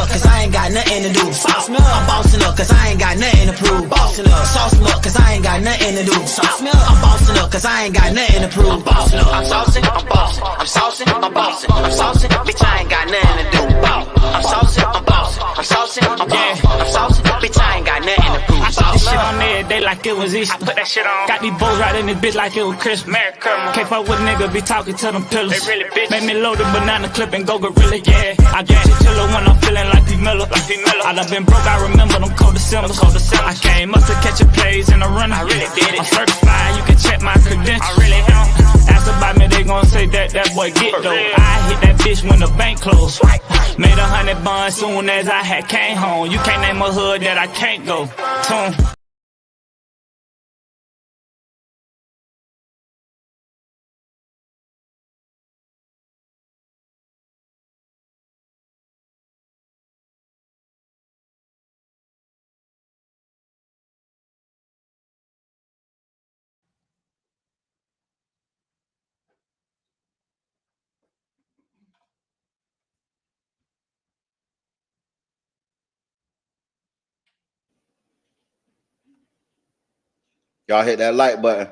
up, cause I ain't got nothing to do. Sauce me up. I'm bossing up, cause I ain't got nothing to prove. Bossing up. Sauce me up, cause I ain't got nothing to do. Sauce me up. I'm bossing up, cause I ain't got nothing to prove. I'm bossing up. I'm saucing, I'm bossing. I'm saucing, I'm bossing. I'm saucing, bitch, I ain't got nothing to do. I'm saucing, I'm bossing. I'm saucing, I'm bossing. I'm saucing, bitch, I ain't got nothing to prove. I put this shit on every day like it was Easter. I put that shit on. Got these bows right in this bitch like it was Christmas. Merry Christmas. Can't fuck with niggas, be talking to them pillars. They really bitch. Make me load a banana clip and go gorilla, yeah. I get chiller when I'm feeling like P. Miller. I done been broke, I remember them cold Decembers. I came up to catch a plays in the runner. I really did it. I'm certified, you can check my credentials. I really am. Ask about me, they gon' say that boy get though. I hit that bitch when the bank closed. Made 100 bonds soon as I had came home. You can't name a hood that I can't go to. Y'all hit that like button.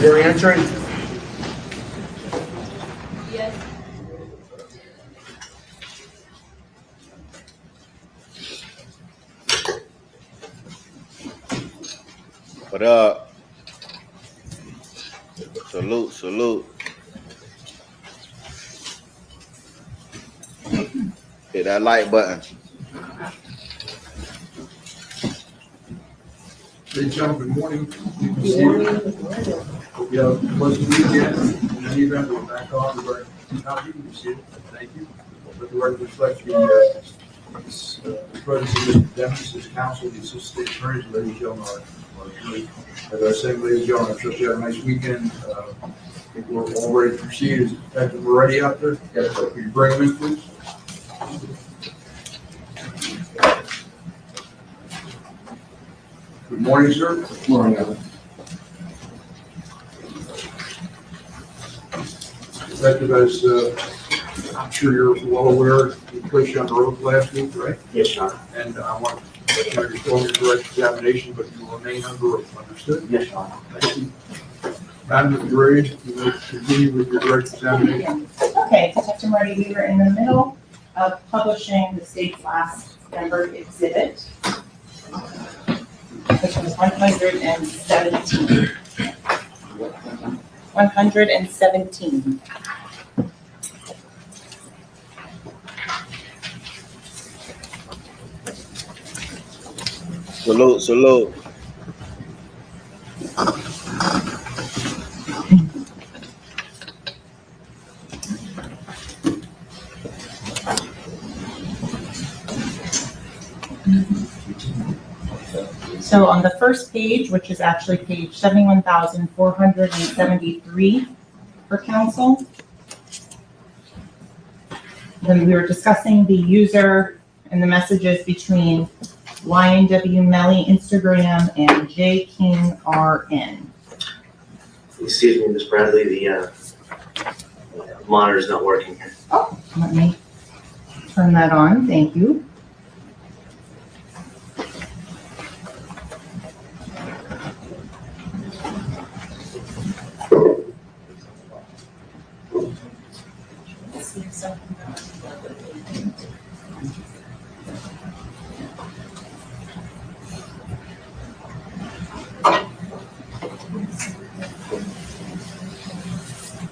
You're answering? Yes. What up? Salute, salute. Hit that like button. Hey, John, good morning. Good to see you. Hope you have a pleasant weekend. In any event, we're back on. We're going to copy. We see it. Thank you. Let the record reflect the presence of Mr. Dennis, his counsel, the assistant state attorneys, ladies and gentlemen, our attorney. As I said, ladies and gentlemen, I hope you have a nice weekend. I think we're all ready to proceed. Is we're ready out there? Got to you bring them in, please. Good morning, sir. Good morning, Alan. Effective as I'm sure you're well aware, we placed you on the road last week, right? Yes, Your Honor. And I want to let you go into direct examination, but you remain under oath. Understood? Yes, Your Honor. Thank you. Madam, if you're ready, you will continue with your direct examination. Okay, Detective Marty, we were in the middle of publishing the state's last numbered exhibit, which was 117. 117. Salute, salute. So on the first page, which is actually page 71,473 for council, then we were discussing the user and the messages between YNW Melly Instagram and JKingRN. Excuse me, Ms. Bradley, the monitor's not working. Oh, let me turn that on. Thank you.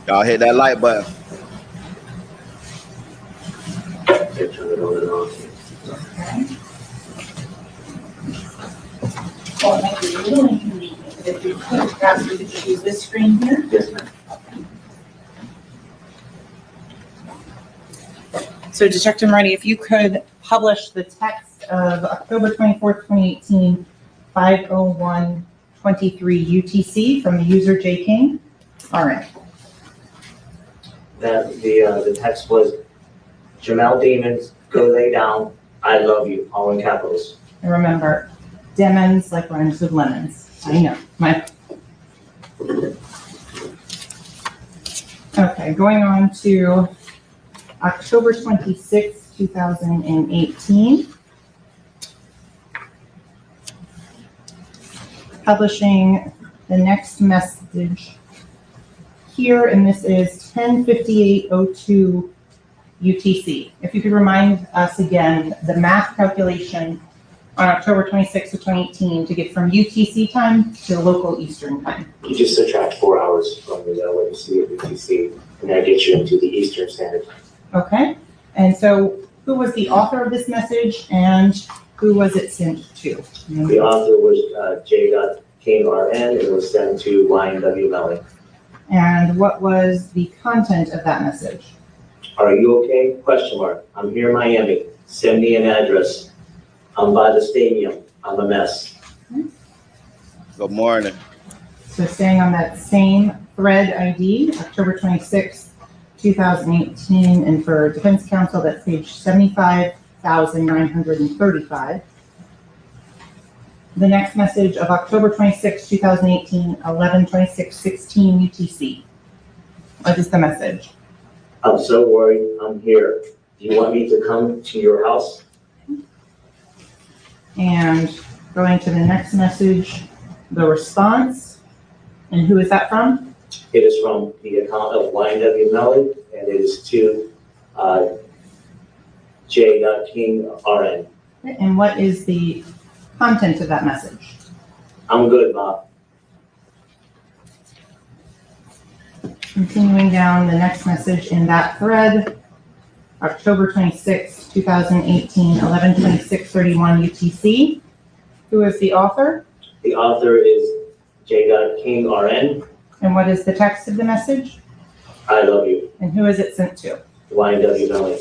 Y'all hit that like button. Okay, turn it on and off. Okay. Well, it might be a little inconvenient, but if you could, perhaps we could just use this screen here. Yes, ma'am. So Detective Marty, if you could publish the text of October 24th, 2018, 5:01:23 UTC from the user J King. All right. that the text was, Jamel Demons, go lay down, I love you, all in capitals. And remember, demons like rhymes with lemons. I know. Okay, going on to October 26, 2018. Publishing the next message here, and this is 10:58:02 UTC. If you could remind us again, the math calculation on October 26th of 2018 to get from UTC time to local Eastern time. You just subtract 4 hours from the what you see at UTC, and that gets you into the Eastern Standard Time. Okay, and so who was the author of this message and who was it sent to? The author was J. King RN, it was sent to YNW Melly. And what was the content of that message? Are you okay? Question mark. I'm here in Miami. Send me an address. I'm by the stadium. I'm a mess. Good morning. So staying on that same thread ID, October 26th, 2018, and for Defense Counsel, that's page 75,935. The next message of October 26, 2018, 11:26:16 UTC. What is the message? I'm so worried. I'm here. Do you want me to come to your house? And going to the next message, the response. And who is that from? It is from the account of YNW Melly, and it is to J. King RN. And what is the content of that message? I'm good, Ma. Continuing down the next message in that thread, October 26, 2018, 11:26:31 UTC. Who is the author? The author is J. King RN. And what is the text of the message? I love you. And who is it sent to? YNW Melly.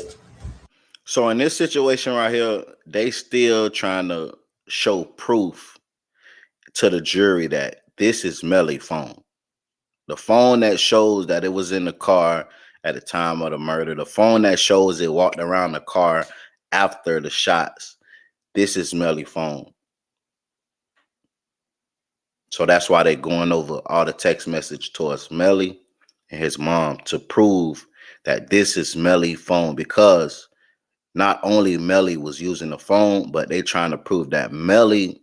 So in this situation right here, they still trying to show proof to the jury that this is Melly's phone. The phone that shows that it was in the car at the time of the murder. The phone that shows it walked around the car after the shots. This is Melly's phone. So that's why they're going over all the text message towards Melly and his mom to prove that this is Melly's phone, because not only Melly was using the phone, but they trying to prove that Melly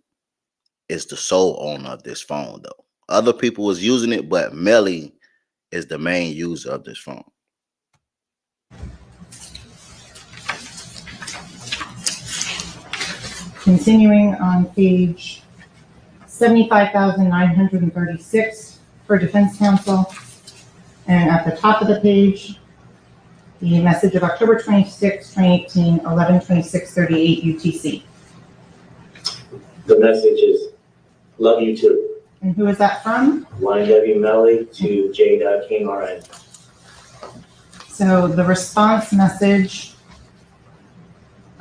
is the sole owner of this phone, though. Other people was using it, but Melly is the main user of this phone. Continuing on page 75,936 for Defense Counsel. And at the top of the page, the message of October 26, 2018, 11:26:38 UTC. The message is, love you too. And who is that from? YNW Melly to J. King RN. So the response message,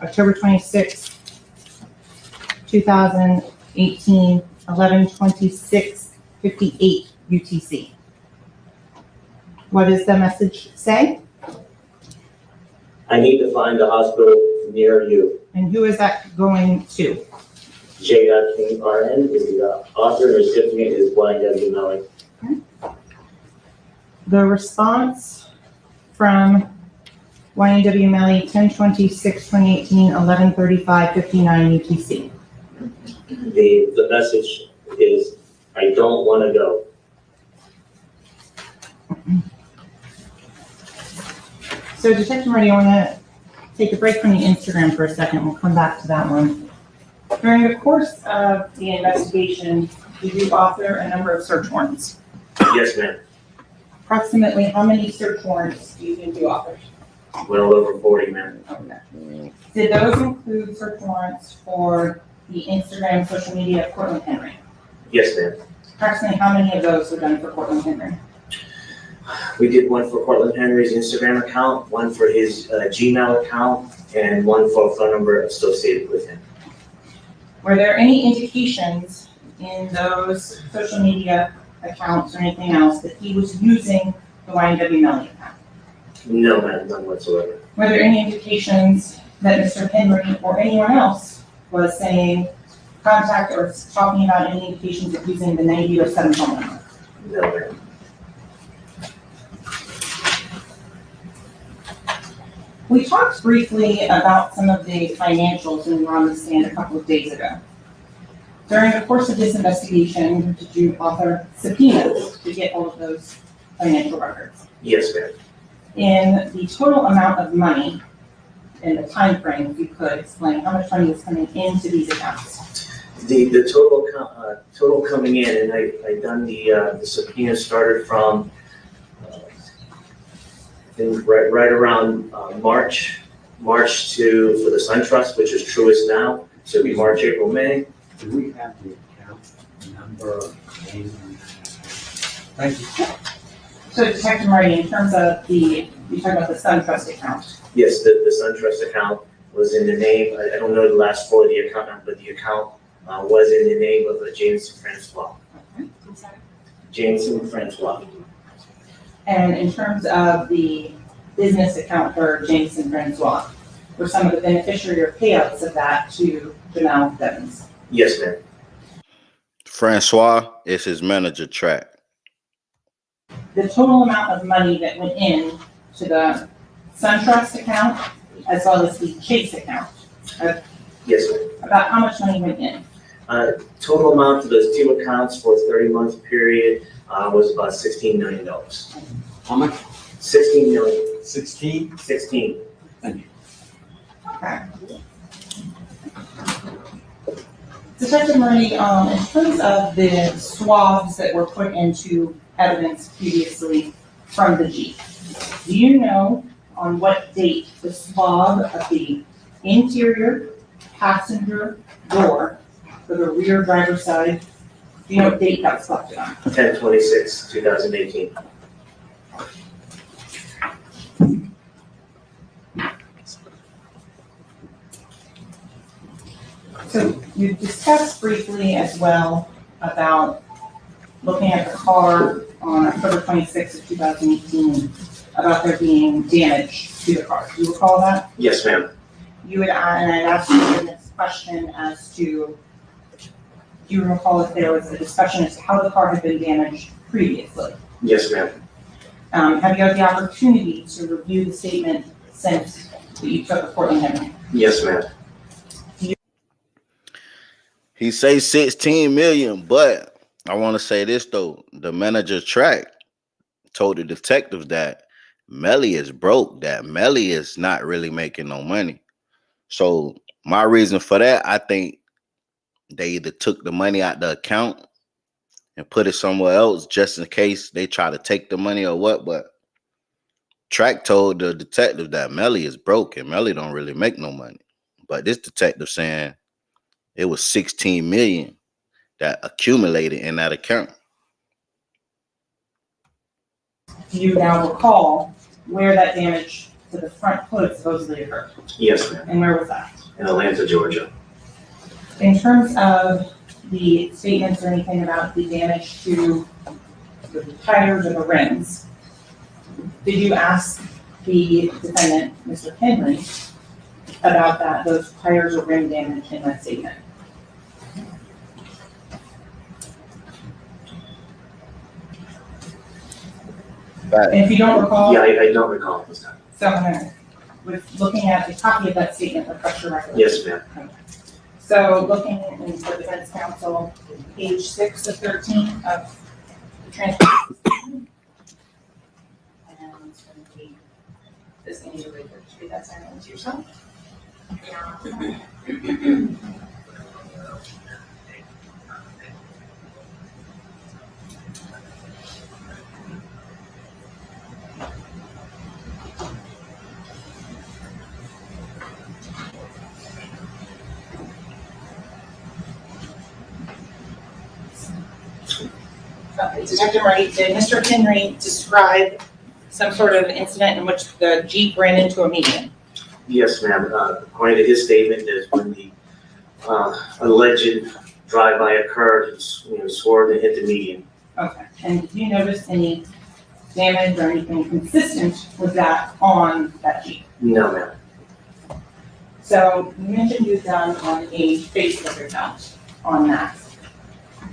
October 26, 2018, 11:26:58 UTC. What does the message say? I need to find a hospital near you. And who is that going to? J. King RN is the author, and recipient is YNW Melly. The response from YNW Melly, 10/26/2018, 11:35:59 UTC. The message is, I don't want to go. So Detective Marty, I want to take a break from the Instagram for a second. We'll come back to that one. During the course of the investigation, did you author a number of search warrants? Yes, ma'am. Approximately how many search warrants do you think you authored? Well over 40, ma'am. Okay. Did those include search warrants for the Instagram social media of Cortland Henry? Yes, ma'am. Approximately how many of those were done for Cortland Henry? We did one for Cortland Henry's Instagram account, one for his Gmail account, and one for a phone number associated with him. Were there any indications in those social media accounts or anything else that he was using the YNW Melly account? No, ma'am, none whatsoever. Were there any indications that Mr. Henry or anyone else was saying contact or talking about any indications of using the 9007 phone number? No, ma'am. We talked briefly about some of the financials when we were on the stand a couple of days ago. During the course of this investigation, did you author subpoenas to get all of those financial records? Yes, ma'am. In the total amount of money in the time frame, if you could explain how much money is coming into these accounts? The total coming in, and I done the subpoena started from I think right around March to for the Sun Trust, which is Truist now. So it'll be March, April, May. Do we have the account number, name? Thank you. So Detective Marty, in terms of you talked about the Sun Trust account. Yes, the Sun Trust account was in the name. I don't know the last four of the account number, but the account was in the name of Jameson Francois. Okay. I'm sorry. Jameson Francois. And in terms of the business account for Jameson Francois, were some of the beneficiary or payouts of that to Jamel Devins? Yes, ma'am. Francois is his manager, Track. The total amount of money that went in to the Sun Trust account as well as the Chase account, Yes, ma'am. about how much money went in? Total amount to those two accounts for a 30-month period was about $16 million. How much? 16 million. 16? 16. Thank you. Okay. Detective Murray, in terms of the swabs that were put into evidence previously from the Jeep, do you know on what date the swab of the interior passenger door for the rear driver's side, do you know what date that was collected on? 10/26/2018. So you discussed briefly as well about looking at the car on October 26th of 2018, about there being damage to the car. Do you recall that? Yes, ma'am. You would, and I'd asked you in this question as to, do you recall if there was a discussion as to how the car had been damaged previously? Yes, ma'am. Have you had the opportunity to review the statement since that you took at Portland Henry? Yes, ma'am. He say 16 million, but I want to say this though. The manager, Track, told the detectives that Melly is broke, that Melly is not really making no money. So my reason for that, I think they either took the money out the account and put it somewhere else just in case they try to take the money or what. But Track told the detective that Melly is broke and Melly don't really make no money. But this detective saying it was 16 million that accumulated in that account. Do you now recall where that damage to the front hood supposedly occurred? Yes, ma'am. And where was that? In Atlanta, Georgia. In terms of the statements or anything about the damage to the tires or the rims, did you ask the defendant, Mr. Henry, about that, those tires or rim damage in that statement? And if you don't recall, Yeah, I don't recall this time. so I'm gonna, with looking at a copy of that statement, refresh your recollection. Yes, ma'am. So looking in the defense counsel, page 6 of 13 of the transcript. And it's going to be, this thing is really good. Read that silently to yourself. Detective Murray, did Mr. Henry describe some sort of incident in which the Jeep ran into a median? Yes, ma'am. According to his statement, is when the alleged drive-by occurred, he swerved and hit the median. Okay, and did you notice any damage or anything consistent with that on that Jeep? No, ma'am. So you mentioned you've done on a Facebook account on that.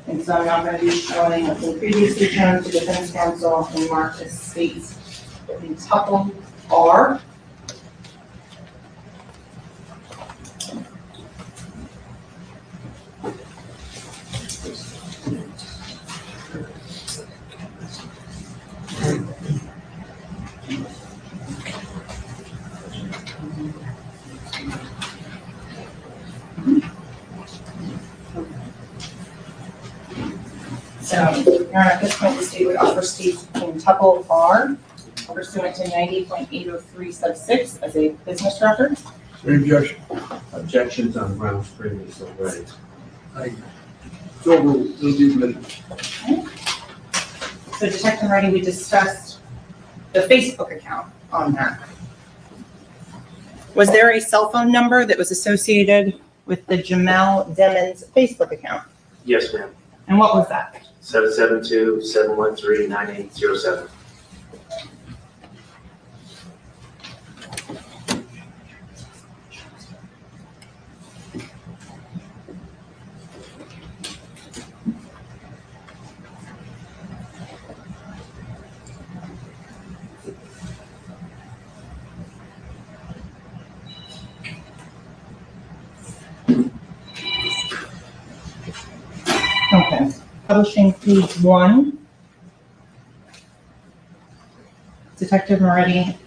And so I'm not going to be showing what they previously shown to defense counsel and marked as states in tuple R. So, at this point, the state would offer states in tuple R pursuant to 90.803 sub 6 as a business record. Any objection? Objections on grounds previously raised. Thank you. So it'll be admitted. So Detective Moretti, we discussed the Facebook account on that. Was there a cell phone number that was associated with the Jamel Demons Facebook account? Yes, ma'am. And what was that? 772-713-9807. Okay. Publishing page 1. Detective Moretti,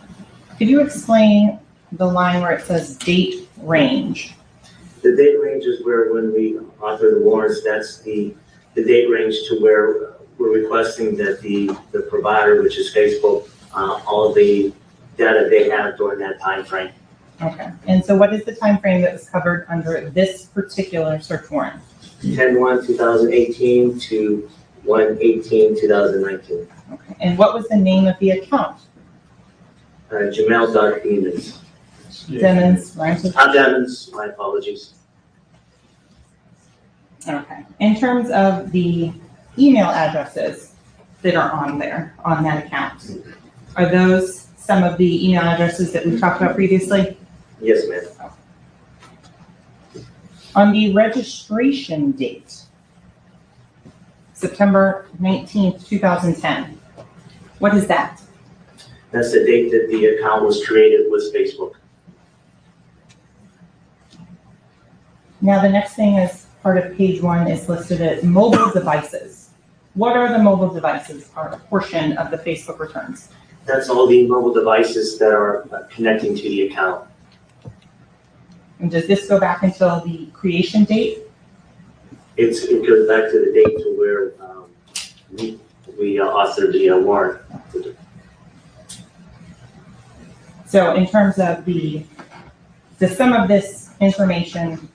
could you explain the line where it says date range? The date range is where when we author the warrants, that's the date range to where we're requesting that the provider, which is Facebook, all of the data they have during that time frame. Okay. And so what is the time frame that was covered under this particular search warrant? 10/1/2018 to 1/18/2019. Okay. And what was the name of the account? Jamel.Demons. Demons, rhymes with. Demons, my apologies. Okay. In terms of the email addresses that are on there, on that account, are those some of the email addresses that we talked about previously? Yes, ma'am. On the registration date, September 19th, 2010, what is that? That's the date that the account was created with Facebook. Now, the next thing is part of page 1 is listed as mobile devices. What are the mobile devices are a portion of the Facebook returns? That's all the mobile devices that are connecting to the account. And does this go back until the creation date? It goes back to the date to where we authored the warrant. So in terms of does some of this information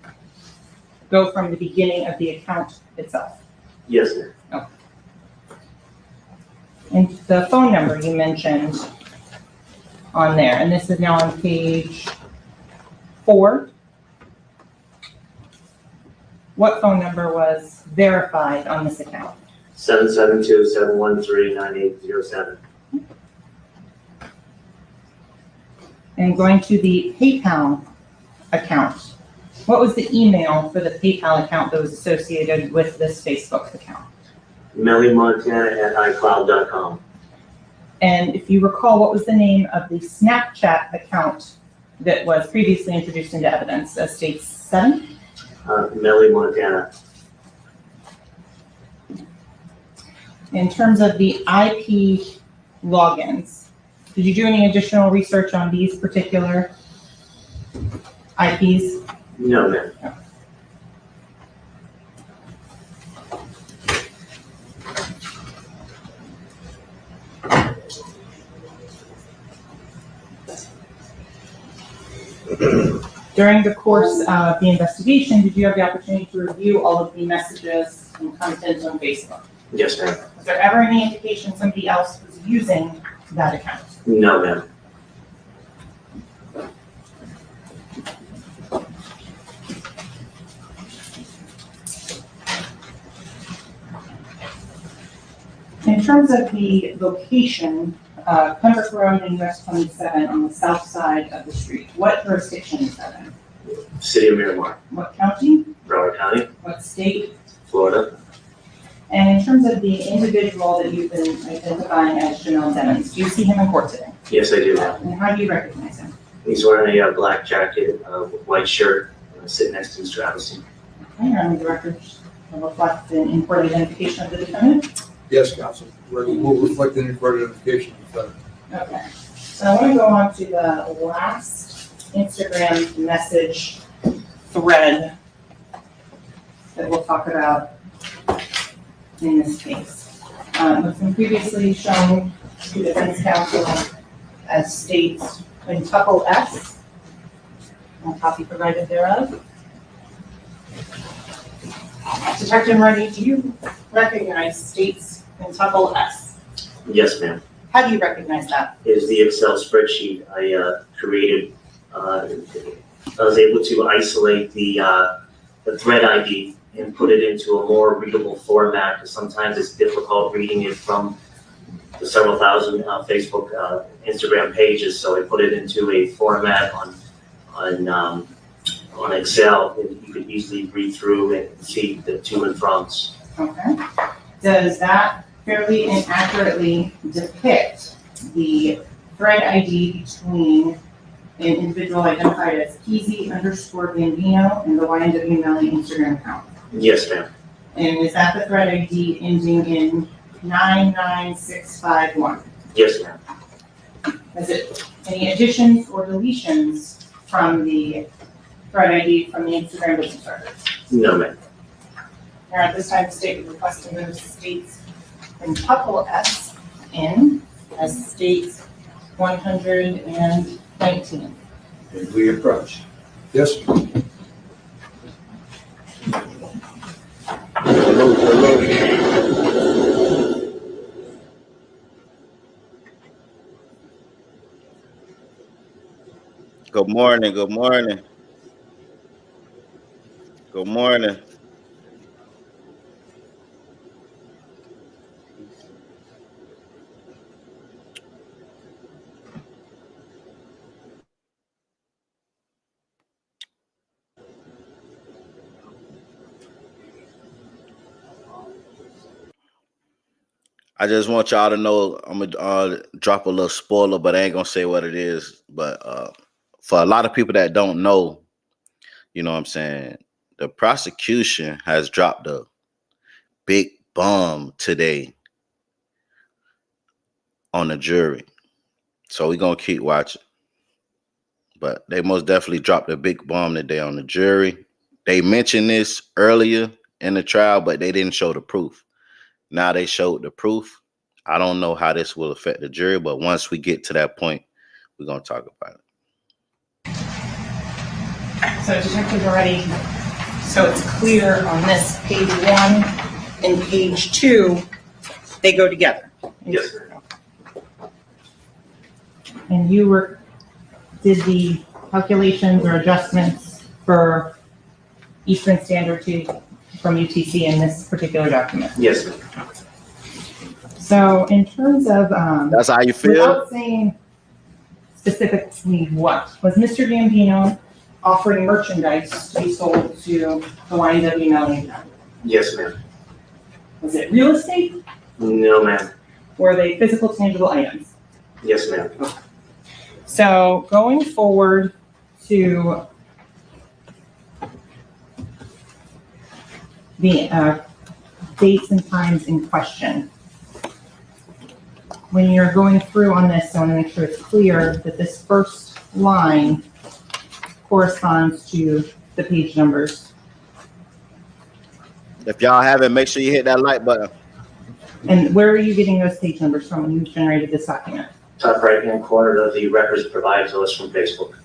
go from the beginning of the account itself? Yes, ma'am. And the phone number you mentioned on there, and this is now on page 4. What phone number was verified on this account? 772-713-9807. And going to the PayPal account, what was the email for the PayPal account that was associated with this Facebook account? mellymontana@icloud.com. And if you recall, what was the name of the Snapchat account that was previously introduced into evidence as state 7? Melly, Montana. In terms of the IP logins, did you do any additional research on these particular IPs? No, ma'am. During the course of the investigation, did you have the opportunity to review all of the messages and content on Facebook? Yes, ma'am. Was there ever any indication somebody else was using that account? No, ma'am. in terms of the location, Pembroke Road and US 27 on the south side of the street, what jurisdiction is that in? City of Miramar, What county? Broward County, What state? Florida. And in terms of the individual that you've been identifying as Janelle Demons, do you see him in court today? Yes, I do. And how do you recognize him? He's wearing a black jacket, white shirt, sitting next to Mr. Allison. Okay, and the records will reflect the in-court identification of the defendant? Yes, counsel. We'll reflect any further identification of the defendant. Okay, so I want to go on to the last Instagram message thread that we'll talk about in this case. It's been previously shown to defense counsel as states quintuple S, and copy provided thereof. Detective Marty, do you recognize states quintuple S? Yes, ma'am. How do you recognize that? Is the Excel spreadsheet I created. I was able to isolate the thread ID and put it into a more readable format, because sometimes it's difficult reading it from the several thousand Facebook, Instagram pages. So I put it into a format on Excel that you could easily read through and see the to and froms. Okay. Does that fairly and accurately depict the thread ID between an individual identified as Peasy_Bambino and the YNW Melly Instagram account? Yes, ma'am. And is that the thread ID ending in 99651? Yes, ma'am. Is it any additions or deletions from the thread ID from the Instagram business records? No, ma'am. Now, at this time, the state is requesting those states quintuple S in as states 119. And we approach. Yes, sir. Good morning. Good morning. Good morning. I just want y'all to know, I'm gonna drop a little spoiler, but I ain't gonna say what it is. But for a lot of people that don't know, you know what I'm saying, the prosecution has dropped a big bomb today on the jury. So we're gonna keep watching. But they most definitely dropped a big bomb today on the jury. They mentioned this earlier in the trial, but they didn't show the proof. Now they showed the proof. I don't know how this will affect the jury, but once we get to that point, we're going to talk about it. So detectives are ready. So it's clear on this page 1 and page 2, they go together. Yes, sir. And you did the calculations or adjustments for Eastern Standard from UTC in this particular document. Yes, ma'am. So in terms of That's how you feel? without saying specifically what, was Mr. Gambino offering merchandise to be sold to the YNW Melly? Yes, ma'am. Was it real estate? No, ma'am. Were they physical tangible items? Yes, ma'am. So going forward to the dates and times in question. When you're going through on this, I want to make sure it's clear that this first line corresponds to the page numbers. If y'all haven't, make sure you hit that like button. And where are you getting those page numbers from when you generated this document? Top right-hand corner of the records provided to us from Facebook.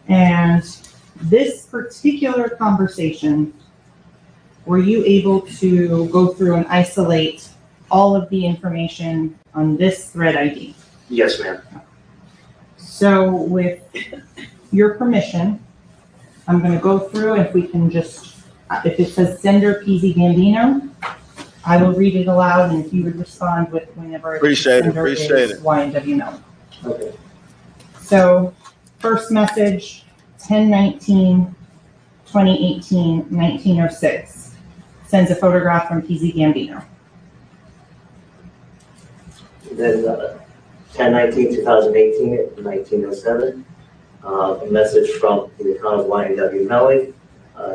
And this particular conversation, were you able to go through and isolate all of the information on this thread ID? Yes, ma'am. So with your permission, I'm going to go through, if we can just, if it says sender Peasy Gambino, I will read it aloud, and if you would respond with whenever Appreciate it, sender is appreciate it. YNW Melly. Okay. So, first message, 10/19/2018, 1906. Sends a photograph from PZ Gambino. Then 10/19/2018 at 1907, a message from the account of YNW Melly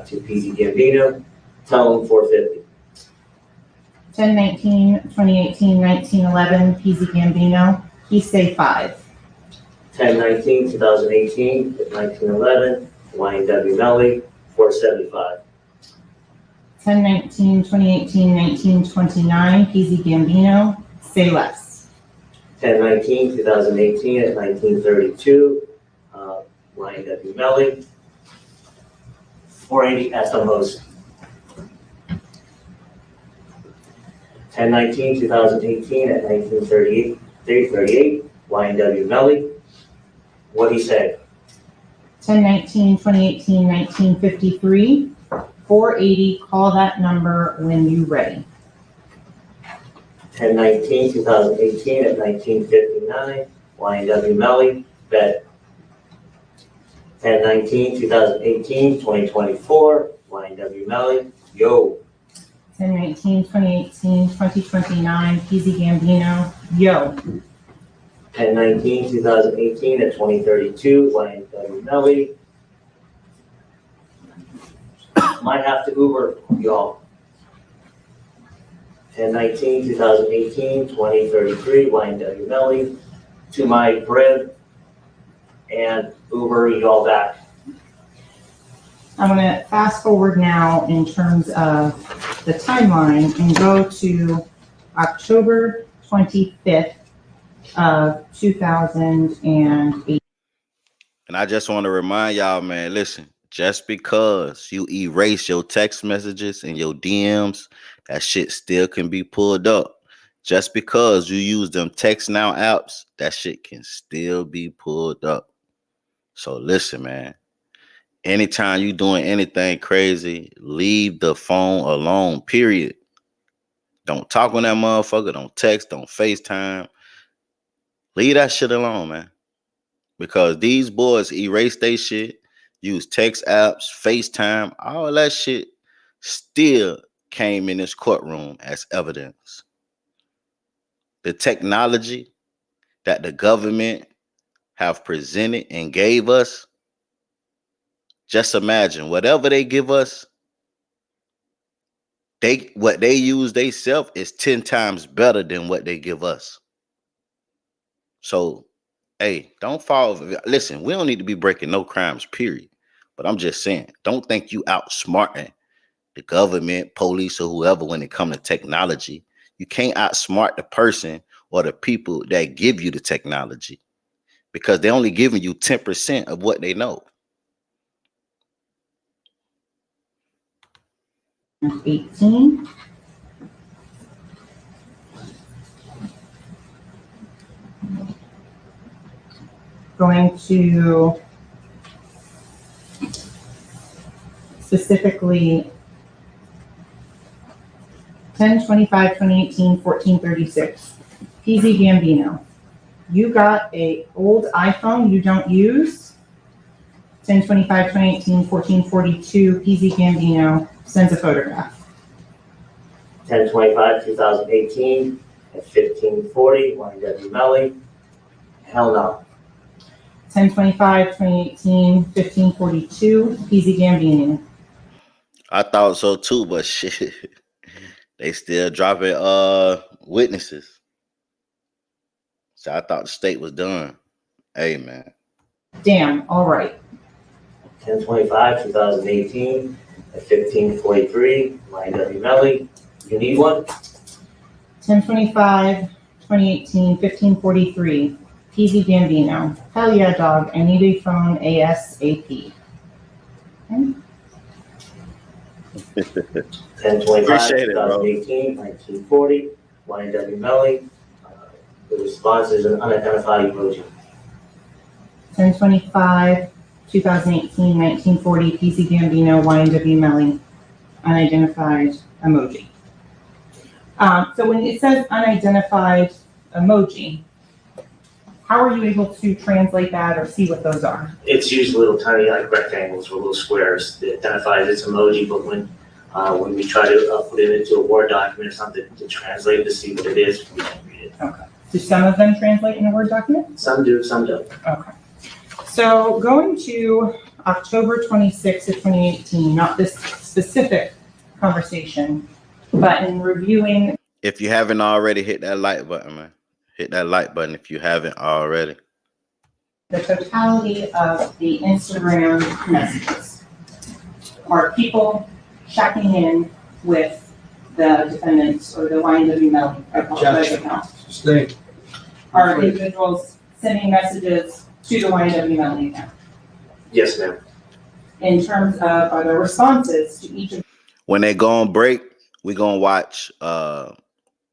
to PZ Gambino, tell him 450. 10/19/2018, 1911, PZ Gambino, he say 5. 10/19/2018 at 1911, YNW Melly, 475. 10/19/2018, 1929, PZ Gambino, say less. 10/19/2018 at 1932, YNW Melly, 480 at the most. 10/19/2018 at 1938, YNW Melly, what he said. 10/19/2018, 1953, 480, call that number when you ready. 10/19/2018 at 1959, YNW Melly, bet. 10/19/2018, 2024, YNW Melly, yo. 10/19/2018, 2029, PZ Gambino, yo. 10/19/2018 at 2032, YNW Melly, might have to Uber, y'all. 10/19/2018, 2033, YNW Melly, to my crib and Uber y'all back. I'm going to fast forward now in terms of the timeline and go to October 25th of 2008. And I just want to remind y'all, man, listen, just because you erase your text messages and your DMs, that shit still can be pulled up. Just because you use them text now apps, that shit can still be pulled up. So listen, man, anytime you doing anything crazy, leave the phone alone, period. Don't talk on that motherfucker. Don't text. Don't FaceTime. Leave that shit alone, man. Because these boys erase they shit, use text apps, FaceTime, all that shit still came in this courtroom as evidence. The technology that the government have presented and gave us, just imagine whatever they give us, what they use they self is 10 times better than what they give us. So, hey, don't fall. Listen, we don't need to be breaking no crimes, period. But I'm just saying, don't think you outsmarting the government, police, or whoever when it comes to technology. You can't outsmart the person or the people that give you the technology because they're only giving you 10% of what they know. 18. Going to specifically 10/25/2018, 1436. PZ Gambino, you got a old iPhone you don't use. 10/25/2018, 1442. PZ Gambino sends a photograph. 10/25/2018 at 1540, YNW Melly, hell no. 10/25/2018, 1542. PZ Gambino. I thought so too, but shit, they still dropping witnesses. So I thought the state was done. Hey, man. Damn, all right. 10/25/2018 at 1543, YNW Melly, you need one? 10/25/2018, 1543. PZ Gambino. Hell yeah, dog. I need a phone ASAP. Okay. 10/25/2018, 1940, YNW Melly, the response is an unidentified emoji. 10/25/2018, 1940. PZ Gambino. YNW Melly. Unidentified emoji. So when it says unidentified emoji, how are you able to translate that or see what those are? It's usually little tiny like rectangles or little squares that identifies its emoji, but when we try to put it into a Word document or something to translate to see what it is, we don't read it. Okay. Do some of them translate in a Word document? Some do, some don't. Okay. So going to October 26th of 2018, not this specific conversation, but in reviewing. If you haven't already, hit that like button, man. Hit that like button if you haven't already. The totality of the Instagram messages are people checking in with the defendants or the YNW Melly account. Sustained. Are individuals sending messages to the YNW Melly account? Yes, ma'am. In terms of, are there responses to each of? When they go on break, we're gonna watch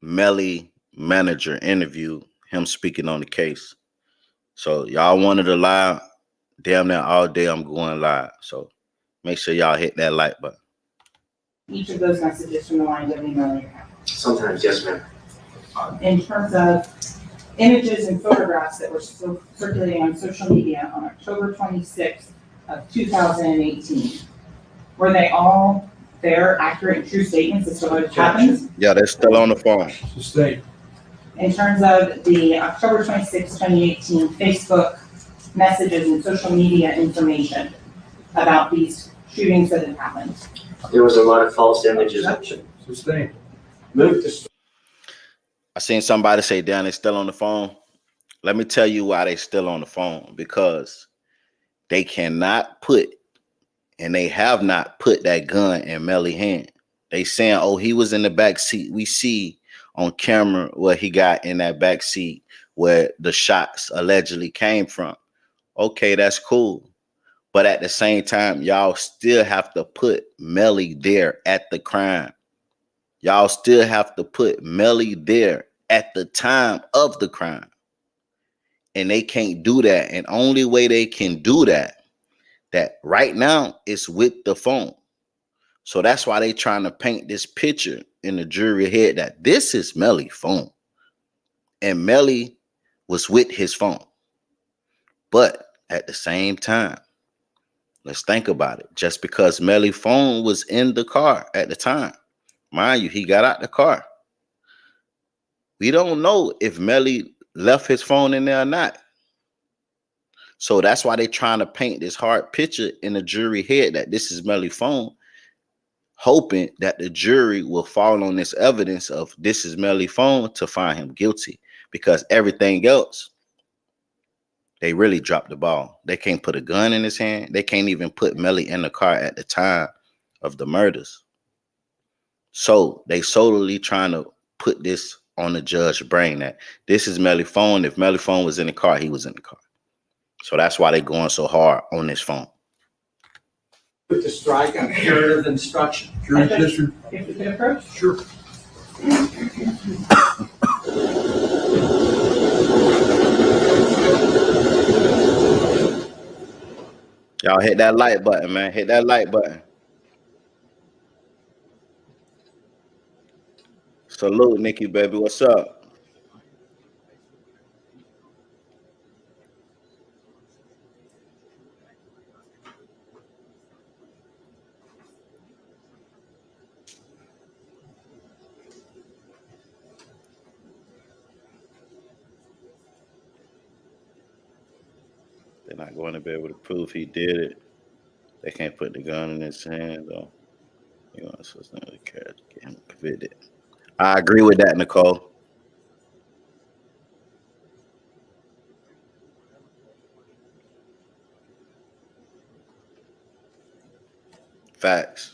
Melly manager interview him speaking on the case. So y'all wanted to live, damn near all day I'm going live. So make sure y'all hit that like button. Each of those messages from the YNW Melly account? Sometimes, yes, ma'am. In terms of images and photographs that were circulating on social media on October 26th of 2018, were they all fair, accurate, and true statements as to what happened? Yeah, they're still on the phone. Sustained. In terms of the October 26th, 2018 Facebook messages and social media information about these shootings that had happened? There was a lot of false images. Sustained. Move to I seen somebody say, damn, they still on the phone. Let me tell you why they still on the phone. Because they cannot put, and they have not put that gun in Melly's hand. They saying, oh, he was in the back seat. We see on camera what he got in that back seat where the shots allegedly came from. Okay, that's cool. But at the same time, y'all still have to put Melly there at the crime. Y'all still have to put Melly there at the time of the crime. And they can't do that. And only way they can do that right now is with the phone. So that's why they trying to paint this picture in the jury head that this is Melly's phone. And Melly was with his phone. But at the same time, let's think about it. Just because Melly's phone was in the car at the time, mind you, he got out the car. We don't know if Melly left his phone in there or not. So that's why they're trying to paint this hard picture in the jury head that this is Melly's phone, hoping that the jury will fall on this evidence of this is Melly's phone to find him guilty. Because everything else, they really dropped the ball. They can't put a gun in his hand. They can't even put Melly in the car at the time of the murders. So they solely trying to put this on the judge's brain that this is Melly's phone. If Melly's phone was in the car, he was in the car. So that's why they're going so hard on this phone. put the strike on curative instruction. Jury district. If we could approach? Sure. Y'all hit that like button, man. Hit that like button. Salute, Nikki, baby. What's up? They're not going to be able to prove he did it. They can't put the gun in his hand, though. You want to get him convicted. I agree with that, Nicole. Facts.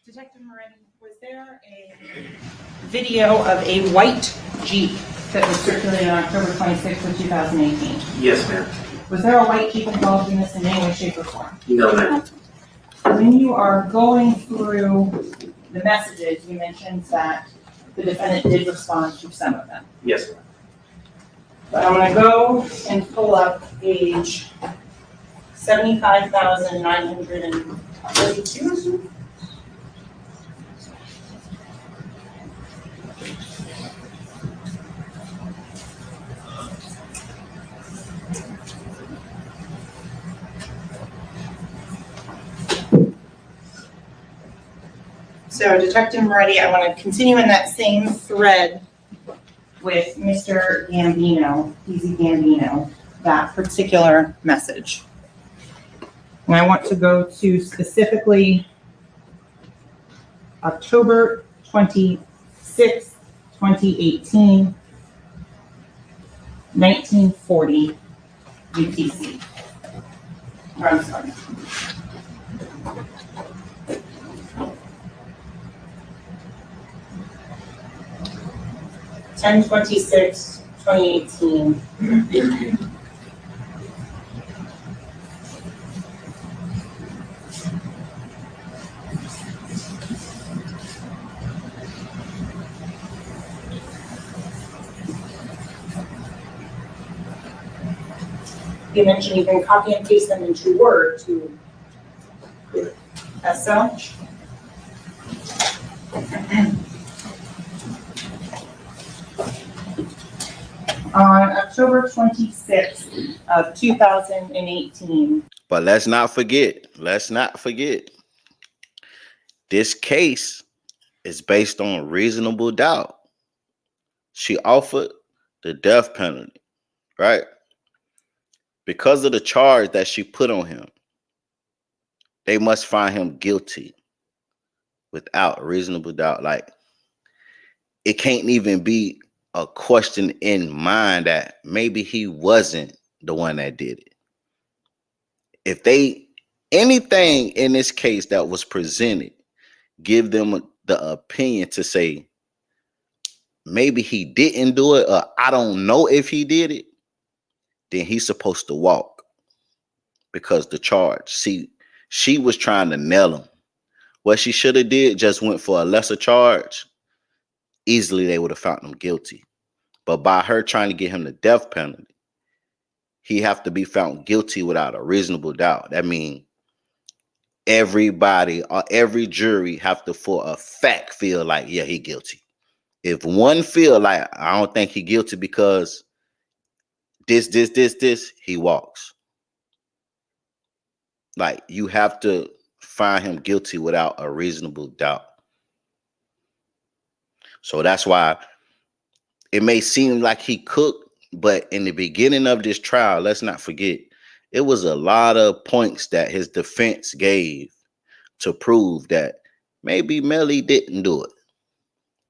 Detective Moretti, was there a video of a white Jeep that was circulated on October 26th of 2018? Yes, ma'am. Was there a white Jeep involved in this in any way, shape, or form? No, ma'am. When you are going through the messages, you mentioned that the defendant did respond to some of them. Yes, ma'am. But I'm gonna go and pull up page 75,932. So Detective Moretti, I want to continue in that same thread with Mr. Gambino, Easy Gambino, that particular message. And I want to go to specifically October 26, 2018, 1940 UTC. Or, I'm sorry. Ten 26, 2018. You mentioned you can copy and paste them into Word to as such. On October 26th of 2018. But let's not forget, this case is based on reasonable doubt. She offered the death penalty, right? Because of the charge that she put on him, they must find him guilty without reasonable doubt. Like, it can't even be a question in mind that maybe he wasn't the one that did it. If anything in this case that was presented, give them the opinion to say, maybe he didn't do it, or I don't know if he did it, then he's supposed to walk. Because the charge, see, she was trying to nail him. What she should have did, just went for a lesser charge, easily they would have found him guilty. But by her trying to get him the death penalty, he have to be found guilty without a reasonable doubt. That means everybody or every jury have to for a fact feel like, yeah, he guilty. If one feel like, I don't think he guilty because this, he walks. Like, you have to find him guilty without a reasonable doubt. So that's why it may seem like he cooked, but in the beginning of this trial, let's not forget, it was a lot of points that his defense gave to prove that maybe Melly didn't do it.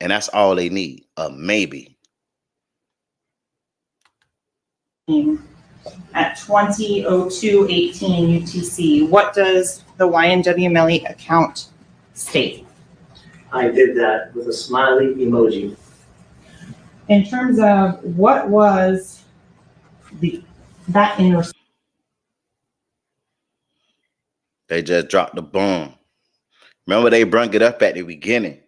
And that's all they need, a maybe. At 20:02:18 UTC, what does the YNW Melly account state? I did that with a smiley emoji. In terms of what was that in response? They just dropped the bomb. Remember, they brought it up at the beginning,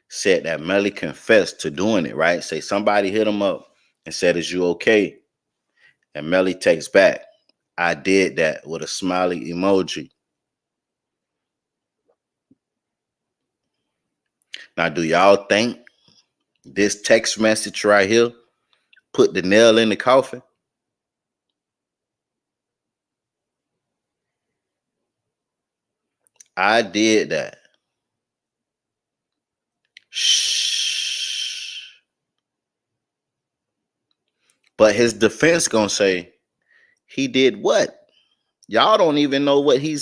said that Melly confessed to doing it, right? Say somebody hit him up and said, "Is you okay?" And Melly takes back, "I did that," with a smiley emoji. Now, do y'all think this text message right here put the nail in the coffin? I did that. Shh. But his defense gonna say, he did what? Y'all don't even know what he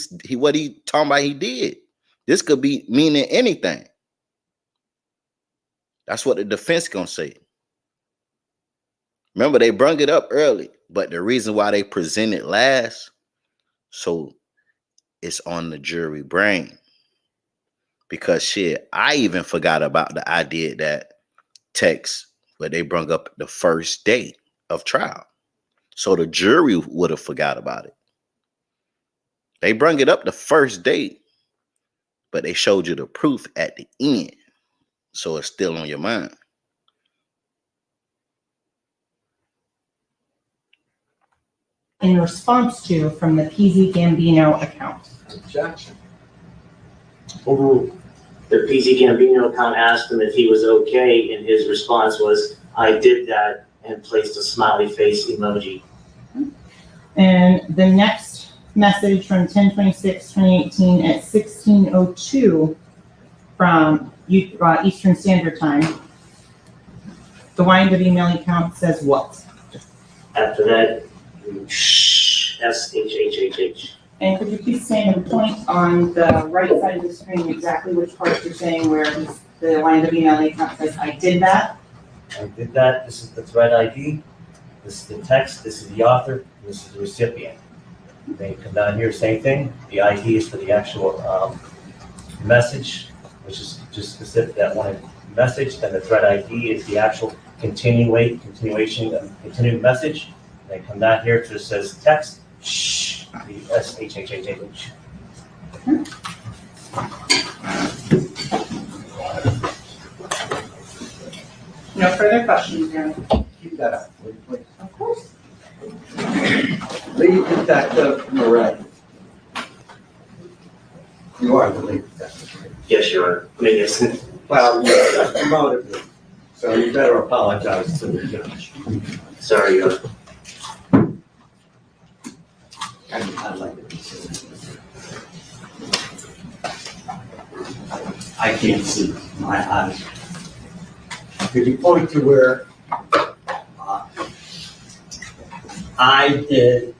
talking about he did. This could be meaning anything. That's what the defense gonna say. Remember, they brung it up early, but the reason why they present it last, so it's on the jury brain. Because shit, I even forgot about the idea that text where they brung up the first day of trial. So the jury would have forgot about it. They brung it up the first day, but they showed you the proof at the end. So it's still on your mind. in response to from the PZ Gambino account. Objection. Overruled. The PZ Gambino account asked him if he was okay, and his response was, I did that, and placed a smiley face emoji. And the next message from 10/26/2018 at 16:02 from Eastern Standard Time. The YNW Melly account says what? After that, SHHHH. And could you please stand and point on the right side of the screen exactly which part you're saying where the YNW Melly account says, I did that? I did that. This is the thread ID. This is the text. This is the author. This is the recipient. Then you come down here, same thing. The ID is for the actual message, which is just specific that one message. Then the thread ID is the actual continuing message. Then come down here to it says text. The SHHHH. No further questions, Aaron? Keep that up, will you please? Of course. Lead Detective Moretti. You are the lead detective. Yes, Your Honor. I mean, yes. Well, you got promoted me, so you better apologize to the judge. Sorry, Your Honor. I'd like to consider it. I can't see my eyes. Could you point to where I did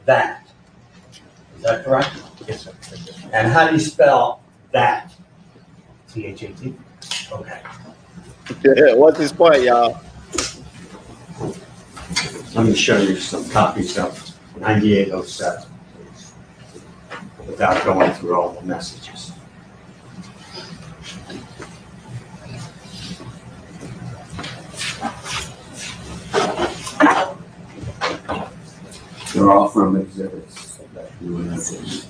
that? Is that correct? Yes, sir. And how do you spell that? THAT. Okay. What's his point, y'all? Let me show you some copies of 9807 without going through all the messages. They're all from exhibits that you would have seen.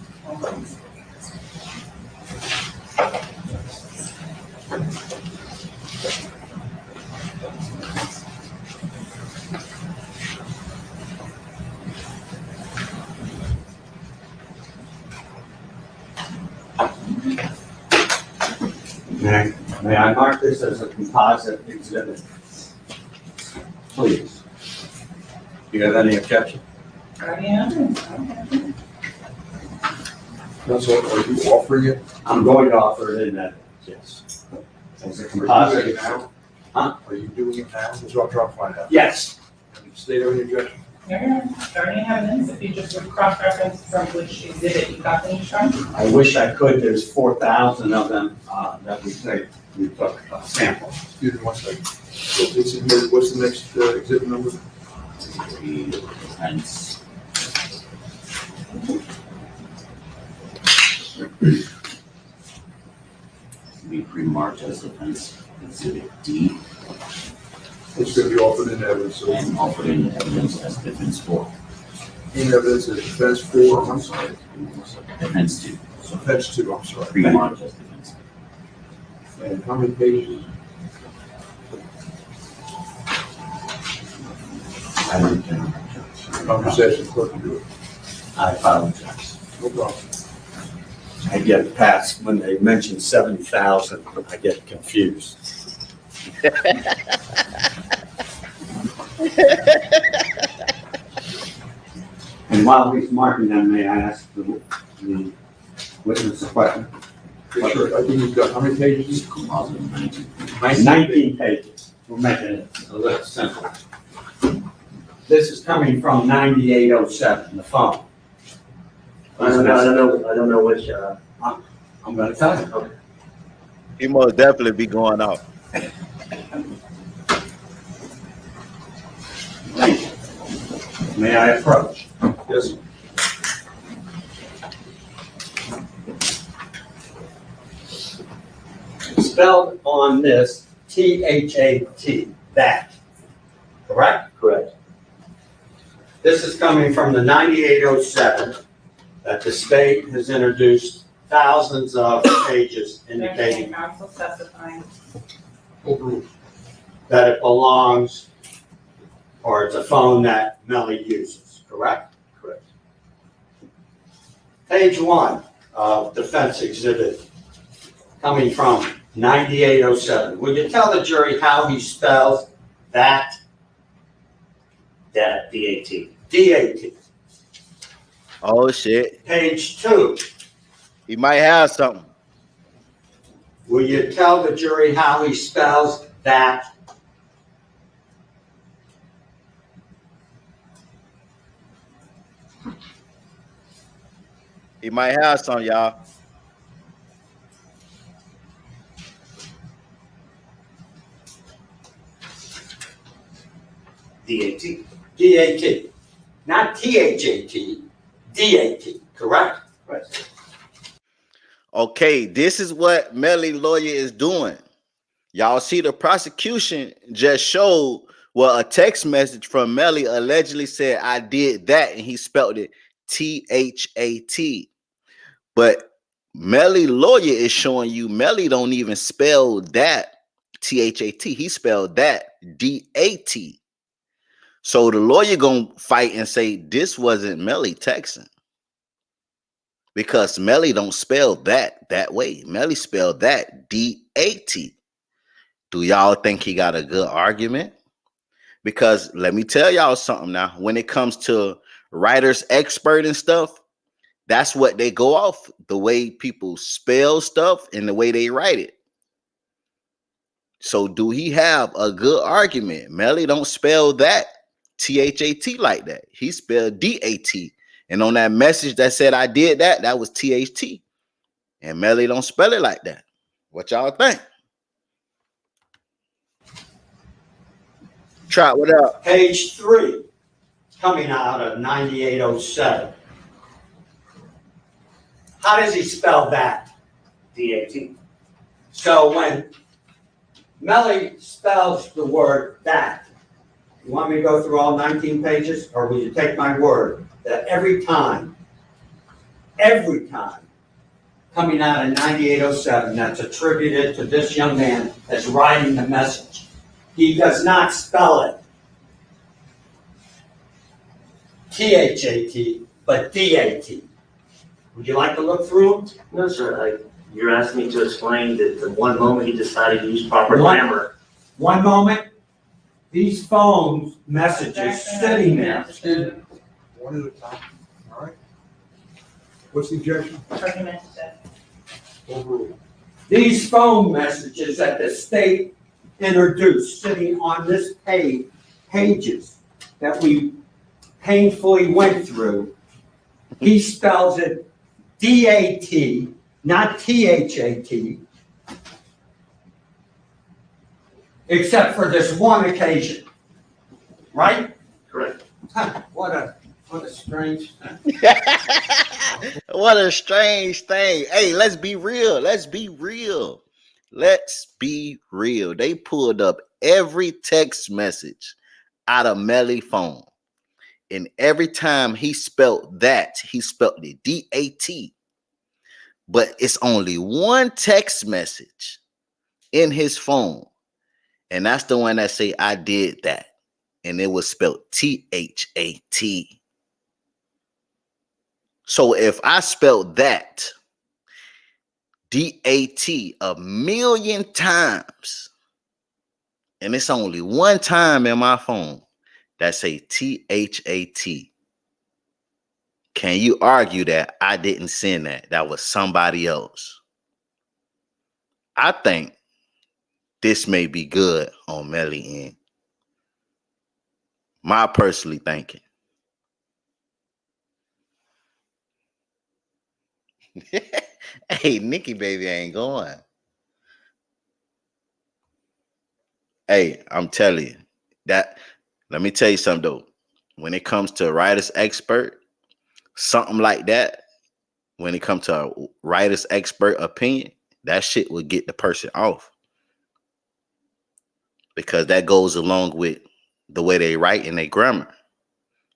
May I mark this as a composite exhibit? Please. Do you have any objection? Counsel, are you offering it? I'm going to offer it in evidence, yes. As a Are composite. you doing it now? Huh? Are you doing it now? That's what I'm trying to find out. Yes. State of any objection? Starting evidence, if you just would cross-reference from which exhibit you got these from. I wish I could. There's 4,000 of them that we took a sample. Excuse me one second. So this is, what's the next exhibit number? Be pre-marked as defense exhibit D It's going to be offered in evidence, so and offered in evidence as defense 4. in evidence is defense 4, I'm sorry, Defense 2. So defense 2, I'm sorry. pre-marked as defense. And how many pages? I don't think. Conversation, clerk to do it. I apologize. No problem. I get past, when they mention 70,000, I get confused. And while he's marking them, may I ask the witness a question? Okay, sure, I think you've got, how many pages? Composite 19. 19 pages. We're making it a little simpler. This is coming from 9807, the phone. I don't know which, I'm gonna tell you. He most definitely be going out. Thank you. May I approach? Yes. Spelled on this, T-H-A-T, that, correct? correct. This is coming from the 9807 that the state has introduced thousands of pages indicating Counsel testifying. Overruled. that it belongs, or it's a phone that Melly uses. correct? Correct. Page 1 of defense exhibit coming from 9807. Will you tell the jury how he spells that? Dat, D-A-T. D-A-T. Oh shit. Page 2. He might have something. Will you tell the jury how he spells that? He might have some, y'all. D-A-T. D-A-T. Not T-H-A-T, D-A-T, correct? Right. Okay, this is what Melly lawyer is doing. Y'all see the prosecution just showed a text message from Melly allegedly said, I did that, and he spelled it T-H-A-T. But Melly lawyer is showing you Melly don't even spell that T-H-A-T. He spelled that D-A-T. So the lawyer gonna fight and say this wasn't Melly texting. Because Melly don't spell that way. Melly spelled that D-A-T. Do y'all think he got a good argument? Because let me tell y'all something now. When it comes to writer's expert and stuff, that's what they go off. The way people spell stuff and the way they write it. So do he have a good argument? Melly don't spell that T-H-A-T like that. He spelled D-A-T. And on that message that said I did that, that was T-H-T. And Melly don't spell it like that. What y'all think? Try what up? Page 3, coming out of 9807. How does he spell that? D-A-T. So when Melly spells the word that, you want me to go through all 19 pages, or will you take my word that every time, coming out of 9807 that's attributed to this young man that's writing the message, he does not spell it T-H-A-T, but D-A-T. Would you like to look through them? No, sir, you're asking me to explain that the one moment he decided to use proper What? grammar. One moment, these phone messages sitting there. One at a time, all right? What's the objection? Overruled. These phone messages that the state introduced sitting on this pages that we painfully went through, he spells it D-A-T, not T-H-A-T, except for this one occasion, right? Correct. What a strange. What a strange thing. Hey, let's be real. Let's be real. They pulled up every text message out of Melly phone. And every time he spelled that, he spelled it D-A-T. But it's only one text message in his phone. And that's the one that say, I did that. And it was spelled T-H-A-T. So if I spelled that D-A-T a million times, and it's only one time in my phone that say T-H-A-T, can you argue that I didn't send that? That was somebody else. I think this may be good on Melly end. My personally thinking. Hey, Nikki baby ain't going. Hey, I'm telling you that. Let me tell you something though. When it comes to a writer's expert, something like that, when it comes to a writer's expert opinion, that shit will get the person off. Because that goes along with the way they write and their grammar.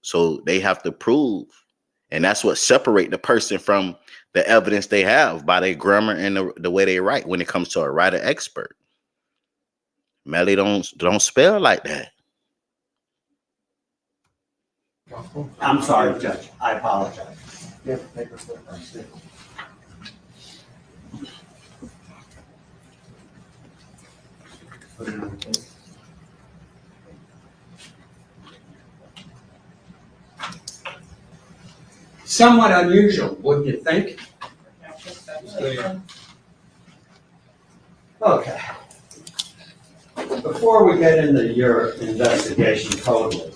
So they have to prove, and that's what separate the person from the evidence they have by their grammar and the way they write when it comes to a writer expert. Melly don't spell like that. I'm sorry, Judge. I apologize. You have to take a flip. I see. Put it on the table. Somewhat unusual, wouldn't you think? Okay. Before we get into your investigation totally,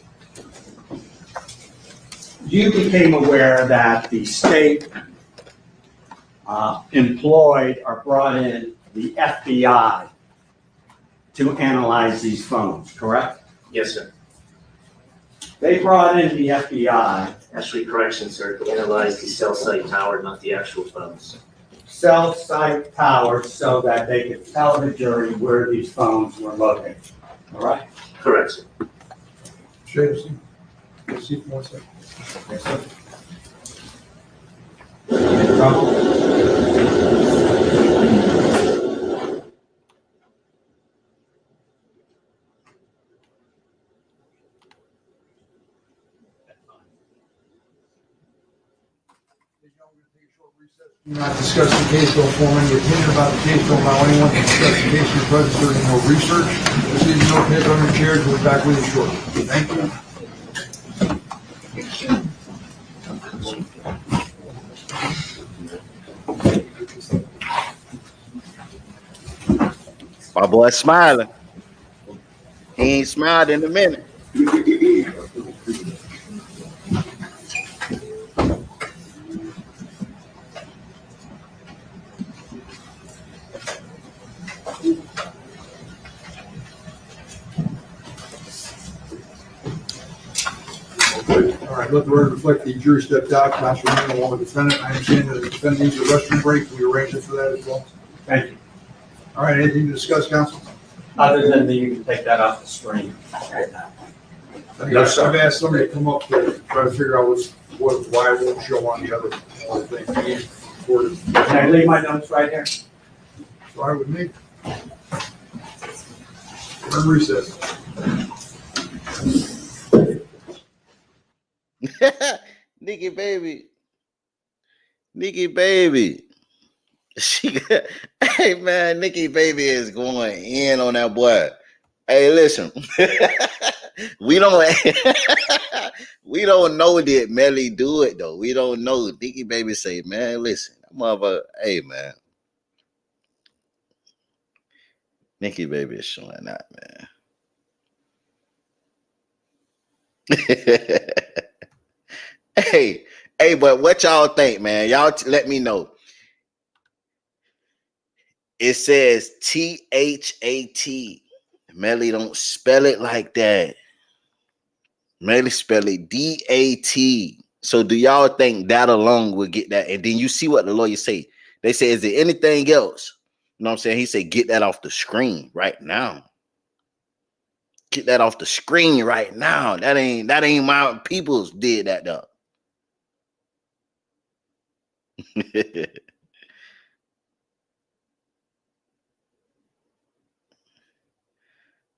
you became aware that the state employed or brought in the FBI to analyze these phones, correct? Yes, sir. They brought in the FBI, Actually, correction, sir, to analyze the cell site tower, not the actual phones. cell site towers, so that they could tell the jury where these phones were located, all right? Correct, sir. Shady, let's see for 1 second. Yes, sir. Do not discuss the case, don't form any opinion about the case, don't allow anyone to discuss the case in presence during no research. This is no pin on your chairs, we'll be back with you shortly. Thank you. My boy smiling. He ain't smiled in a minute. All right, let the record reflect the jury stepped out, counsel remain along with the defendant. I understand that the defendant needs a restroom break, we arrange it for that as well. Thank you. All right, anything to discuss, counsel? Other than you can take that off the screen right now. Yes, sir. I've asked somebody to come up to try to figure out why it won't show on the other thing. Can I leave my notes right here? Sorry with me. We're in recess. Nikki baby. She hey man, Nikki baby is going in on that boy. Hey, listen. we don't know that Melly do it though. We don't know. Nikki baby say, man, listen, mother, hey man. Nikki baby is showing out, man. Hey, but what y'all think, man? Y'all let me know. It says THAT. Melly don't spell it like that. Melly spell it DAT. So do y'all think that alone will get that? And then you see what the lawyer say. They say, is there anything else? You know what I'm saying? He said, get that off the screen right now. Get that off the screen right now. That ain't my people's did that though.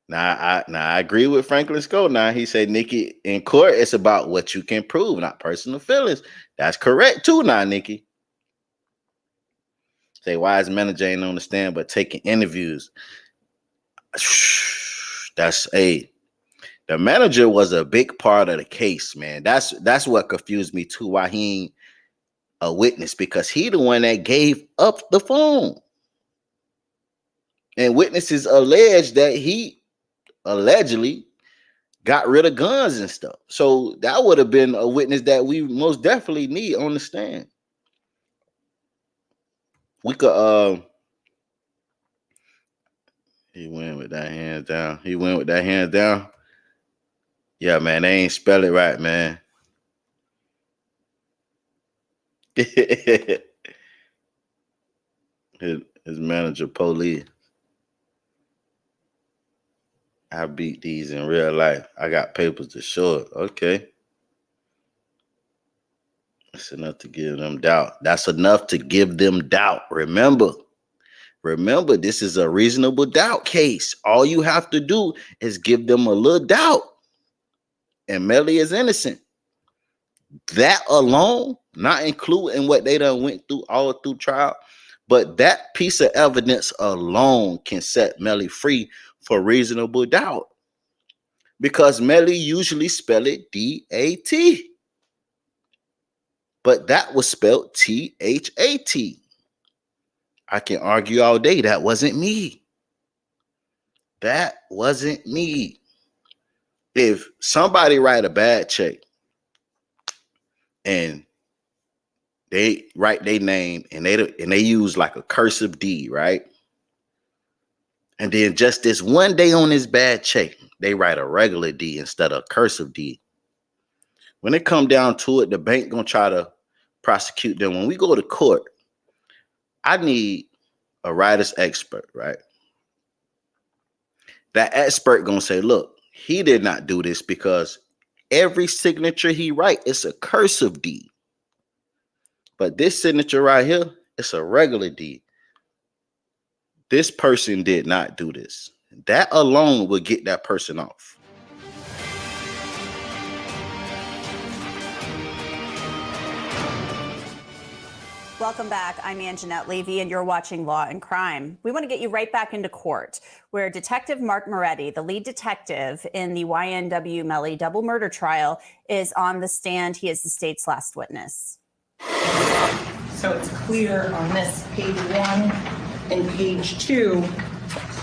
Now I agree with Franklin Scott. Now he said, Nikki, in court, it's about what you can prove, not personal feelings. That's correct too. Now, Nikki. Say, why is manager ain't on the stand but taking interviews? That's the manager was a big part of the case, man. That's what confused me too. Why he ain't a witness, because he the one that gave up the phone. And witnesses allege that he allegedly got rid of guns and stuff. So that would have been a witness that we most definitely need on the stand. We could he went with that hands down. Yeah, man, they ain't spell it right, man. his manager police. I beat these in real life. I got papers to show it. Okay. That's enough to give them doubt. That's enough to give them doubt. Remember, this is a reasonable doubt case. All you have to do is give them a little doubt. And Melly is innocent. That alone, not including what they done went through all through trial, but that piece of evidence alone can set Melly free for reasonable doubt. Because Melly usually spell it D-A-T. But that was spelled T-H-A-T. I can argue all day that wasn't me. That wasn't me. If somebody write a bad check and they write their name and they use like a cursive D, right? And then just this one day on this bad check, they write a regular D instead of cursive D. When it come down to it, the bank gonna try to prosecute them. When we go to court, I need a writer's expert, right? That expert gonna say, look, he did not do this because every signature he write is a cursive D. But this signature right here, it's a regular D. This person did not do this. That alone will get that person off. Welcome back. I'm Anjanette Levy, and you're watching Law and Crime. We want to get you right back into court, where Detective Mark Moretti, the lead detective in the YNW Melly double murder trial, is on the stand. He is the state's last witness. So it's clear on this page 1 and page 2,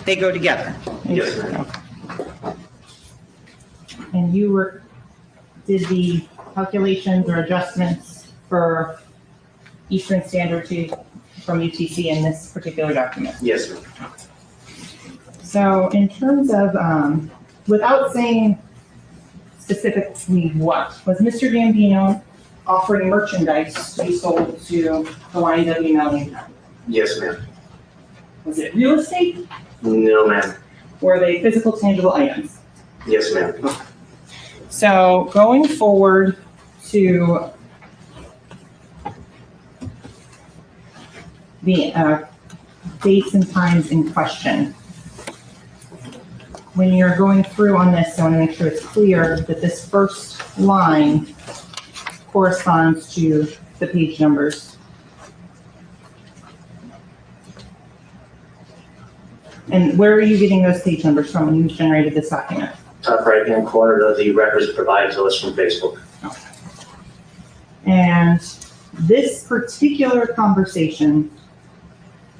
they go together. Yes, ma'am. And you did the calculations or adjustments for Eastern Standard from UTC in this particular document. Yes, ma'am. So in terms of, without saying specifically what, was Mr. Gambino offering merchandise to be sold to the YNW Melly? Yes, ma'am. Was it real estate? No, ma'am. Were they physical, tangible items? Yes, ma'am. So going forward to the dates and times in question, when you're going through on this, I want to make sure it's clear that this first line corresponds to the page numbers. And where are you getting those page numbers from when you generated this document? Top right-hand corner of the records provided to us from Facebook. And this particular conversation,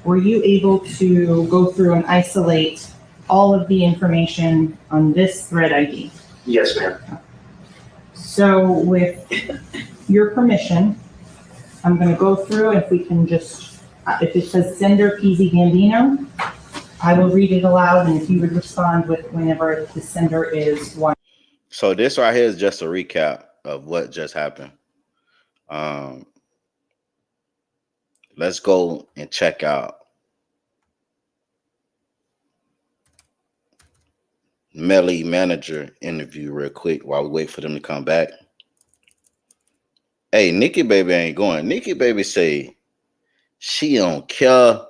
were you able to go through and isolate all of the information on this thread ID? Yes, ma'am. So with your permission, I'm going to go through, if we can just, if it says sender PZ Gambino, I will read it aloud, and if you would respond with whenever the sender is one. So this right here is just a recap of what just happened. Let's go and check out Melly manager interview real quick while we wait for them to come back. Hey, Nikki Baby ain't going. Nikki Baby say she don't care.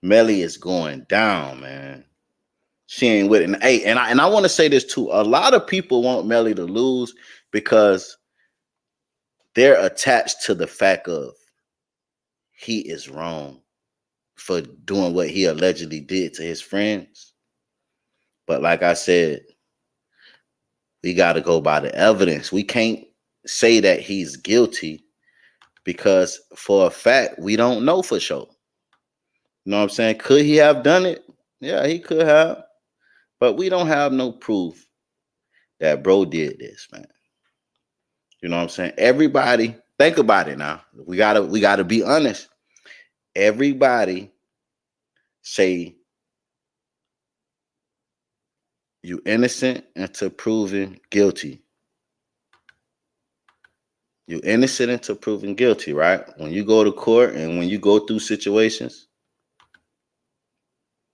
Melly is going down, man. She ain't with it. And, hey, and I want to say this too. A lot of people want Melly to lose because they're attached to the fact of he is wrong for doing what he allegedly did to his friends. But like I said, we got to go by the evidence. We can't say that he's guilty because for a fact, we don't know for sure. You know what I'm saying? Could he have done it? Yeah, he could have. But we don't have no proof that bro did this, man. You know what I'm saying? Everybody, think about it now. We gotta be honest. Everybody say you innocent until proven guilty. You innocent until proven guilty, right? When you go to court and when you go through situations,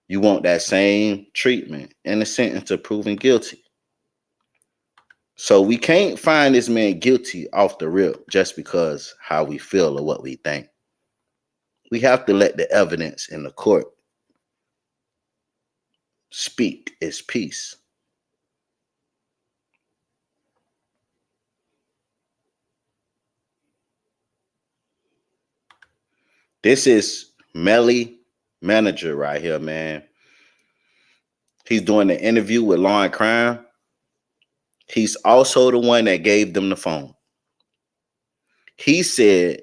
you want that same treatment. Innocent until proven guilty. So we can't find this man guilty off the rip just because how we feel or what we think. We have to let the evidence in the court speak its piece. This is Melly manager right here, man. He's doing the interview with Law and Crime. He's also the one that gave them the phone. He said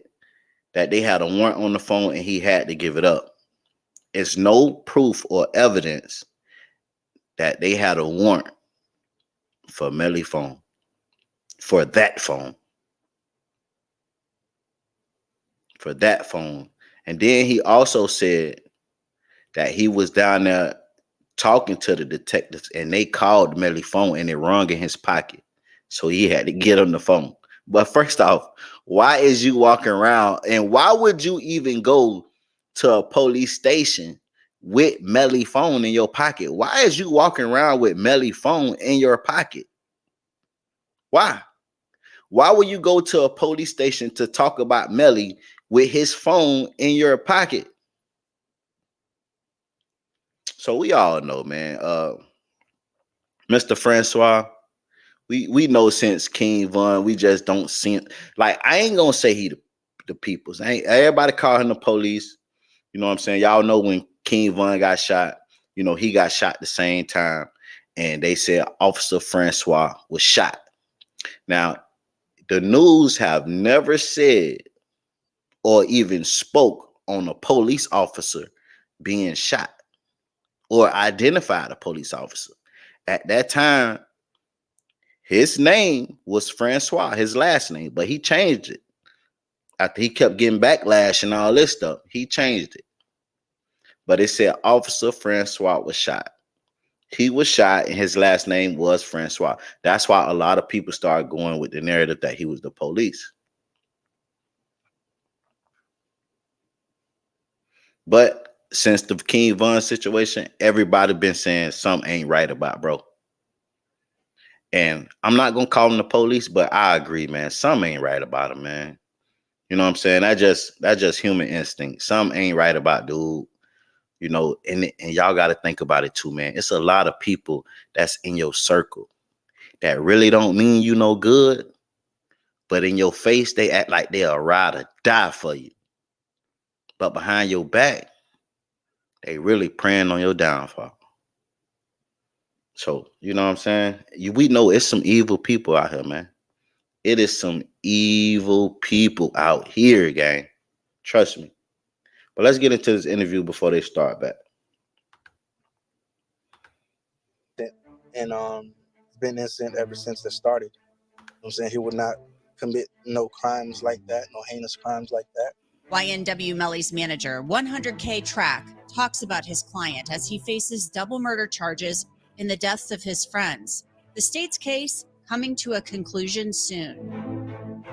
that they had a warrant on the phone and he had to give it up. It's no proof or evidence that they had a warrant for Melly phone, for that phone. For that phone. And then he also said that he was down there talking to the detectives and they called Melly phone and it rung in his pocket. So he had to get on the phone. But first off, why is you walking around and why would you even go to a police station with Melly phone in your pocket? Why is you walking around with Melly phone in your pocket? Why? Why would you go to a police station to talk about Melly with his phone in your pocket? So we all know, man. Mr. Francois, we know since King Von, we just don't see it. Like, I ain't gonna say he the people's. Everybody call him the police. You know what I'm saying? Y'all know when King Von got shot, you know, he got shot the same time. And they said Officer Francois was shot. Now, the news have never said or even spoke on a police officer being shot or identified a police officer. At that time, his name was Francois, his last name, but he changed it. After he kept getting backlash and all this stuff, he changed it. But it said Officer Francois was shot. He was shot and his last name was Francois. That's why a lot of people started going with the narrative that he was the police. But since the King Von situation, everybody been saying something ain't right about bro. And I'm not gonna call him the police, but I agree, man. Something ain't right about him, man. You know what I'm saying? That just human instinct. Something ain't right about dude. You know, and y'all got to think about it too, man. It's a lot of people that's in your circle that really don't mean you no good, but in your face, they act like they'll ride or die for you. But behind your back, they really praying on your downfall. So, you know what I'm saying? We know it's some evil people out here, man. It is some evil people out here, gang. Trust me. But let's get into this interview before they start back. And been innocent ever since it started. You know what I'm saying? He would not commit no crimes like that, no heinous crimes like that. YNW Melly's manager, 100K Track, talks about his client as he faces double murder charges in the deaths of his friends. The state's case coming to a conclusion soon.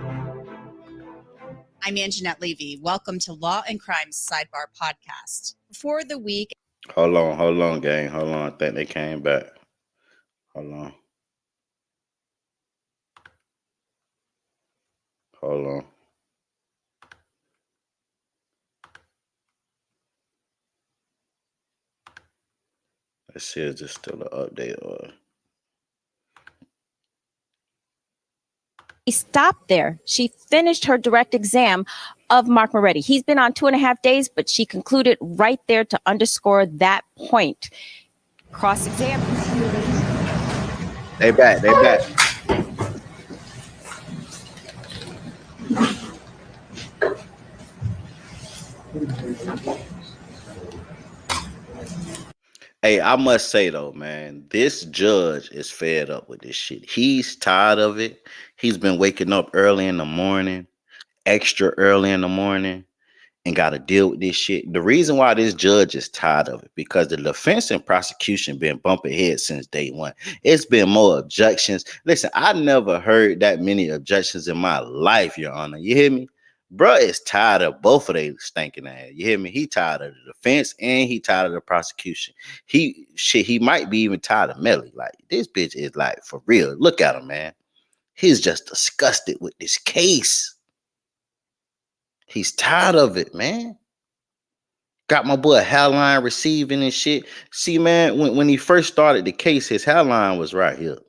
I'm Anjanette Levy. Welcome to Law and Crime's Sidebar Podcast. Before the week. Hold on, gang. Hold on. I think they came back. Hold on. Let's see, is this still an update or? She stopped there. She finished her direct exam of Mark Moretti. He's been on 2.5 days, but she concluded right there to underscore that point. Cross-exam. They back. Hey, I must say though, man, this judge is fed up with this shit. He's tired of it. He's been waking up early in the morning, extra early in the morning, and got to deal with this shit. The reason why this judge is tired of it, because the defense and prosecution been bumping heads since day one. It's been more objections. Listen, I never heard that many objections in my life, Your Honor. You hear me? Bruh is tired of both of they stinking ass. You hear me? He tired of the defense and he tired of the prosecution. He might be even tired of Melly. Like, this bitch is like, for real. Look at him, man. He's just disgusted with this case. He's tired of it, man. Got my boy hairline receiving and shit. See, man, when he first started the case, his hairline was right here.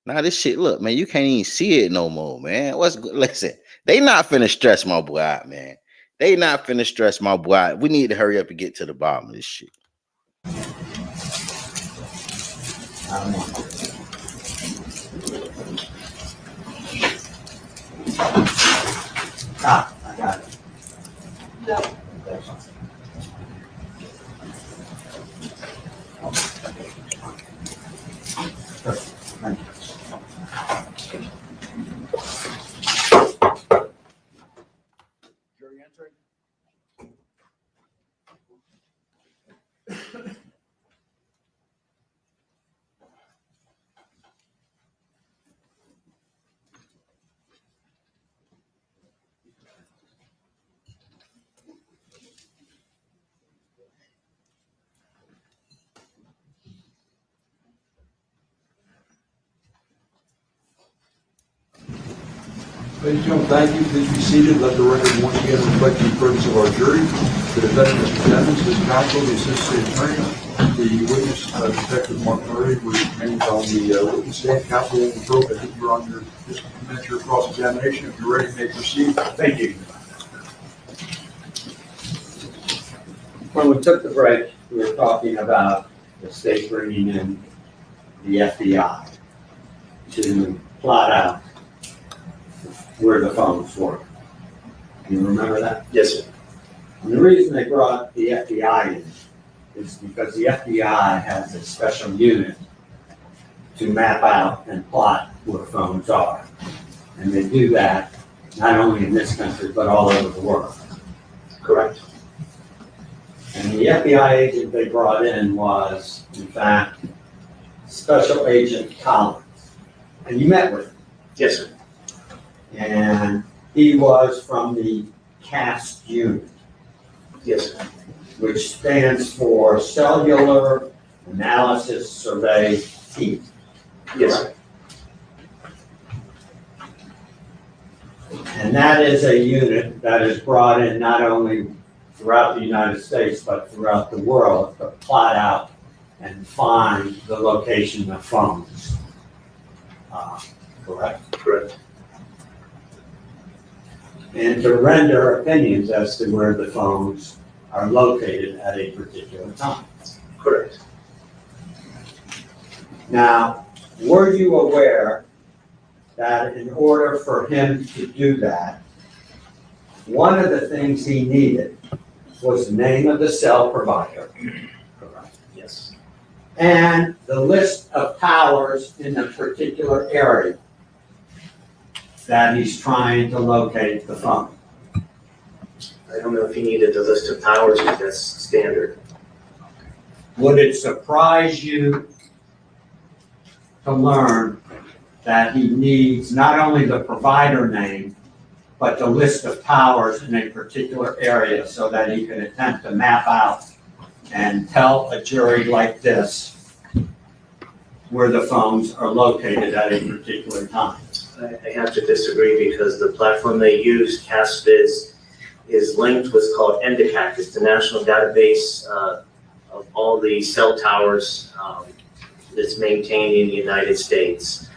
Now this shit, look, man, you can't even see it no more, man. Listen, they not finna stress my boy out, man. They not finna stress my boy. We need to hurry up and get to the bottom of this shit. I don't know. Ah, I got it. Thank you. Jury entry? Ladies and gentlemen, thank you. Please be seated. Let the record once again reflect the presence of our jury. The defendant, Mr. Evans, his counsel, the assistant attorney, the witness, Detective Mark Murray, who remains on the witness stand. Counsel will approach. I think you're on your, just commence your cross-examination. If you're ready, you may proceed. Thank you. When we took the break, we were talking about the state bringing in the FBI to plot out where the phones were. You remember that? Yes, sir. And the reason they brought the FBI in is because the FBI has a special unit to map out and plot where phones are. And they do that not only in this country, but all over the world. Correct. And the FBI agent they brought in was, in fact, Special Agent Collins. And you met with him? Yes, sir. And he was from the CAST unit. Yes, sir. Which stands for Cellular Analysis Survey Team. Yes, sir. And that is a unit that is brought in not only throughout the United States, but throughout the world to plot out and find the location of phones. Correct? Correct. And to render opinions as to where the phones are located at a particular time. Correct. Now, were you aware that in order for him to do that, one of the things he needed was the name of the cell provider? Correct. Yes. And the list of towers in a particular area that he's trying to locate the phone. I don't know if he needed the list of towers, but that's standard. Would it surprise you to learn that he needs not only the provider name, but the list of towers in a particular area so that he can attempt to map out and tell a jury like this where the phones are located at a particular time? I have to disagree because the platform they use, CastViz, is linked what's called NDCAC. It's the national database of all the cell towers that's maintained in the United States.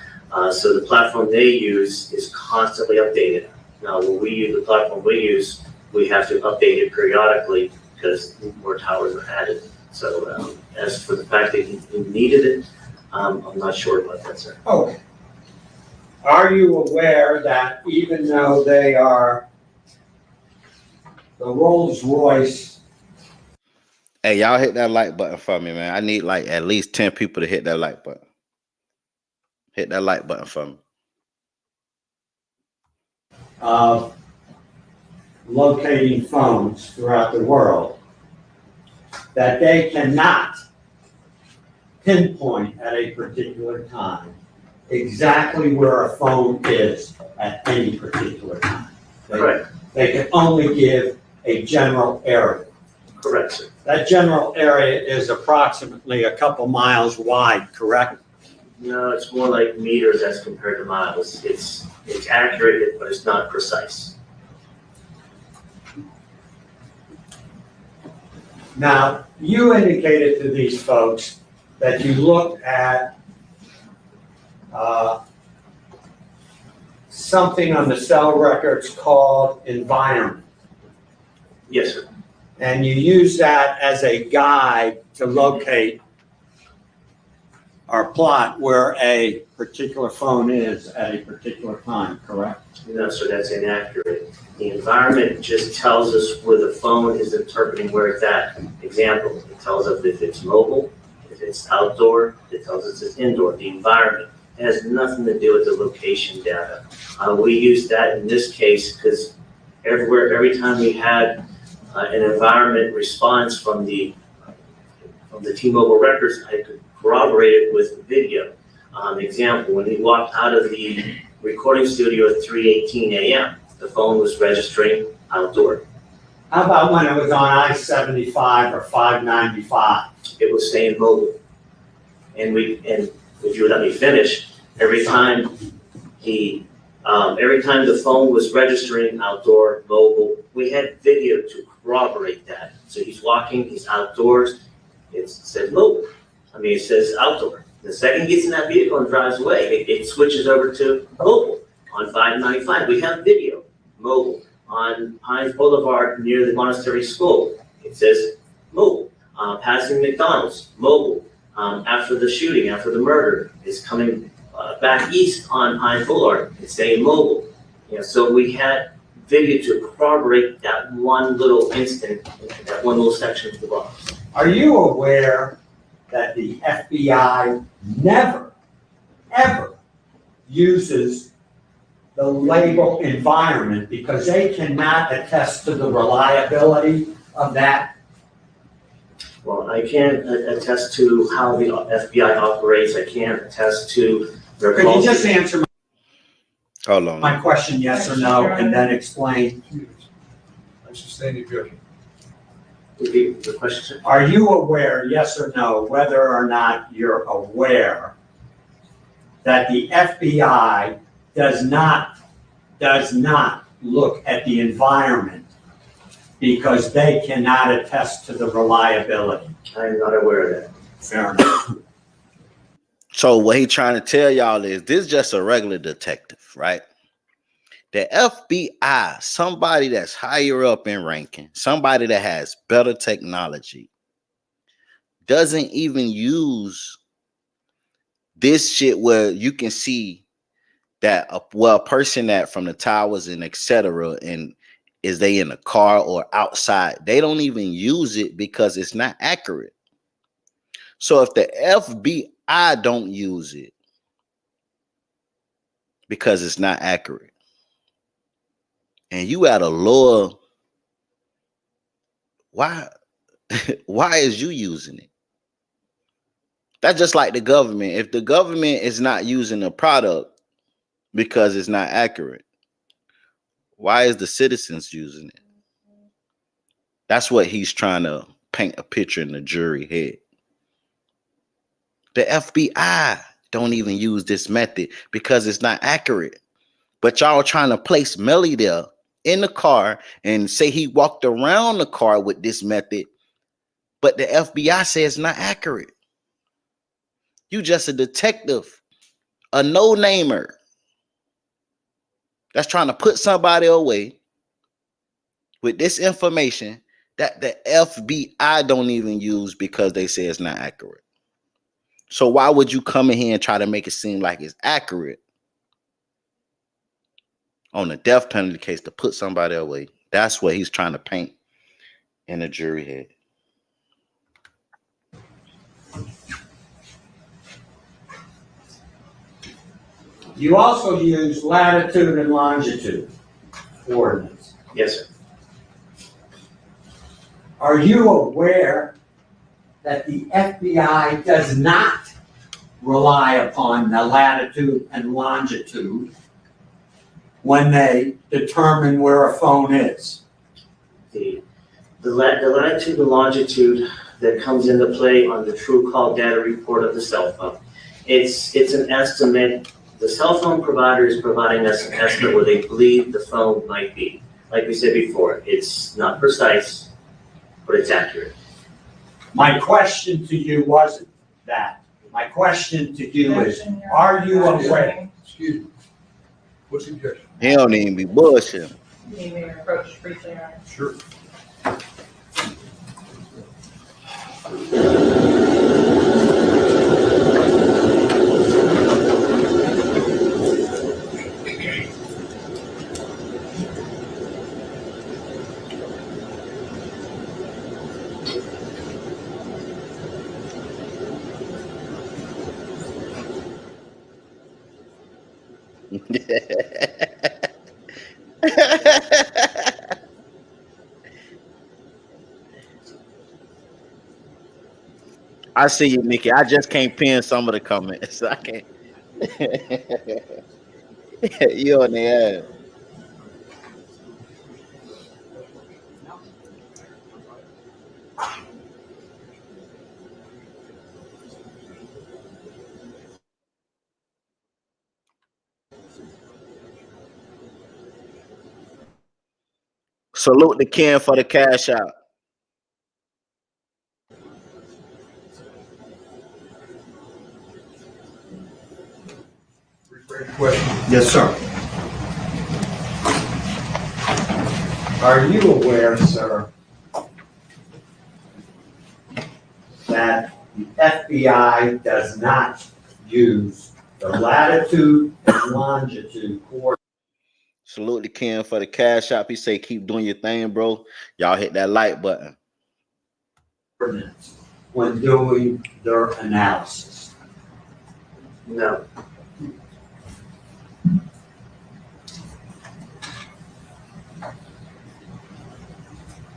So the platform they use is constantly updated. Now, when we use the platform we use, we have to update it periodically because more towers are added. So as for the fact that he needed it, I'm not sure about that, sir. Okay. Are you aware that even though they are the Rolls Royce? Hey, y'all hit that like button for me, man. I need like at least 10 people to hit that like button. Hit that like button for me. Locating phones throughout the world, that they cannot pinpoint at a particular time exactly where a phone is at any particular time. Correct. They can only give a general area. Correct, sir. That general area is approximately a couple miles wide, correct? No, it's more like meters as compared to miles. It's accurate, but it's not precise. Now, you indicated to these folks that you looked at something on the cell records called environment. Yes, sir. And you use that as a guide to locate or plot where a particular phone is at a particular time, correct? No, sir, that's inaccurate. The environment just tells us where the phone is interpreting where it's at. Example, it tells us if it's mobile, if it's outdoor, it tells us it's indoor. The environment has nothing to do with the location data. We use that in this case because every time we had an environment response from the T-Mobile records, I could corroborate it with video. Example, when he walked out of the recording studio at 3:18 a.m., the phone was registering outdoor. How about when it was on I-75 or 595? It was saying mobile. And if you would let me finish, every time the phone was registering outdoor, mobile, we had video to corroborate that. So he's walking, he's outdoors, it says mobile. It says outdoor. The second he gets in that vehicle and drives away, it switches over to mobile. On 595, we have video, mobile. On Pines Boulevard near the Monastery School, it says mobile. Passing McDonald's, mobile. After the shooting, after the murder, it's coming back east on Pines Boulevard, it's saying mobile. So we had video to corroborate that one little instant, that one little section of the box. Are you aware that the FBI never, ever uses the label environment because they cannot attest to the reliability of that? Well, I can't attest to how the FBI operates. I can't attest to their Could you just answer Hold on. my question, yes or no, and then explain? I sustain the objection. Repeat the question. Are you aware, yes or no, whether or not you're aware that the FBI does not look at the environment because they cannot attest to the reliability? I'm not aware of that. Fair enough. So what he trying to tell y'all is this is just a regular detective, right? The FBI, somebody that's higher up in ranking, somebody that has better technology, doesn't even use this shit where you can see that a person that from the towers and etc. and is they in a car or outside, they don't even use it because it's not accurate. So if the FBI don't use it because it's not accurate, and you at a lower, why is you using it? That's just like the government. If the government is not using a product because it's not accurate, why is the citizens using it? That's what he's trying to paint a picture in the jury head. The FBI don't even use this method because it's not accurate. But y'all trying to place Melly there in the car and say he walked around the car with this method, but the FBI says it's not accurate. You just a detective, a no-namer that's trying to put somebody away with this information that the FBI don't even use because they say it's not accurate. So why would you come in here and try to make it seem like it's accurate on a death penalty case to put somebody away? That's what he's trying to paint in the jury head. You also use latitude and longitude coordinates. Yes, sir. Are you aware that the FBI does not rely upon the latitude and longitude when they determine where a phone is? The latitude and longitude that comes into play on the true call data report of the cell phone. It's an estimate. The cell phone provider is providing us an estimate where they believe the phone might be. Like we said before, it's not precise, but it's accurate. My question to you wasn't that. My question to you is, are you aware? Excuse me. What's the objection? He don't even be bullshitting. You may approach briefly, Your Honor. Sure. I see you, Nikki. I just can't pin some of the comments. I can't. You on the ass. Salute the Ken for the cash out. Rephrase the question. Yes, sir. Are you aware, sir, that the FBI does not use the latitude and longitude Salute the Ken for the cash out. He say, keep doing your thing, bro. Y'all hit that like button. coordinates when doing their analysis? No.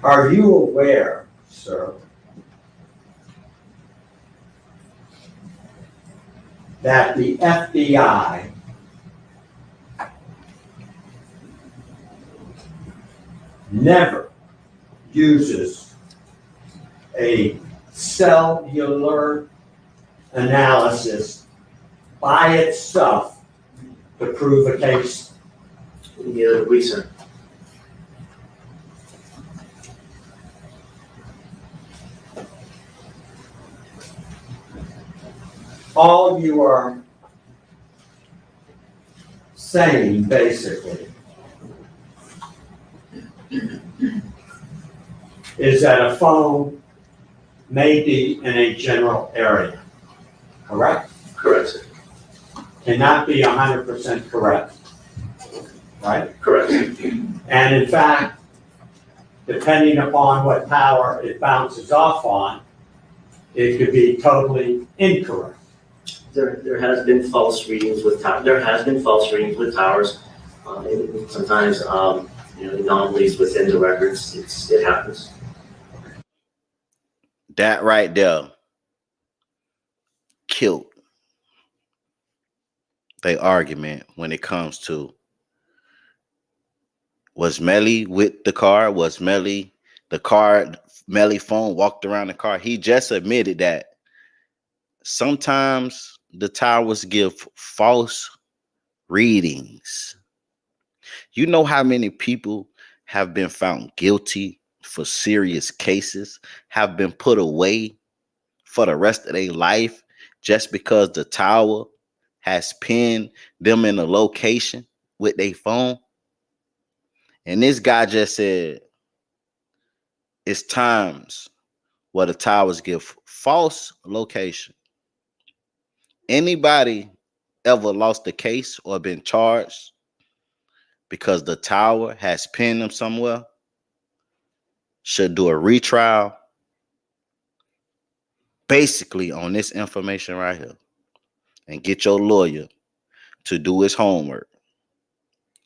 Are you aware, sir, that the FBI never uses a cellular analysis by itself to prove a case? Yeah, recent. All you are saying, basically, is that a phone may be in a general area, correct? Correct, sir. Cannot be 100% correct, right? Correct. And in fact, depending upon what tower it bounces off on, it could be totally incorrect. There has been false readings with towers. And sometimes, anomalies within the records. It happens. That right there killed the argument when it comes to, was Melly with the car? Was Melly the car? Melly phone walked around the car. He just admitted that sometimes the towers give false readings. You know how many people have been found guilty for serious cases, have been put away for the rest of their life just because the tower has pinned them in a location with their phone? And this guy just said it's times where the towers give false location. Anybody ever lost a case or been charged because the tower has pinned them somewhere should do a retrial basically on this information right here, and get your lawyer to do his homework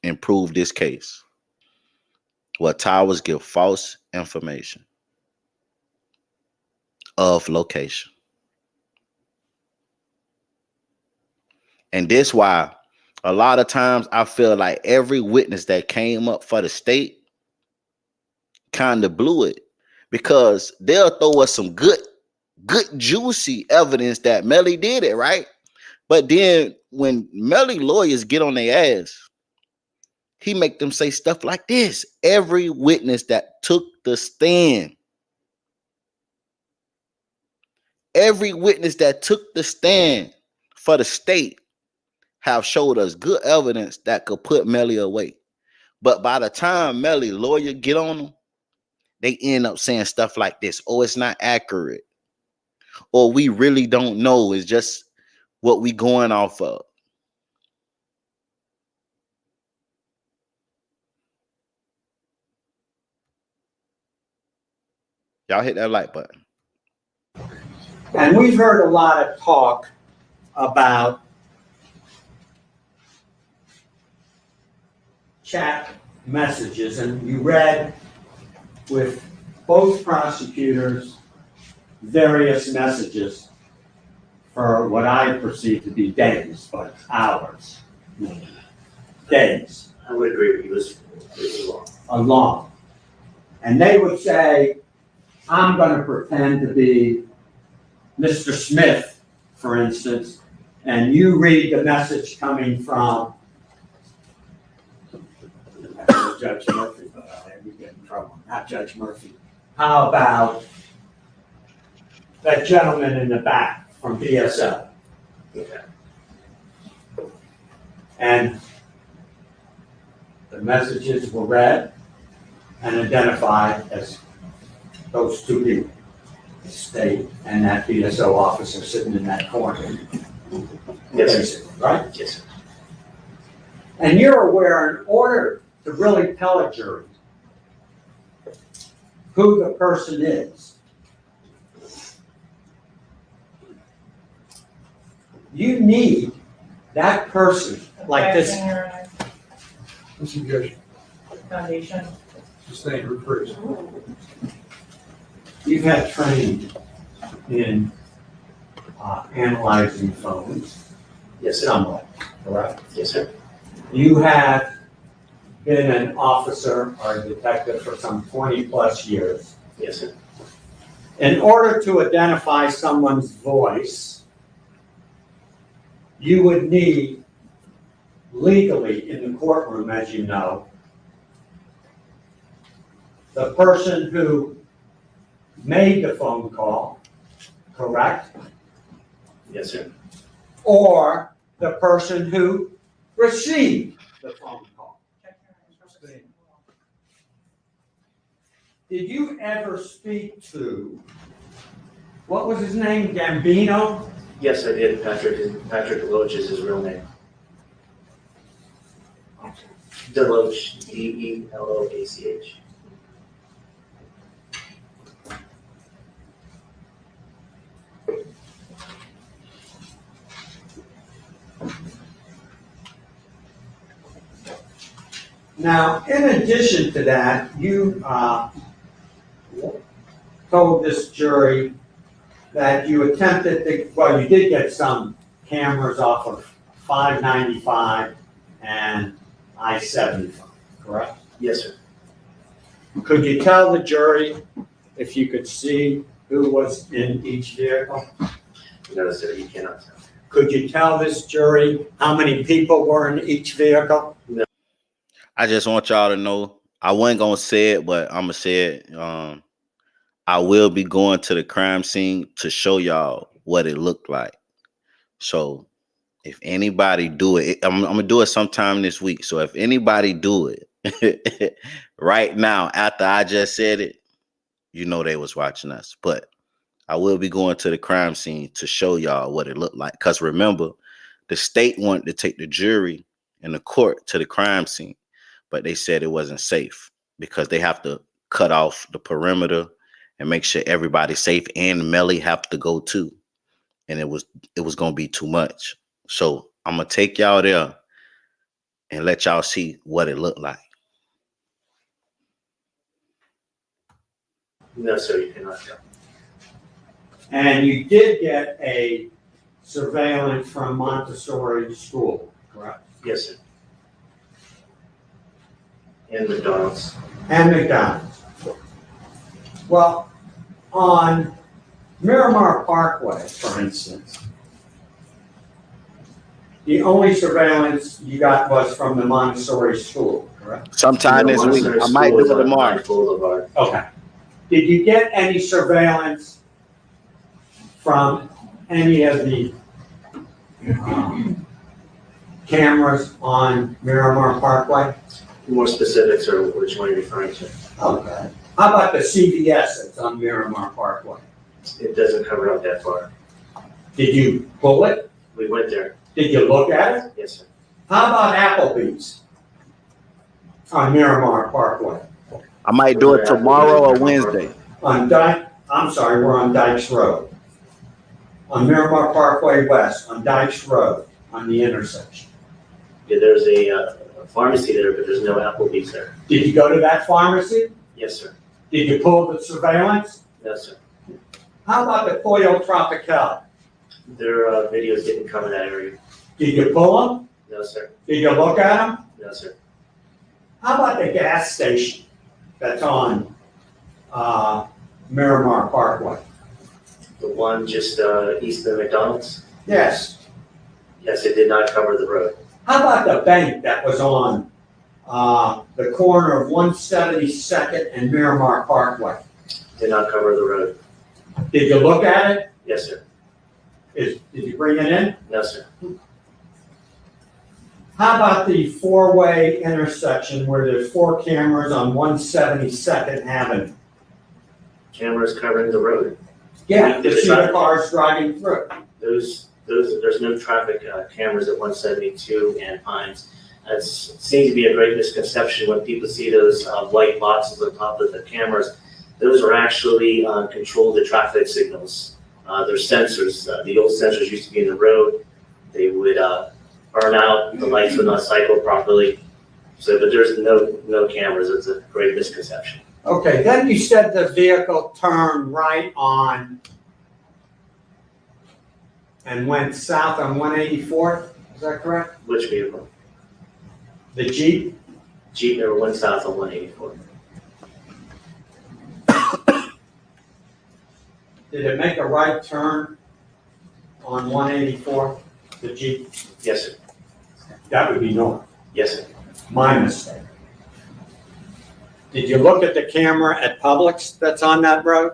and prove this case where towers give false information of location. And this why a lot of times I feel like every witness that came up for the state kind of blew it, because they'll throw us some good juicy evidence that Melly did it, right? But then when Melly lawyers get on their ass, he make them say stuff like this. Every witness that took the stand, every witness that took the stand for the state have showed us good evidence that could put Melly away. But by the time Melly lawyer get on them, they end up saying stuff like this. Oh, it's not accurate. Or we really don't know. It's just what we going off of. Y'all hit that like button. And we've heard a lot of talk about chat messages, and you read with both prosecutors various messages for what I perceive to be days, but hours. Days. I would agree with you, it was long. Along. And they would say, I'm going to pretend to be Mr. Smith, for instance, and you read the message coming from Judge Murphy, but we get in trouble, not Judge Murphy. How about that gentleman in the back from BSL? Okay. And the messages were read and identified as those two people, the state and that BSO officer sitting in that corner. Yes, sir. Basically, right? Yes, sir. And you're aware, in order to really tell a jury who the person is, you need that person, like this. Suggestion, Foundation. sustain, reprise. You've had training in analyzing phones, Yes, sir. somewhat, correct? Yes, sir. You have been an officer or a detective for some 20-plus years. Yes, sir. In order to identify someone's voice, you would need, legally in the courtroom, as you know, the person who made the phone call, correct? Yes, sir. Or the person who received the phone call. Did you ever speak to, what was his name, Gambino? Yes, I did. Patrick Deloach is his real name. Deloach, Deloach. Now, in addition to that, you told this jury that you attempted to, well, you did get some cameras off of 595 and I-75, correct? Yes, sir. Could you tell the jury if you could see who was in each vehicle? No, sir, you cannot tell. Could you tell this jury how many people were in each vehicle? I just want y'all to know, I wasn't gonna say it, but I'm gonna say it. I will be going to the crime scene to show y'all what it looked like. So if anybody do it, I'm gonna do it sometime this week. So if anybody do it right now, after I just said it, you know they was watching us. But I will be going to the crime scene to show y'all what it looked like. Because remember, the state wanted to take the jury and the court to the crime scene, but they said it wasn't safe because they have to cut off the perimeter and make sure everybody's safe, and Melly have to go too. And it was gonna be too much. So I'm gonna take y'all there and let y'all see what it looked like. No, sir, you cannot tell. And you did get a surveillance from Montessori School, correct? Yes, sir. And McDonald's. And McDonald's. Well, on Miramar Parkway, for instance, the only surveillance you got was from the Montessori School, correct? Sometime this week. I might do it tomorrow. Boulevard. Okay. Did you get any surveillance from any of the cameras on Miramar Parkway? More specifics, or which one are you referring to? Okay. How about the CVS that's on Miramar Parkway? It doesn't cover up that far. Did you pull it? We went there. Did you look at it? Yes, sir. How about Applebee's on Miramar Parkway? I might do it tomorrow or Wednesday. On Dyke, I'm sorry, we're on Dykes Road. On Miramar Parkway West, on Dykes Road, on the intersection. Yeah, there's a pharmacy there, but there's no Applebee's there. Did you go to that pharmacy? Yes, sir. Did you pull the surveillance? No, sir. How about the Pollo Tropical? Their videos didn't cover that area. Did you pull them? No, sir. Did you look at them? No, sir. How about the gas station that's on Miramar Parkway? The one just east of McDonald's? Yes. Yes, it did not cover the road. How about the bank that was on the corner of 172nd and Miramar Parkway? Did not cover the road. Did you look at it? Yes, sir. Did you bring it in? No, sir. How about the four-way intersection where there's 4 cameras on 172nd Avenue? Cameras covering the road. Yeah, you see the cars driving through. There's no traffic cameras at 172 and Pines. That seems to be a great misconception when people see those white boxes on top of the cameras. Those are actually control the traffic signals. They're sensors. The old sensors used to be in the road. They would burn out. The lights would not cycle properly. So, but there's no cameras. It's a great misconception. Okay, then you said the vehicle turned right on and went south on 184th. Is that correct? Which vehicle? The Jeep? Jeep never went south on 184. Did it make a right turn on 184, the Jeep? Yes, sir. That would be north. Yes, sir. My mistake. Did you look at the camera at Publix that's on that road?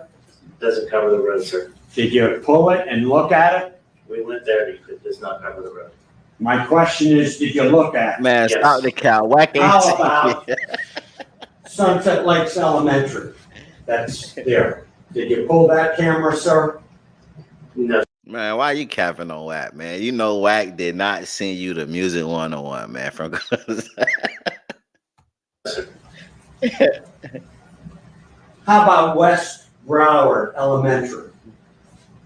Doesn't cover the road, sir. Did you pull it and look at it? We went there. It does not cover the road. My question is, did you look at it? Man, Yes. stop the cow. Whack How about Sunset Lakes Elementary? That's there. Did you pull that camera, sir? No. Man, why you capping on Whack, man? You know Whack did not send you the music 101, man. From How about West Broward Elementary?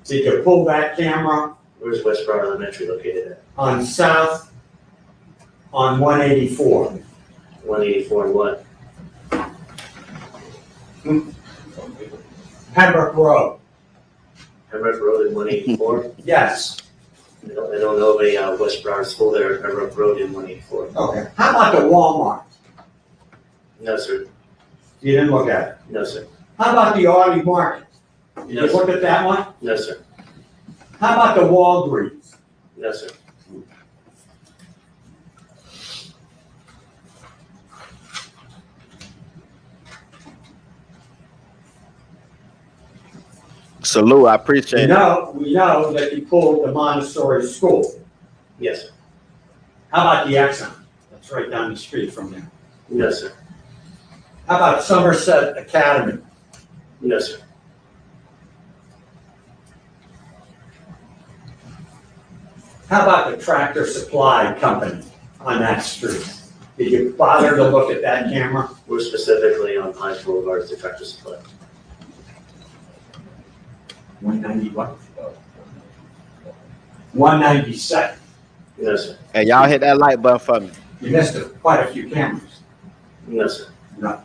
Did you pull that camera Where's West Broward Elementary located at? on south on 184? 184 and what? Pembroke Road. Pembroke Road in 184? Yes. I don't know of a West Broward school there at Pembroke Road in 184. Okay. How about the Walmart? No, sir. You didn't look at it. No, sir. How about the Audi Market? Did No, you look sir. at that one? No, sir. How about the Walgreens? No, sir. Salute, I appreciate it. We know that you pulled the Montessori school. Yes, sir. How about the Exxon? That's right down the street from there. No, sir. How about Somerset Academy? No, sir. How about the Tractor Supply Company on that street? Did you bother to look at that camera? We're specifically on Pines Boulevard to Tractor Supply. 190 what? 192nd. No, sir. Hey, y'all hit that like button for me. You missed quite a few cameras. No, sir. No.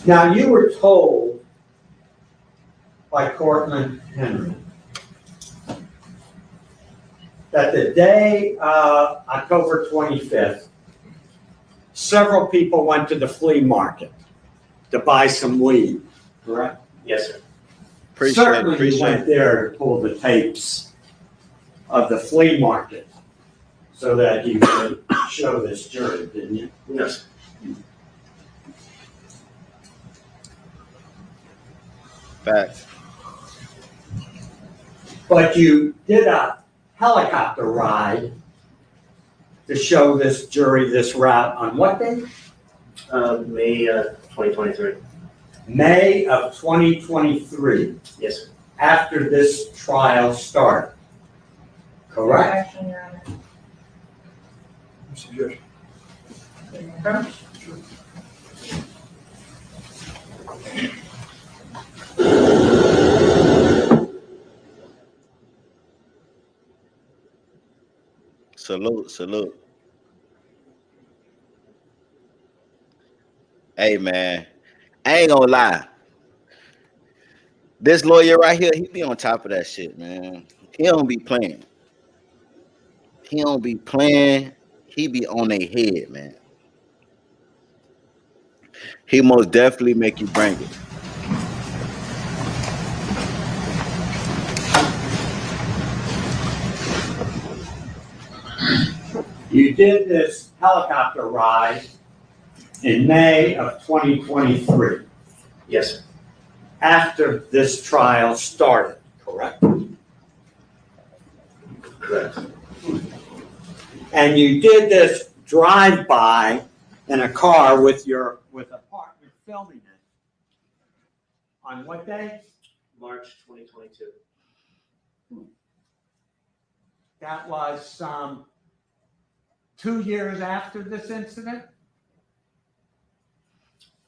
Now, you were told by Cortland Henry that the day of October 25th, several people went to the flea market to buy some weed, correct? Yes, sir. Certainly you went there to pull the tapes of the flea market so that you could show this jury, didn't you? No, sir. Facts. But you did a helicopter ride to show this jury this route on what day? May 2023. May of 2023, Yes, sir. after this trial started. Correct? Action, Your Honor. Suggestion. Salute, salute. Hey man, I ain't gonna lie. This lawyer right here, he be on top of that shit, man. He don't be playing. He don't be playing. He be on their head, man. He most definitely make you bring it. You did this helicopter ride in May of 2023, Yes, sir. after this trial started, correct? Correct. And you did this drive-by in a car with a partner filming it. On what day? March 2022. That was 2 years after this incident?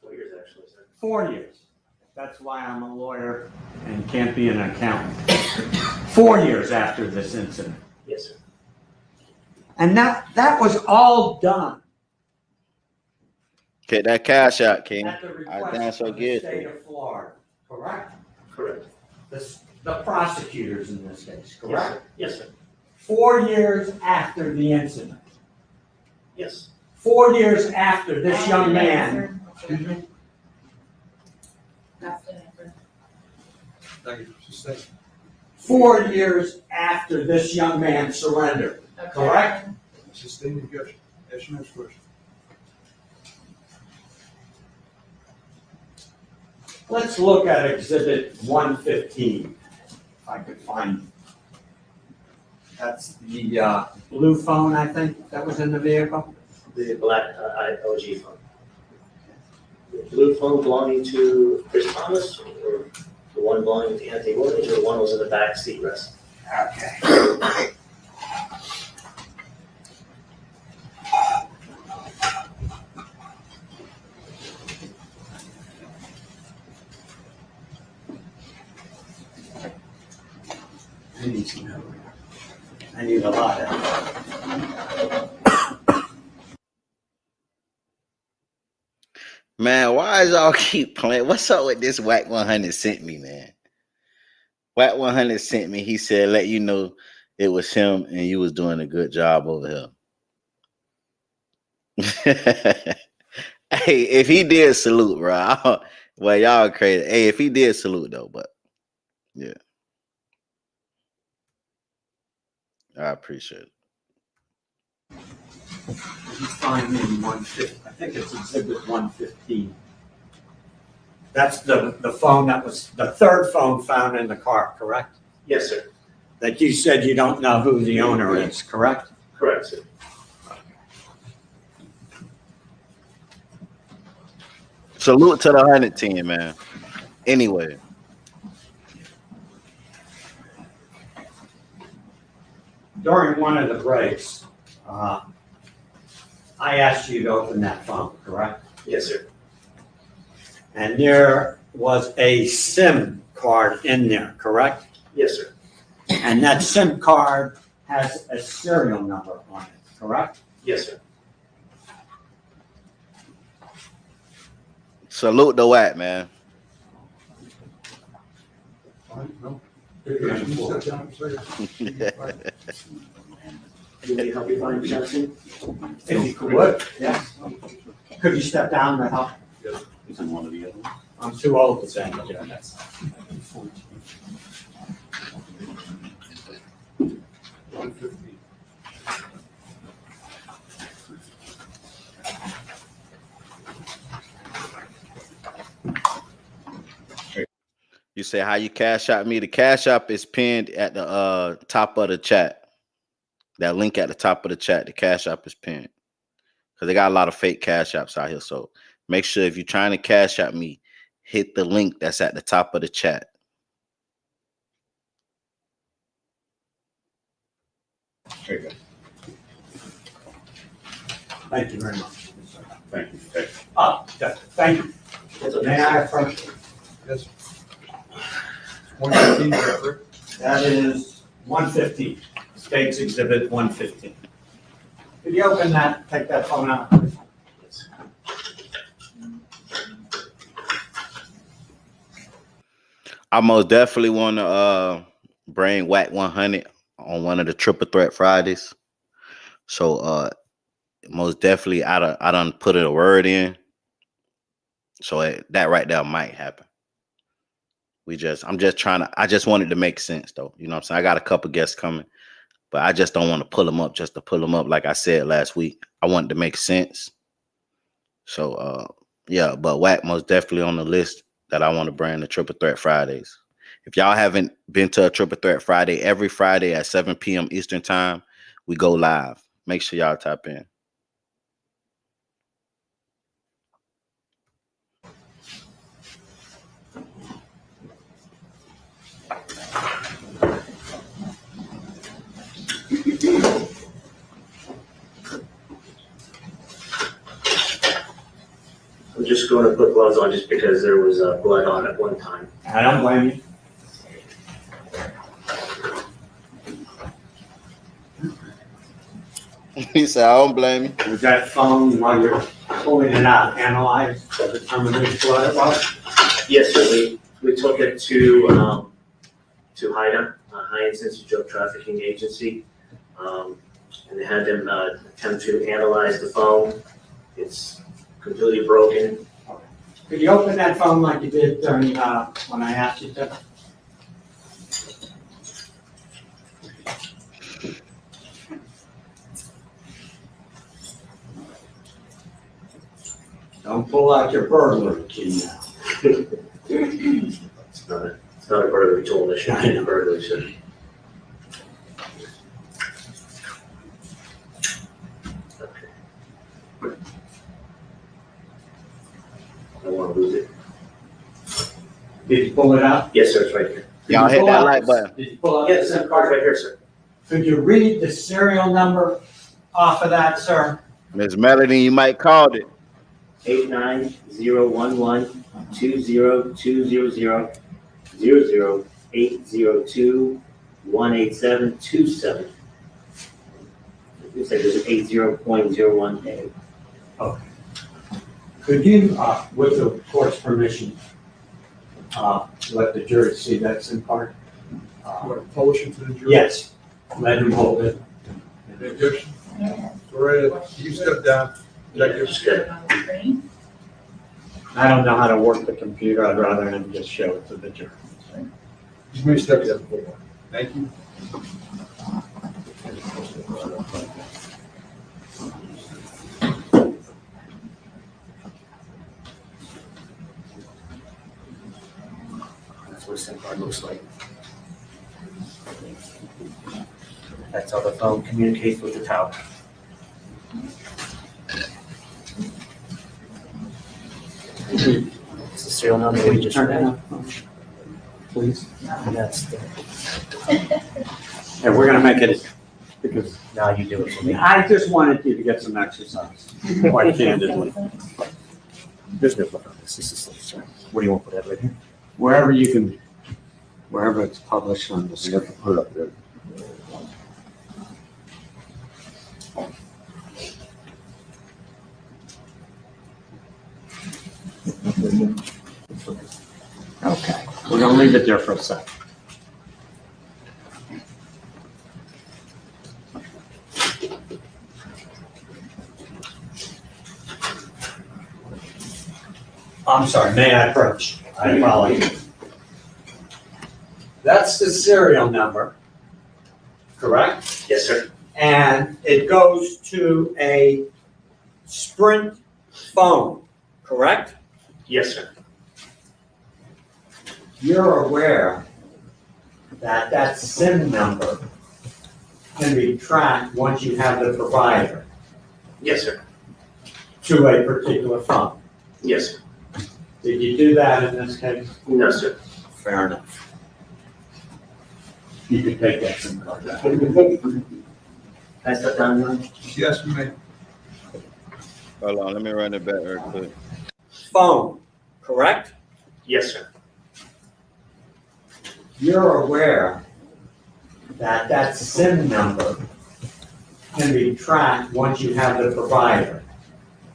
4 years, actually, sir. 4 years. That's why I'm a lawyer and can't be an accountant. 4 years after this incident. Yes, sir. And that was all done Get that cash out, King. at the I damn request so of the get state it. of Florida, correct? Correct. The prosecutors in this case, Yes, correct? sir. Yes, sir. 4 years after the incident. Yes. 4 years after this young man. Excuse me? That's the answer. Thank you. Sustain. 4 years after this young man surrendered, correct? Sustain the objection. Ask your next question. Let's look at Exhibit 115, if I could find it. That's the blue phone, I think, that was in the vehicle? The black OG phone. The blue phone belonging to Chris Thomas, or the one belonging to Anthony Williams, or the one was in the back seat rest? Okay. I need some help. I need a lot of help. Man, why is y'all keep playing? What's up with this Whack 100 sent me, man? Whack 100 sent me. He said, let you know it was him and you was doing a good job over here. Hey, if he did, salute, bro. Well, y'all crazy. Hey, if he did, salute, though, but yeah. I appreciate it. You find me in 115. I think it's Exhibit 115. That's the phone that was the third phone found in the car, correct? Yes, sir. That you said you don't know who the owner is, correct? Correct, sir. Salute to the 100 team, man. Anyway. During one of the breaks, I asked you to open that phone, correct? Yes, sir. And there was a SIM card in there, correct? Yes, sir. And that SIM card has a serial number on it, correct? Yes, sir. Salute the Whack, man. No. You step down for a second. Do you need help you find Jackson? If you could, yes. Could you step down to help? Is it one of the other ones? I'm too old to say, but yeah, that's. You say how you cash out me. The cash app is pinned at the top of the chat. That link at the top of the chat, the cash app is pinned. Because they got a lot of fake cash apps out here. So make sure if you're trying to cash out me, hit the link that's at the top of the chat. Very good. Thank you very much. Thank you. Thank you. May I approach? Yes. 115, is that correct? That is 115, State's Exhibit 115. Could you open that, take that phone out, please? I most definitely want to bring Whack 100 on one of the Triple Threat Fridays. So most definitely I done put a word in. So that right there might happen. I just wanted to make sense though. You know what I'm saying? I got a couple guests coming, but I just don't want to pull them up just to pull them up. Like I said last week, I wanted to make sense. So yeah, but Whack most definitely on the list that I want to bring the Triple Threat Fridays. If y'all haven't been to a Triple Threat Friday, every Friday at 7 p.m. Eastern time, we go live. Make sure y'all tap in. I'm just going to put gloves on just because there was blood on at one time. I don't blame you. He said, I don't blame you. Was that phone, while you're pulling it out, analyzed to determine which blood it was? Yes, sir. We took it to HIDA, High Intensity Drug Trafficking Agency, and they had them attempt to analyze the phone. It's completely broken. Could you open that phone like you did during, when I asked you to? Don't pull out your burglary key now. It's not a burglary tool. It should be a burglary, sir. Okay. I don't want to lose it. Did you pull it out? Yes, sir. It's right here. Y'all hit that like button. Did you pull out the Yes, SIM it's card? right here, sir. Could you read the serial number off of that, sir? Miss Melody, you might called it. 8901120020008021872. Looks like there's an 80.01A. Okay. Could you, with the court's permission, let the jury see that SIM card? You want to publish it to the jury? Yes, let him hold it. Any objection? Go right ahead. You step down. Executive. I don't know how to work the computer, I'd rather him just show it to the jury. Just maybe step down forward. Thank you. That's what a SIM card looks like. That's how the phone communicates with the tower. It's the serial number we just read. Please. And that's the, And we're gonna make it, because now you do it for me. I just wanted you to get some exercise, quite candidly. There's no book on this. This is sir. What do you want to put that right here? Wherever you can, wherever it's published on the screen. Put it up there. Okay, we're gonna leave it there for a second. I'm sorry, may I approach? I apologize. That's the serial number, correct? Yes, sir. And it goes to a Sprint phone, correct? Yes, sir. you're aware that that SIM number can be tracked once you have the provider Yes, sir. to a particular phone. Yes, sir. Did you do that in this case? No, sir. Fair enough. You could take that SIM card back. I step down, Your Honor? Yes, you may. Hold on, let me run it back real quick. Phone, correct? Yes, sir. You're aware that that SIM number can be tracked once you have the provider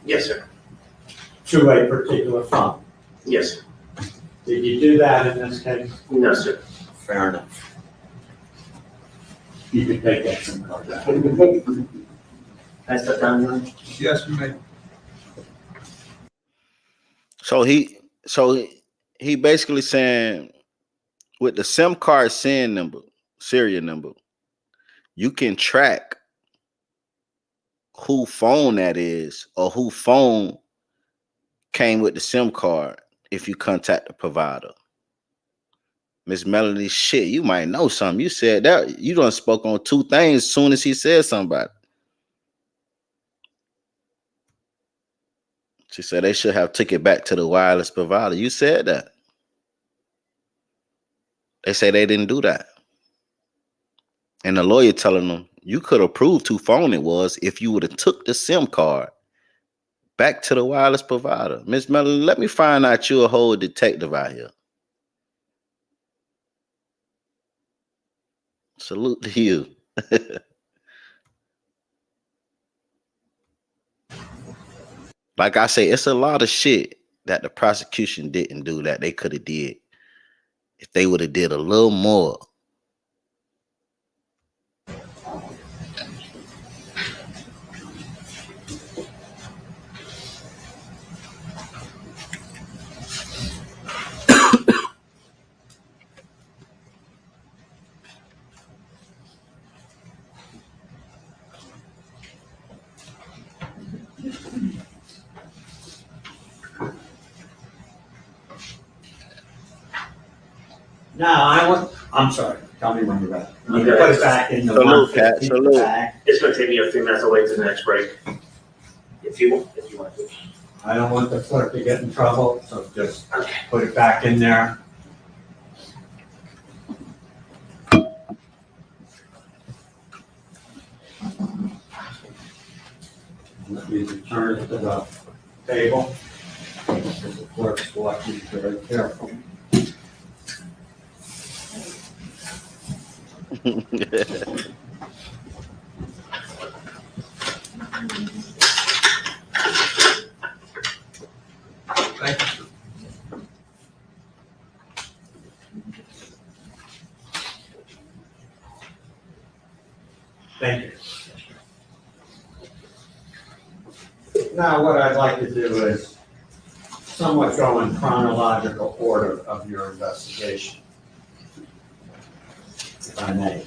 Yes, sir. to a particular phone. Yes, sir. Did you do that in this case? No, sir. Fair enough. You could take that SIM card back. I step down, Your Honor? Yes, you may. So he basically saying with the SIM card serial number, you can track who phone that is or who phone came with the SIM card if you contact the provider. Miss Melody, shit, you might know something. You said that you done spoke on two things as soon as he said something about it. She said they should have took it back to the wireless provider. You said that. They say they didn't do that. And the lawyer telling them, you could have proved who phone it was if you would have took the SIM card back to the wireless provider. Miss Melody, let me find out you're a whole detective out here. Salute to you. Like I say, it's a lot of shit that the prosecution didn't do that they could have did if they would have did a little more. Now, I'm sorry, tell me when you're ready. You Okay. put it back in the Salute, Pat, 150 salute. bag. It's gonna take me a few minutes. I'll wait till the next break. If you want to. I don't want the clerk to get in trouble, so just put it back in there. Let me return it to the table. The clerk's watching very careful. Thank you, sir. Thank you. Now, what I'd like to do is somewhat go in chronological order of your investigation, if I may.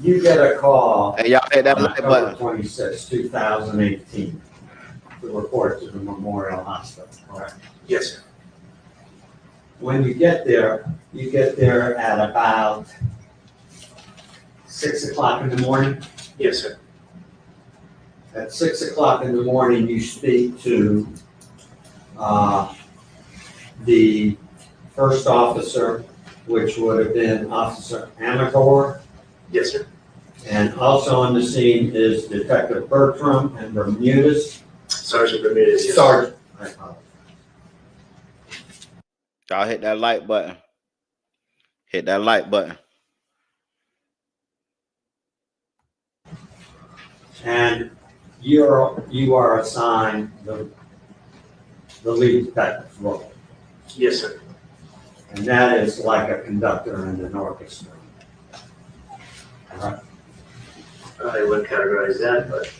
You get a call Hey, y'all hit that on like October button. 26, 2018, to report to the Memorial Hospital, correct? Yes, sir. When you get there at about 6 o'clock in the morning. Yes, sir. At 6 o'clock in the morning, you speak to the first officer, which would have been Officer Amador. Yes, sir. And also on the scene is Detective Bertram and Bermudez. Sergeant Bermudez. Yes, sir. Sergeant. I apologize. Y'all hit that like button. Hit that like button. And you are assigned the lead detective role. Yes, sir. And that is like a conductor in an orchestra. All right. I wouldn't categorize that, but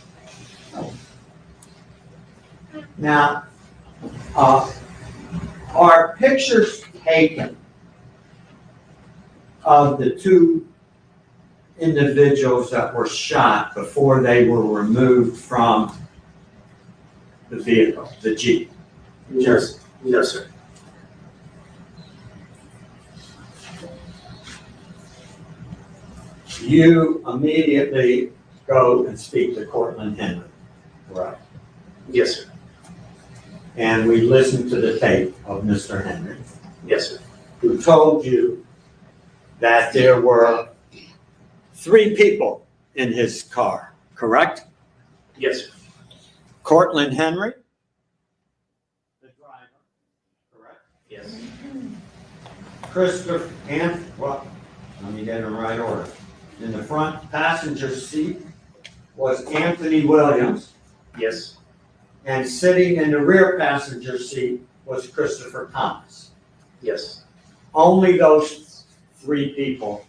Now, are pictures taken of the two individuals that were shot before they were removed from the vehicle, the Jeep? just No, sir. You immediately go and speak to Cortland Henry, correct? Yes, sir. And we listened to the tape of Mr. Henry, Yes, sir. who told you that there were 3 people in his car, correct? Yes, sir. Cortland Henry, the driver, correct? Yes. Christopher, and, well, let me get in the right order. In the front passenger seat was Anthony Williams, Yes. and sitting in the rear passenger seat was Christopher Thomas. Yes. Only those 3 people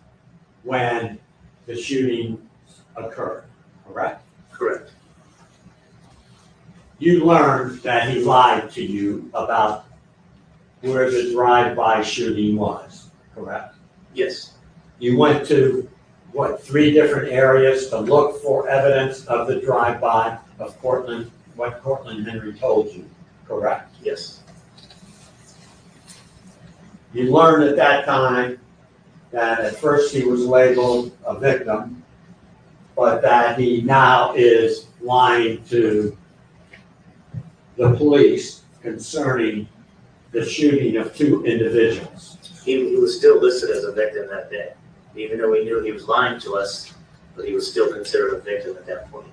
when the shooting occurred, correct? Correct. You learned that he lied to you about where the drive-by shooting was, correct? Yes. You went to, 3 different areas to look for evidence of the drive-by of Cortland, what Cortland Henry told you, correct? Yes. You learned at that time that at first he was labeled a victim, but that he now is lying to the police concerning the shooting of 2 individuals. He was still listed as a victim that day, even though we knew he was lying to us, but he was still considered a victim at that point.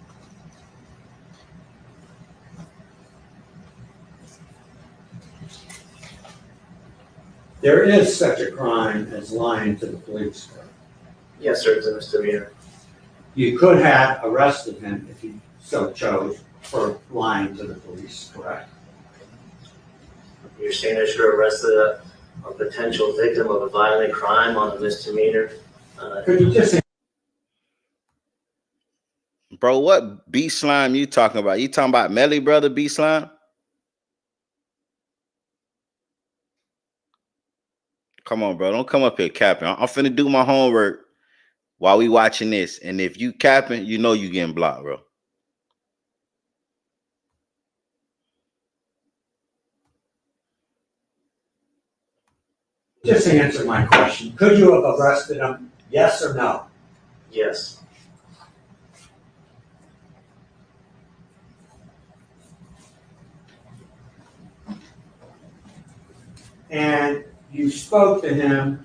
There is such a crime as lying to the police. Yes, sir, it's a misdemeanor. You could have arrested him if you so chose for lying to the police, correct? You're saying I should have arrested a potential victim of a violent crime on a misdemeanor? Could you just Bro, what B slime you talking about? You talking about Melly brother B slime? Come on, bro. Don't come up here capping. I'm finna do my homework while we watching this. And if you capping, you know you getting blocked, bro. just answer my question? Could you have arrested him? Yes or no? Yes. And you spoke to him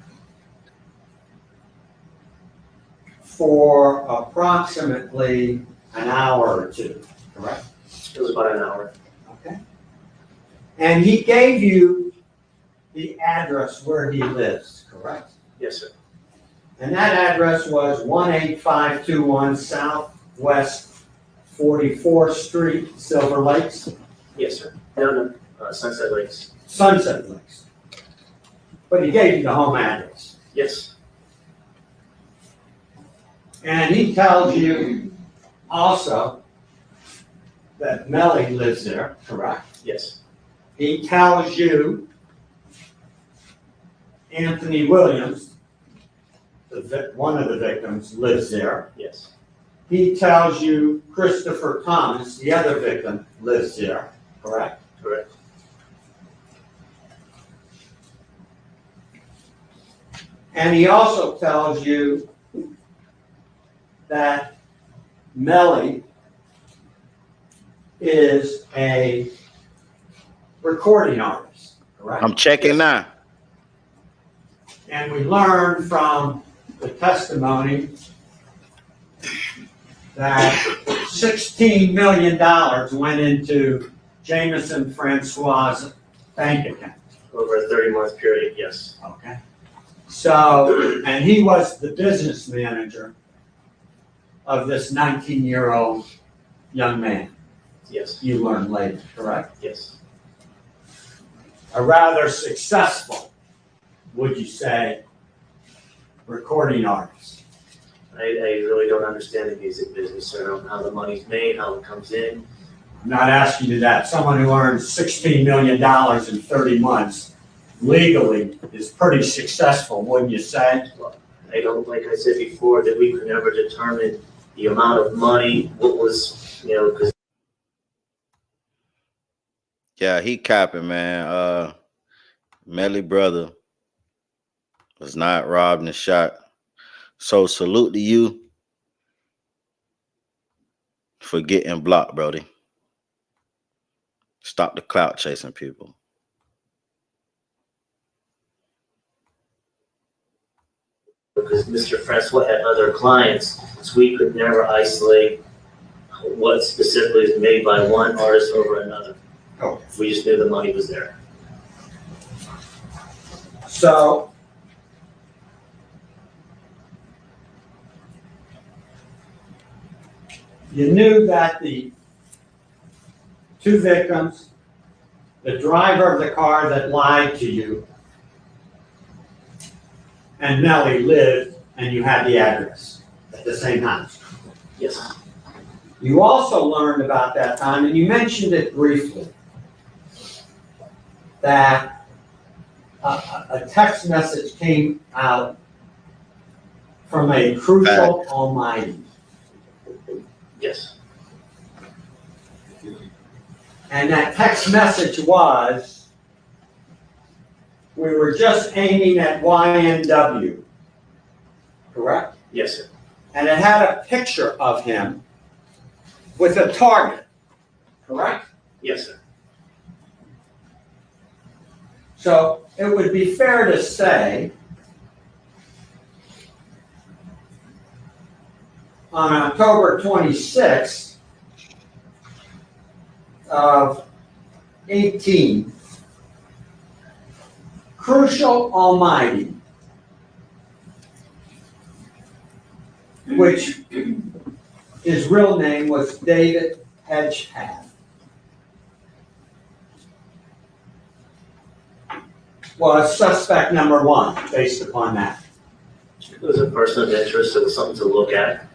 for approximately an hour or 2, correct? It was about an hour. Okay. And he gave you the address where he lives, correct? Yes, sir. And that address was 18521 Southwest 44th Street, Silver Lakes, Yes, sir. No, Sunset Lakes. Sunset Lakes. But he gave you the home address. Yes. And he tells you also that Melly lives there, correct? Yes. He tells you Anthony Williams, one of the victims, lives there. Yes. He tells you Christopher Thomas, the other victim, lives there, correct? Correct. And he also tells you that Melly is a recording artist, correct? I'm checking now. And we learned from the testimony that $16 million went into Jameson Francois' bank account. Over a 30-month period, yes. Okay. So, and he was the business manager of this 19-year-old young man. Yes. You learned later, correct? Yes. A rather successful, would you say, recording artist. I really don't understand the music business, sir. How the money's made, how it comes in. I'm not asking you that. Someone who earns $16 million in 30 months legally is pretty successful, wouldn't you say? I don't, like I said before, that we could never determine the amount of money, what was, because Yeah, he capping, man. Melly brother was not robbed and shot. So salute to you for getting blocked, Brody. Stop the clout chasing people. Because Mr. Francois had other clients, so we could never isolate what specifically is made by one artist over another. Oh. We just knew the money was there. So, you knew that the two victims, the driver of the car that lied to you, and Melly lived, and you had the address at the same house. Yes. You also learned about that time, and you mentioned it briefly, that a text message came out from a crucial almighty. Yes. And that text message was, we were just aiming at YNW, correct? Yes, sir. And it had a picture of him with a target, correct? Yes, sir. So it would be fair to say on October 26th of 18, Crucial Almighty, which his real name was David Hedgepath, was suspect number one based upon that. It was a person of interest, it was something to look at.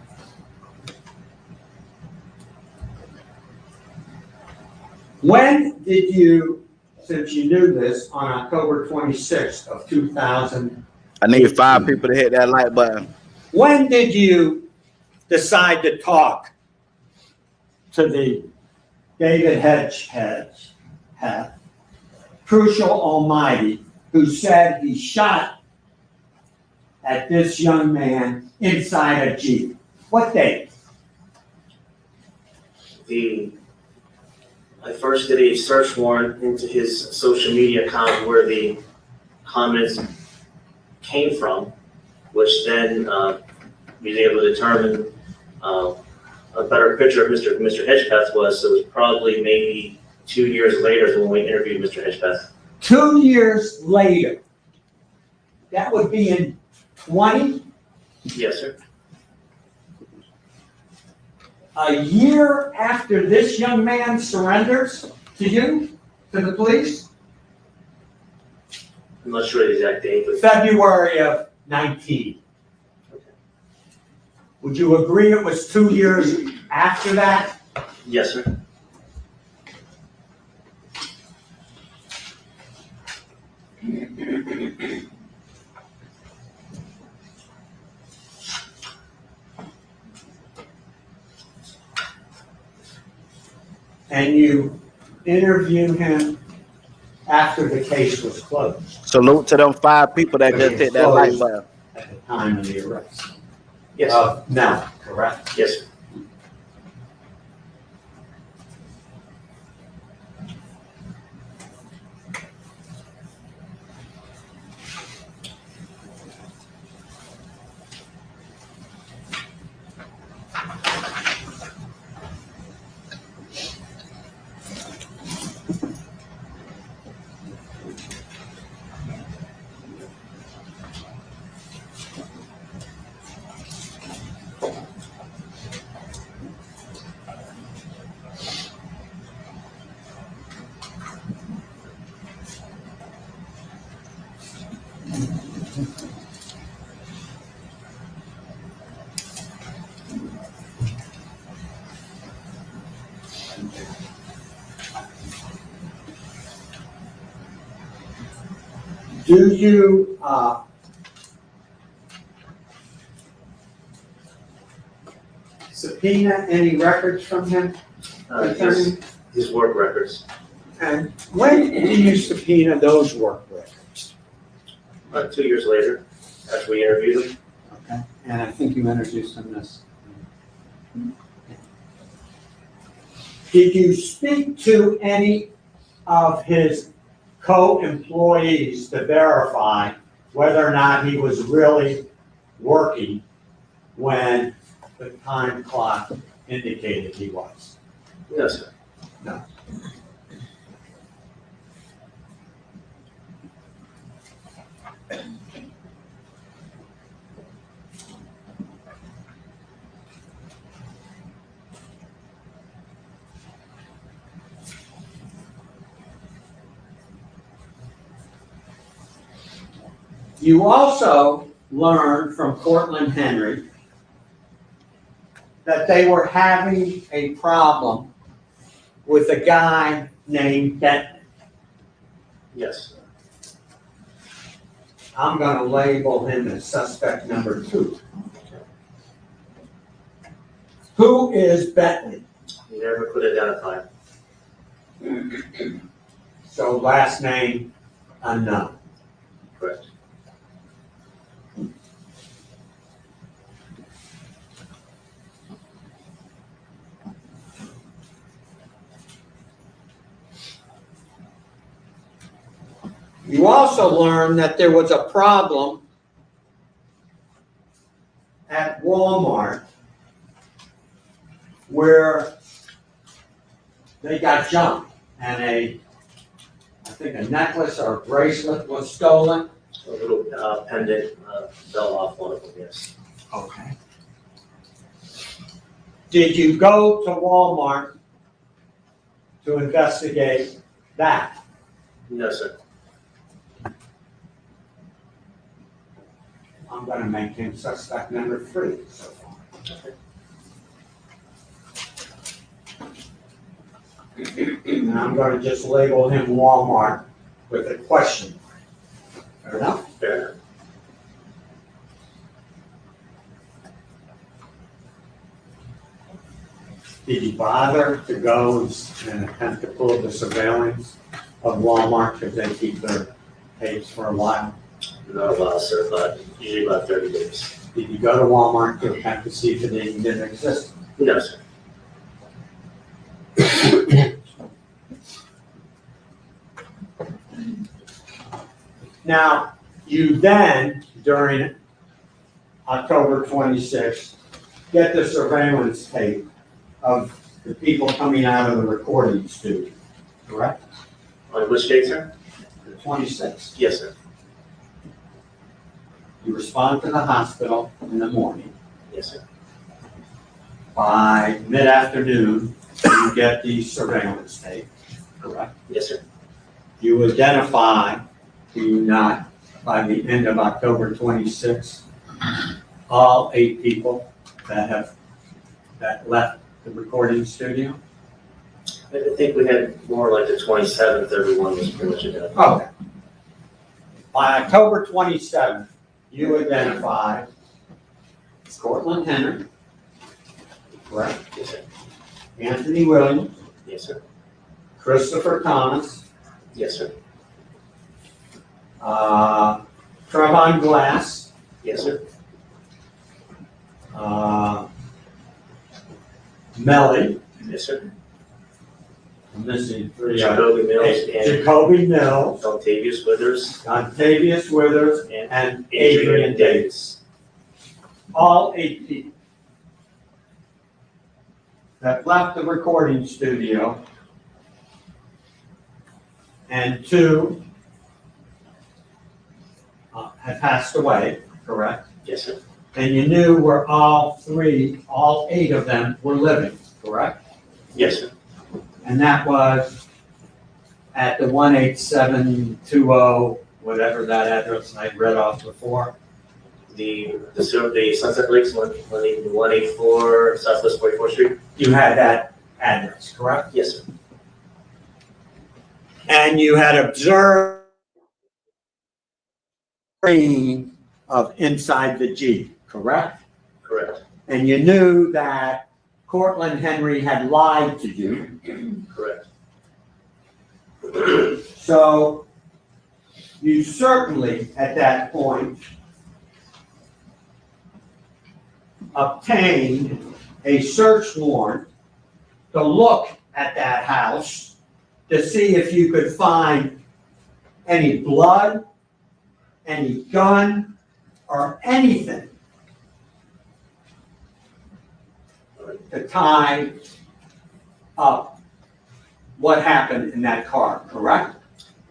When did you, since you knew this, on October 26th of 2000, I need 5 people to hit that like button. when did you decide to talk to the David Hedgepath, Crucial Almighty, who said he shot at this young man inside a Jeep? What date? I first did a search warrant into his social media account where the comments came from, which then we was able to determine a better picture of Mr. Hedgepath was. So it was probably maybe 2 years later is when we interviewed Mr. Hedgepath. 2 years later. That would be in 20? Yes, sir. A year after this young man surrenders to you, to the police? I'm not sure the exact date, but February of 19. Would you agree it was 2 years after that? yes, sir. And you interviewed him after the case was closed? Salute to them 5 people that just hit that like button. At the time of the arrest? Yes, sir. No, correct? Yes, sir. Do you subpoena any records from him? His work records. And when do you subpoena those work records? About 2 years later, after we interviewed him. Okay. And I think you introduced them this. Did you speak to any of his co-employees to verify whether or not he was really working when the time clock indicated he was? No, sir. No. You also learned from Cortland Henry that they were having a problem with a guy named Benton. Yes. I'm going to label him as suspect number 2. Who is Bentley? He never could identify him. So last name unknown. Correct. You also learned that there was a problem at Walmart where they got jumped and I think a necklace or a bracelet was stolen. A little pendant fell off one of them, yes. Okay. Did you go to Walmart to investigate that? No, sir. I'm going to make him suspect number 3 so far. And I'm going to just label him Walmart with a question mark. Fair enough? Fair enough. Did you bother to go and attempt to pull the surveillance of Walmart because they keep their tapes for a while? Not a while, sir, but usually about 30 days. Did you go to Walmart to attempt to see if it even didn't exist? No, sir. Now, you then, during October 26th, get the surveillance tape of the people coming out of the recording studio, correct? On which date, sir? The 26th. Yes, sir. You respond to the hospital in the morning. Yes, sir. By mid-afternoon, you get the surveillance tape, correct? Yes, sir. You identify, do you not, by the end of October 26th, all 8 people that left the recording studio? I think we had more like the 27th, everyone was pretty much identified. Okay. By October 27th, you identified Cortland Henry, correct? Yes, sir. Anthony Williams, Yes, sir. Christopher Thomas, Yes, sir. Trevon Glass, Yes, sir. Melly, Yes, sir. I'm missing 3 Jacoby Mills and Jacoby Mills, Octavius Withers Octavius Withers, and Adrian Davis. All 8 people that left the recording studio, and 2 had passed away, correct? Yes, sir. And you knew where all 8 of them were living, correct? Yes, sir. And that was at the 18720, whatever that address I read off before. The Sunset Lakes 184 Southwest 44th Street. You had that address, correct? Yes, sir. And you had observed of inside the Jeep, correct? Correct. And you knew that Cortland Henry had lied to you Correct. So you certainly, at that point, obtained a search warrant to look at that house to see if you could find any blood, any gun, or anything to tie up what happened in that car, correct?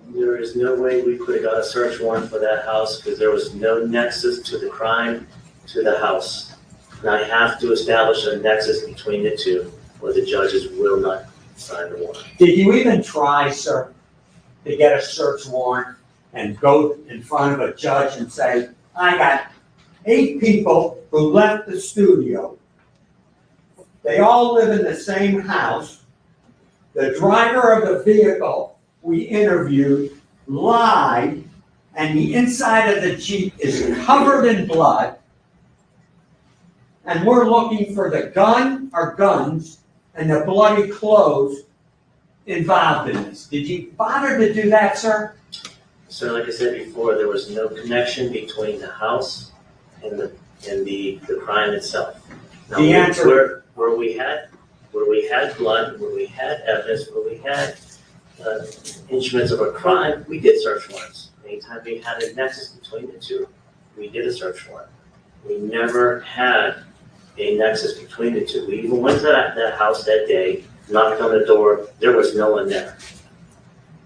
There is no way we could have got a search warrant for that house because there was no nexus to the crime to the house. And I have to establish a nexus between the two, or the judges will not sign the warrant. Did you even try, sir, to get a search warrant and go in front of a judge and say, I got 8 people who left the studio. They all live in the same house. The driver of the vehicle we interviewed lied, and the inside of the Jeep is covered in blood. And we're looking for the gun or guns and the bloody clothes involved in this. Did you bother to do that, sir? So like I said before, there was no connection between the house and the crime itself. Now, The answer- where we had blood, where we had evidence, where we had instruments of a crime, we did search warrants. Anytime we had a nexus between the two, we did a search warrant. We never had a nexus between the two. We even went to that house that day, knocked on the door, there was no one there.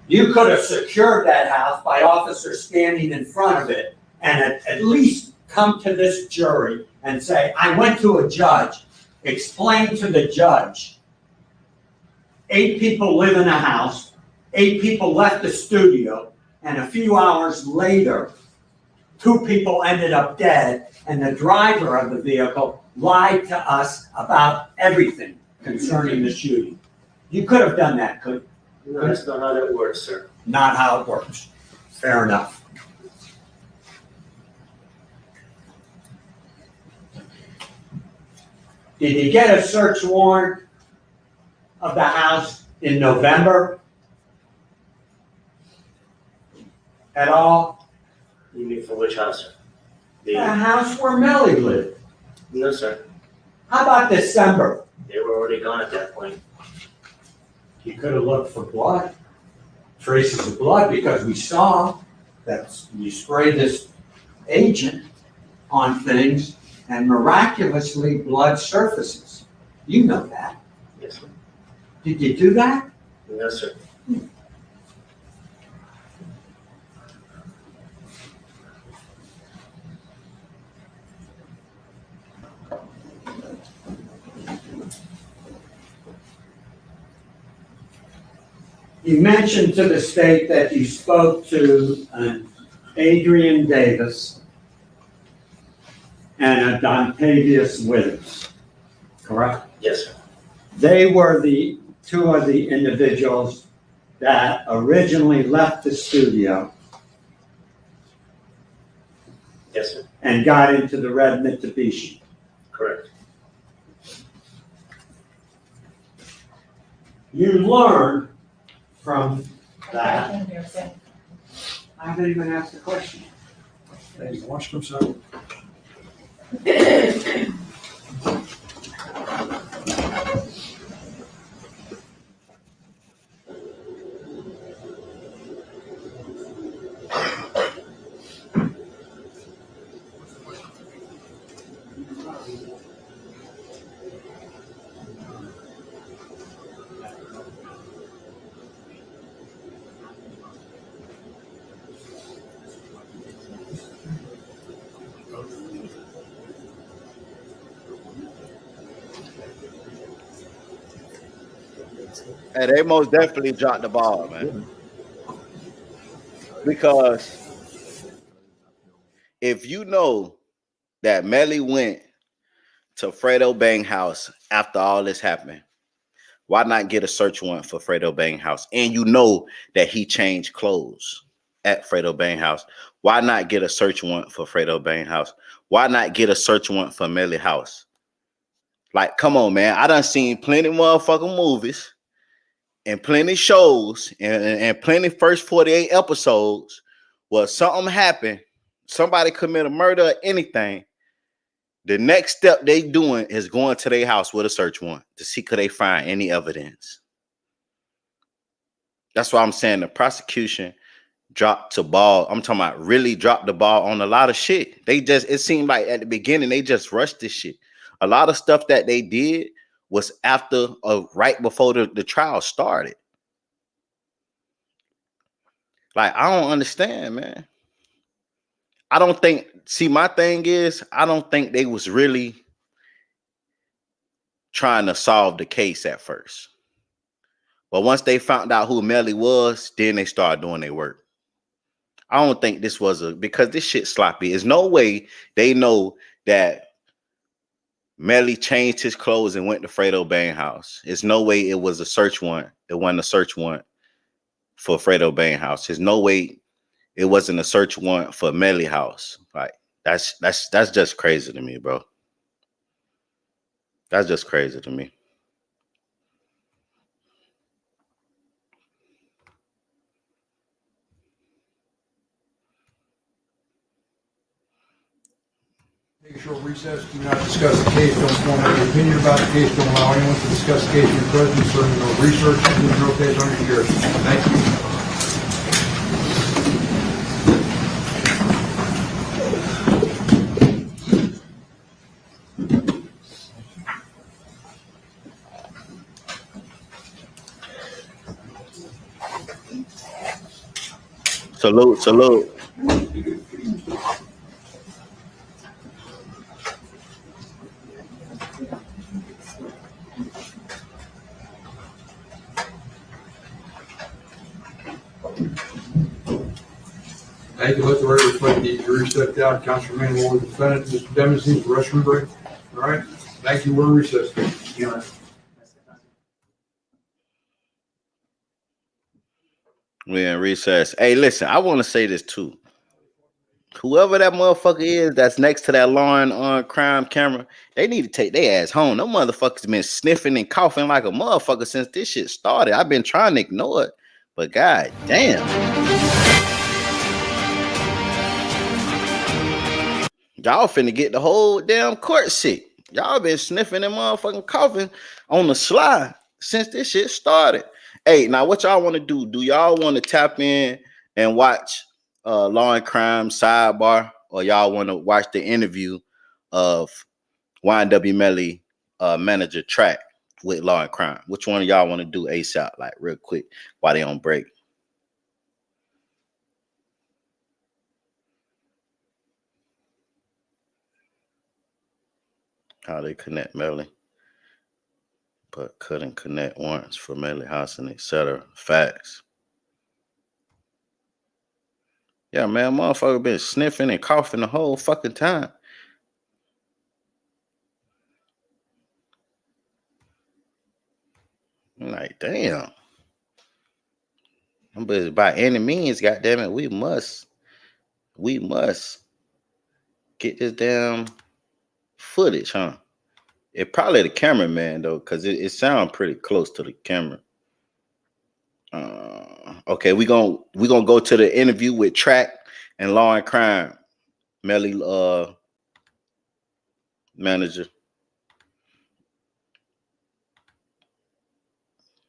You could have secured that house by officers standing in front of it and at least come to this jury and say, I went to a judge, explain to the judge, 8 people live in a house, 8 people left the studio, and a few hours later, 2 people ended up dead, and the driver of the vehicle lied to us about everything concerning the shooting. You could have done that, couldn't you? No, that's not how that works, sir. Not how it works. Fair enough. Did you get a search warrant of the house in November? At all? You mean for which house, sir? The house where Melly lived. No, sir. How about December? They were already gone at that point. You could have looked for blood, traces of blood, because we saw that you sprayed this agent on things and miraculously blood surfaces. You know that. Yes, sir. Did you do that? No, sir. You mentioned to the state that you spoke to an Adrian Davis and a Dontavius Withers, correct? Yes, sir. They were the 2 of the individuals that originally left the studio Yes, sir. and got into the red Mitsubishi. Correct. You learned from that. I haven't even asked the question. Hey, watch himself. Hey, they most definitely dropped the ball, man. Because if you know that Melly went to Fredo Bang house after all this happened, why not get a search warrant for Fredo Bang house? And you know that he changed clothes at Fredo Bang house. Why not get a search warrant for Fredo Bang house? Why not get a search warrant for Melly house? Like, come on, man. I done seen plenty motherfucking movies. and plenty shows and plenty first 48 episodes was something happened, somebody commit a murder or anything, the next step they doing is going to their house with a search warrant to see could they find any evidence. That's why I'm saying the prosecution dropped the ball. I'm talking about really dropped the ball on a lot of shit. It seemed like at the beginning they just rushed this shit. A lot of stuff that they did was after right before the trial started. Like, I don't understand, man. I don't think, my thing is, I don't think they was really trying to solve the case at first. But once they found out who Melly was, then they started doing their work. I don't think this was because this shit sloppy. There's no way they know that Melly changed his clothes and went to Fredo Bang house. There's no way it was a search warrant. It wasn't a search warrant for Fredo Bang house. There's no way it wasn't a search warrant for Melly house. Like, that's just crazy to me, bro. That's just crazy to me. Take a short recess. Do not discuss the case. Don't form any opinion about the case. Don't allow anyone to discuss the case in your presence. Certainly no research. Including no case on your chair. Thank you. Salute, salute. Thank you. Let the record reflect the jury stepped out. Counsel remain along with the defendant. Mr. Demons needs a restroom break. All right. Thank you. We're in recess. We're in recess. Hey, listen, I want to say this too. Whoever that motherfucker is that's next to that lawn on crime camera, they need to take their ass home. Them motherfuckers been sniffing and coughing like a motherfucker since this shit started. I've been trying to ignore it, but god damn. Y'all finna get the whole damn court sick. Y'all been sniffing and motherfucking coughing on the sly since this shit started. Hey, now what y'all want to do? Do y'all want to tap in and watch Law and Crime Sidebar, or y'all want to watch the interview of YNW Melly manager Track with Law and Crime? Which one of y'all want to do ASAP, like real quick while they on break? How they connect Melly, but couldn't connect warrants for Melly house and etc. Facts. Yeah, man, motherfucker been sniffing and coughing the whole fucking time. I'm like, damn. But by any means, goddammit, we must get this damn footage, huh? It probably the cameraman though, because it sounds pretty close to the camera. Okay, we gonna go to the interview with Track and Law and Crime Melly manager.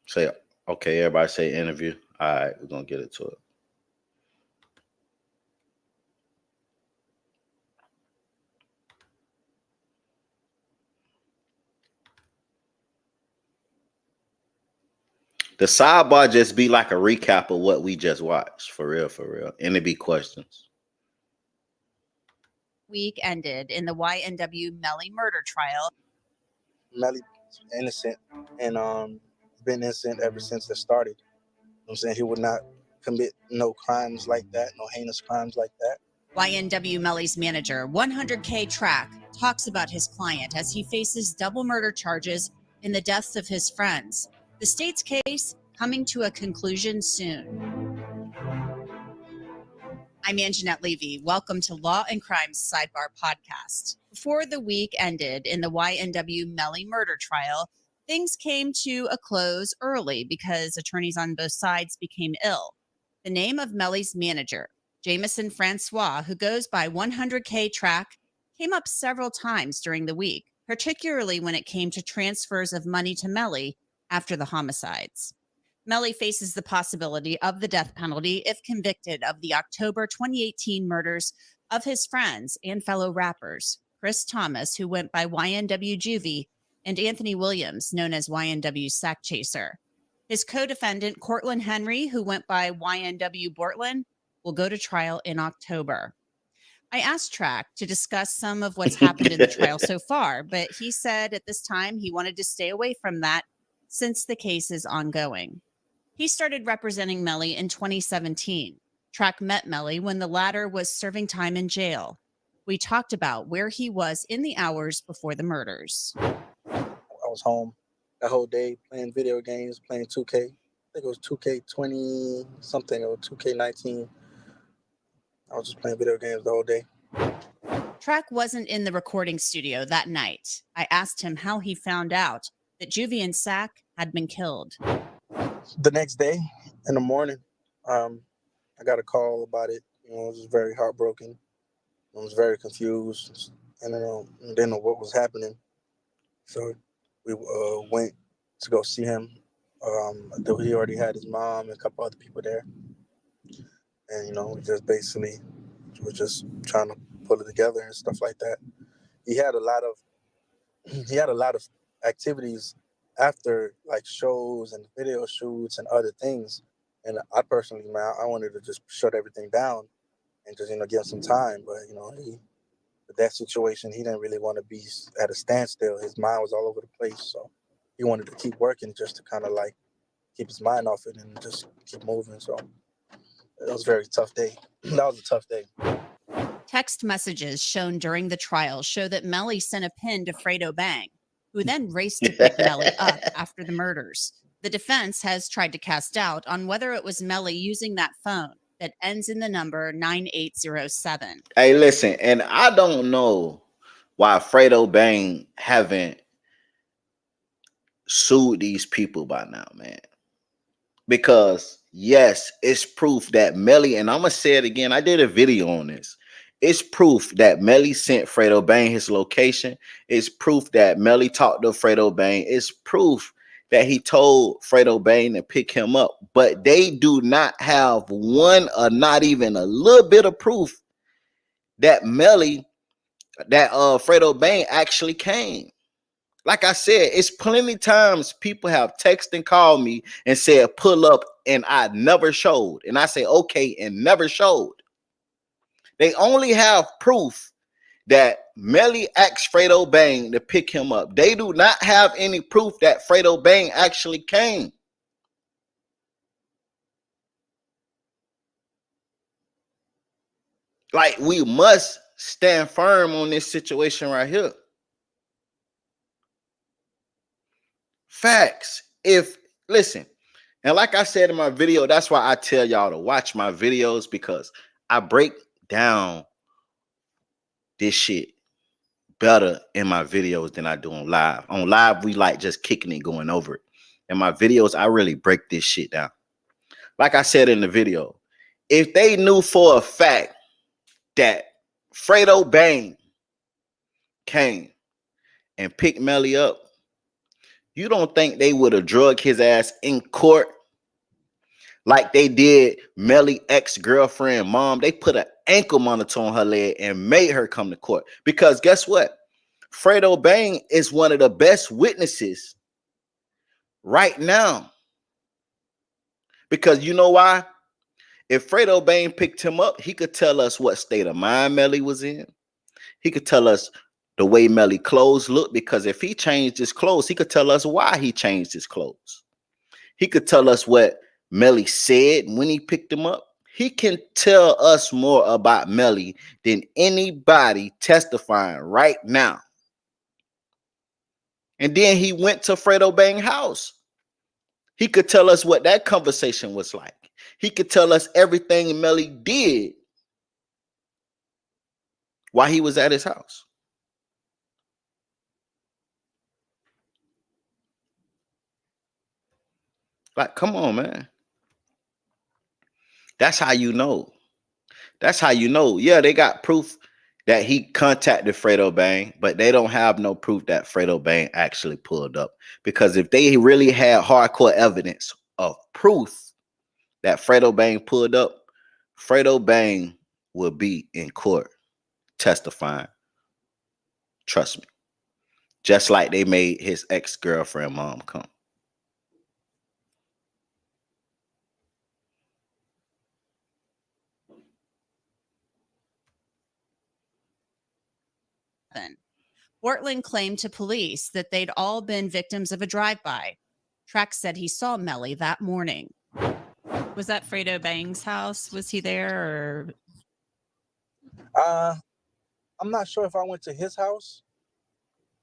Say, okay, everybody say interview. All right, we're gonna get it to it. The sidebar just be like a recap of what we just watched, for real, and it be questions. Week ended in the YNW Melly murder trial. Melly innocent and been innocent ever since it started. You know what I'm saying? He would not commit no crimes like that, no heinous crimes like that. YNW Melly's manager, 100K Track, talks about his client as he faces double murder charges in the deaths of his friends. The state's case coming to a conclusion soon. I'm Anjanette Levy. Welcome to Law and Crime's Sidebar podcast. Before the week ended in the YNW Melly murder trial, Things came to a close early because attorneys on both sides became ill. The name of Melly's manager, Jameson Francois, who goes by 100K Track, came up several times during the week, particularly when it came to transfers of money to Melly after the homicides. Melly faces the possibility of the death penalty if convicted of the October 2018 murders of his friends and fellow rappers, Chris Thomas, who went by YNW Juvie, and Anthony Williams, known as YNW Sack Chaser. His co-defendant, Cortland Henry, who went by YNW Bortland, will go to trial in October. I asked Track to discuss some of what's happened in the trial so far, but he said at this time he wanted to stay away from that since the case is ongoing. He started representing Melly in 2017. Track met Melly when the latter was serving time in jail. We talked about where he was in the hours before the murders. I was home that whole day playing video games, playing 2K. I think it was 2K20 something or 2K19. I was just playing video games the whole day. Track wasn't in the recording studio that night. I asked him how he found out that Juvie and Sack had been killed. The next day in the morning, I got a call about it. I was just very heartbroken. I was very confused and didn't know what was happening. So we went to go see him. He already had his mom and a couple other people there. And, we just basically were just trying to pull it together and stuff like that. He had a lot of activities after, like shows and video shoots and other things. And I personally, man, I wanted to just shut everything down and just, give him some time. But, with that situation, he didn't really want to be at a standstill. His mind was all over the place. So he wanted to keep working just to kind of like keep his mind off it and just keep moving. So it was a very tough day. That was a tough day. Text messages shown during the trial show that Melly sent a pin to Fredo Bang, who then raced to pick Melly up after the murders. The defense has tried to cast doubt on whether it was Melly using that phone that ends in the number 9807. Hey, listen, and I don't know why Fredo Bang haven't sued these people by now, man. Because yes, it's proof that Melly, and I'm gonna say it again, I did a video on this. It's proof that Melly sent Fredo Bang his location. It's proof that Melly talked to Fredo Bang. It's proof that he told Fredo Bang to pick him up. But they do not have one or not even a little bit of proof that Fredo Bang actually came. Like I said, it's plenty times people have texted and called me and said, pull up, and I never showed. And I say, okay, and never showed. They only have proof that Melly asked Fredo Bang to pick him up. They do not have any proof that Fredo Bang actually came. Like, we must stand firm on this situation right here. Facts. Listen, and like I said in my video, that's why I tell y'all to watch my videos, because I break down this shit better in my videos than I do on live. On live, we like just kicking it, going over it. In my videos, I really break this shit down. Like I said in the video, if they knew for a fact that Fredo Bang came and picked Melly up, you don't think they would have drugged his ass in court like they did Melly ex-girlfriend mom? They put an ankle monitor on her leg and made her come to court. Because guess what? Fredo Bang is one of the best witnesses right now. Because you know why? If Fredo Bang picked him up, he could tell us what state of mind Melly was in. He could tell us the way Melly clothes looked, because if he changed his clothes, he could tell us why he changed his clothes. He could tell us what Melly said when he picked him up. He can tell us more about Melly than anybody testifying right now. And then he went to Fredo Bang's house. He could tell us what that conversation was like. He could tell us everything Melly did while he was at his house. Like, come on, man. That's how you know. That's how you know. Yeah, they got proof that he contacted Fredo Bang, but they don't have no proof that Fredo Bang actually pulled up. Because if they really had hardcore evidence of proof that Fredo Bang pulled up, Fredo Bang will be in court testifying. Trust me. Just like they made his ex-girlfriend mom come. Portland claimed to police that they'd all been victims of a drive-by. Track said he saw Melly that morning. Was that Fredo Bang's house? Was he there, or? I'm not sure if I went to his house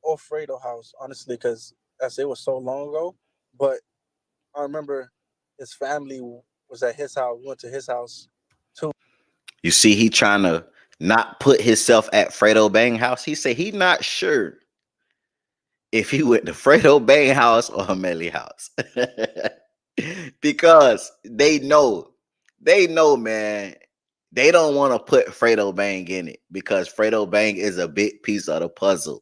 or Fredo house, honestly, because as it was so long ago. But I remember his family was at his house. We went to his house too. You see, he trying to not put himself at Fredo Bang house. He said he not sure if he went to Fredo Bang house or Melly house. Because they know, man, they don't want to put Fredo Bang in it because Fredo Bang is a big piece of the puzzle.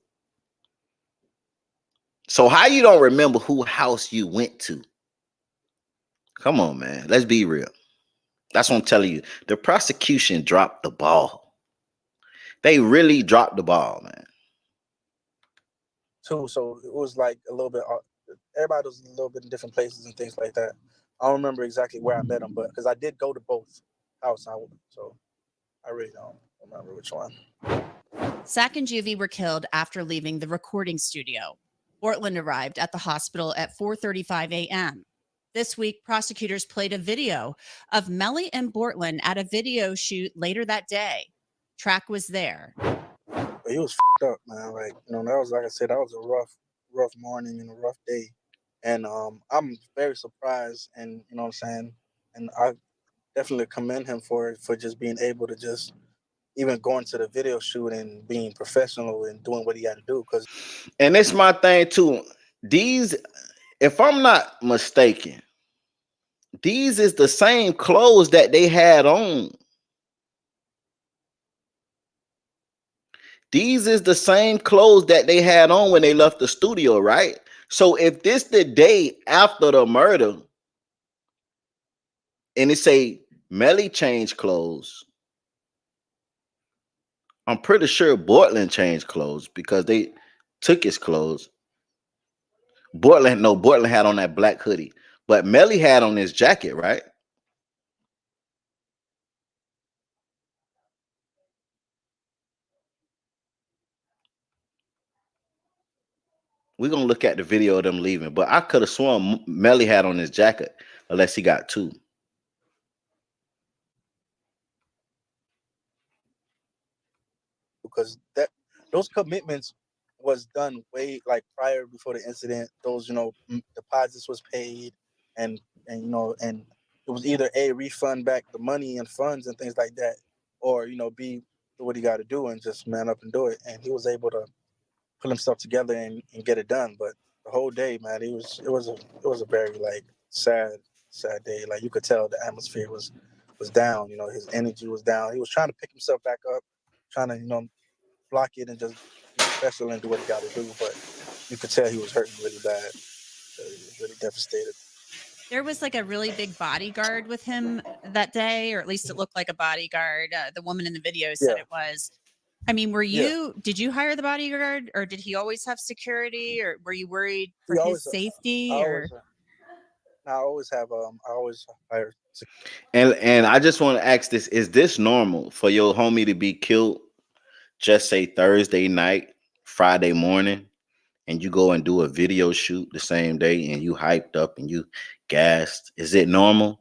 So how you don't remember who house you went to? Come on, man. Let's be real. That's what I'm telling you. The prosecution dropped the ball. They really dropped the ball, man. Too, so it was like a little bit. Everybody was a little bit in different places and things like that. I don't remember exactly where I met him, but because I did go to both houses, so I really don't remember which one. Sack and Juvie were killed after leaving the recording studio. Portland arrived at the hospital at 4:35 a.m. This week, prosecutors played a video of Melly and Portland at a video shoot later that day. Track was there. But he was up, man. Like, that was, like I said, that was a rough morning and a rough day. And I'm very surprised, and you know what I'm saying. And I definitely commend him for just being able to just even going to the video shoot and being professional and doing what he had to do. And it's my thing too. These, if I'm not mistaken, these is the same clothes that they had on. These is the same clothes that they had on when they left the studio, right? So if this the day after the murder, and it say Melly changed clothes, I'm pretty sure Portland changed clothes because they took his clothes. Portland had on that black hoodie, but Melly had on his jacket, right? We're gonna look at the video of them leaving, but I could have sworn Melly had on his jacket, unless he got two. Because those commitments was done way like prior before the incident. Those deposits was paid, and and it was either A, refund back the money and funds and things like that, or B, do what he got to do and just man up and do it. And he was able to pull himself together and get it done. But the whole day, man, it was a very like sad day. Like you could tell the atmosphere was down. His energy was down. He was trying to pick himself back up, trying to block it and just be professional and do what he got to do. But you could tell he was hurting really bad. He was really devastated. There was like a really big bodyguard with him that day, or at least it looked like a bodyguard. The woman in the video said it was. I mean, did you hire the bodyguard, or did he always have security, or were you worried for his safety? I always hire. And I just want to ask this: is this normal for your homie to be killed, just say Thursday night, Friday morning, and you go and do a video shoot the same day, and you hyped up and you gassed? Is it normal?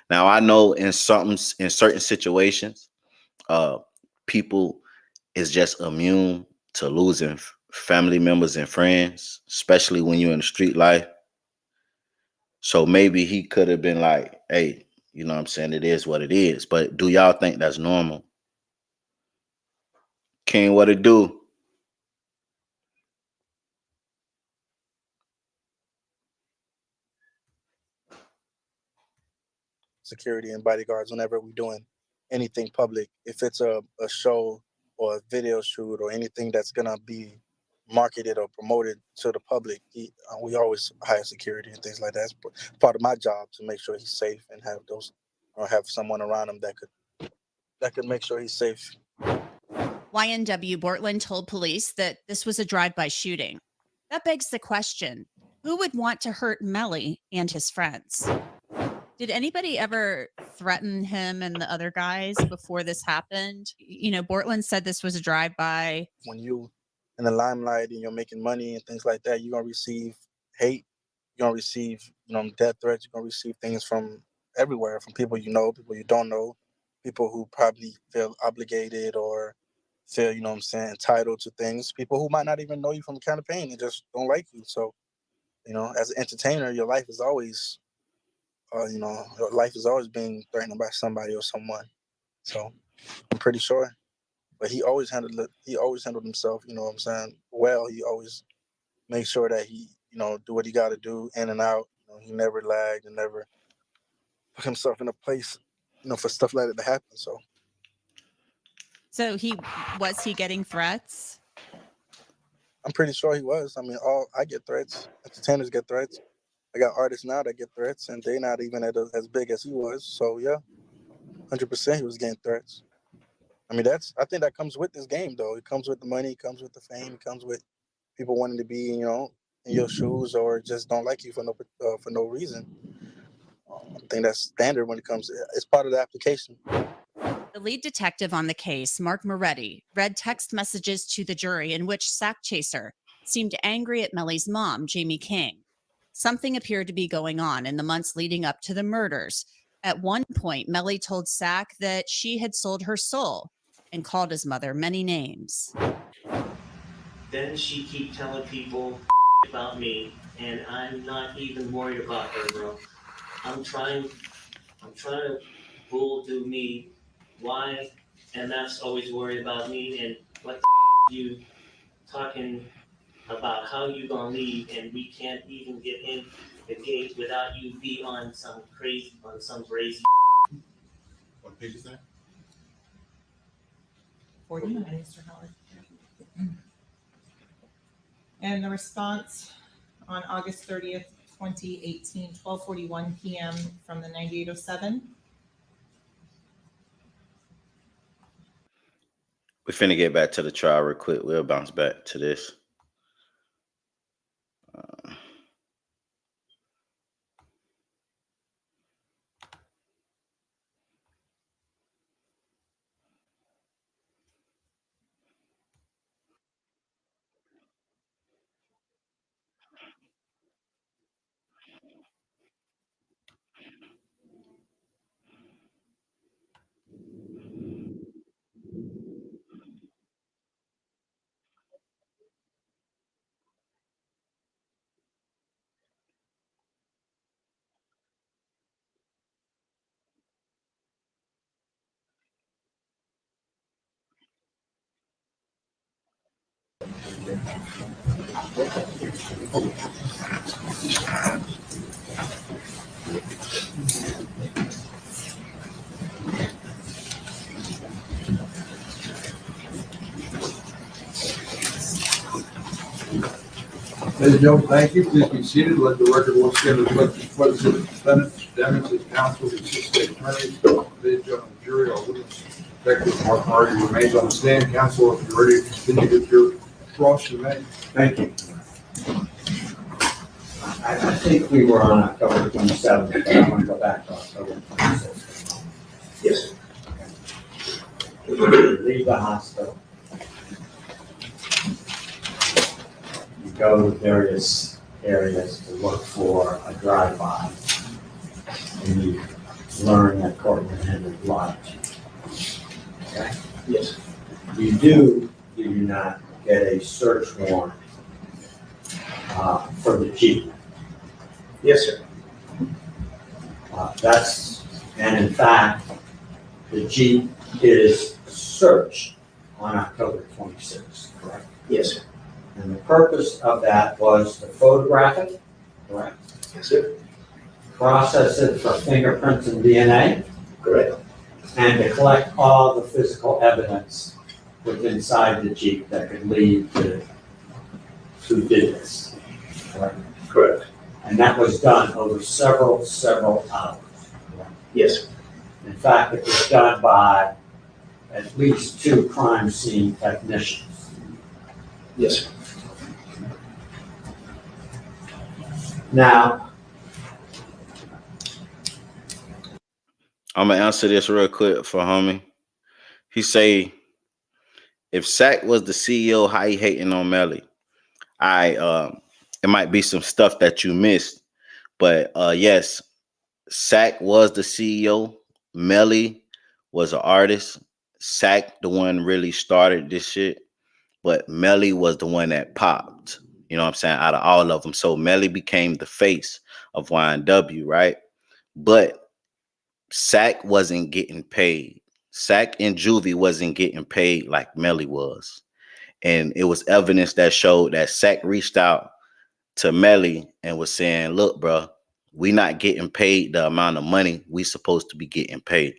Now I know in certain situations, people is just immune to losing family members and friends, especially when you're in the street life. So maybe he could have been like, hey, you know what I'm saying? It is what it is. But do y'all think that's normal? King, what it do? security and bodyguards whenever we're doing anything public. If it's a show or a video shoot or anything that's gonna be marketed or promoted to the public, we always hire security and things like that. It's part of my job to make sure he's safe and have those, or have someone around him that could make sure he's safe. YNW Portland told police that this was a drive-by shooting. That begs the question, who would want to hurt Melly and his friends? Did anybody ever threaten him and the other guys before this happened? You know, Portland said this was a drive-by. When you in the limelight and you're making money and things like that, you're gonna receive hate, you're gonna receive, death threats, you're gonna receive things from everywhere, from people you know, people you don't know, people who probably feel obligated or feel, entitled to things, people who might not even know you from the campaign and just don't like you. So, as an entertainer, your life is always your life is always being threatened by somebody or someone. So I'm pretty sure. But he always handled himself, well. He always made sure that he, do what he got to do in and out. He never lagged and never put himself in a place, for stuff like that to happen. So Was he getting threats? I'm pretty sure he was. I mean, I get threats. Entertainers get threats. I got artists now that get threats, and they're not even as big as he was. So yeah, 100% he was getting threats. I mean, I think that comes with this game, though. It comes with the money, it comes with the fame, it comes with people wanting to be, in your shoes or just don't like you for no reason. I think that's standard when it comes. It's part of the application. The lead detective on the case, Mark Moretti, read text messages to the jury in which Sack Chaser seemed angry at Melly's mom, Jamie King. Something appeared to be going on in the months leading up to the murders. At one point, Melly told Sack that she had sold her soul and called his mother many names. Then she keep telling people about me, and I'm not even worried about her, bro. I'm trying to do me. Why? And that's always worried about me, and what the you talking about how you gonna leave, and we can't even get in the gate without you be on some crazy. What page is that? 49, Mr. Howard. And the response on August 30th, 2018, 12:41 p.m. from the 9807. We're finna get back to the trial real quick. We'll bounce back to this. Ladies and gentlemen, thank you. Please be seated. Let the record once again reflect the presence of the defendants, defendants, counsel, the assistant attorneys, ladies and gentlemen, jury, all witnesses. Detective Mark Hardy remains on the stand. Counsel, if you're ready to continue with your cross, you may. Thank you. I think we were on October 27th, but I want to go back to October 26th. Yes. Leave the hospital. You go to various areas to look for a drive-by, and you learn that Cortland Henry lied to you. Okay? Yes. Do you not get a search warrant for the Jeep? Yes, sir. And in fact, the Jeep is searched on October 26th, correct? Yes, sir. And the purpose of that was to photograph it, correct? Yes, sir. process it for fingerprints and DNA, Correct. and to collect all the physical evidence within inside the Jeep that could lead to who did this. Correct? Correct. And that was done over several hours. Yes. In fact, it was done by at least 2 crime scene technicians. Yes. Now, I'm gonna answer this real quick for homie. He say, if Sack was the CEO, how he hating on Melly? It might be some stuff that you missed, but yes, Sack was the CEO. Melly was an artist. Sack, the one really started this shit, but Melly was the one that popped. You know what I'm saying? Out of all of them, so Melly became the face of YNW, right? But Sack wasn't getting paid. Sack and Juvie wasn't getting paid like Melly was. And it was evidence that showed that Sack reached out to Melly and was saying, look, bro, we not getting paid the amount of money we supposed to be getting paid.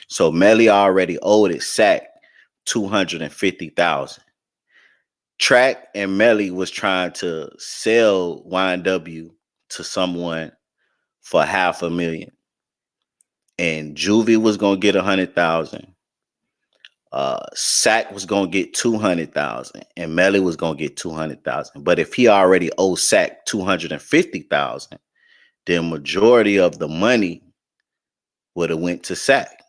So Melly already owed it Sack $250,000. Track and Melly was trying to sell YNW to someone for $500,000. And Juvie was gonna get 100,000. Sack was gonna get 200,000, and Melly was gonna get 200,000. But if he already owed Sack 250,000, then majority of the money would have went to Sack.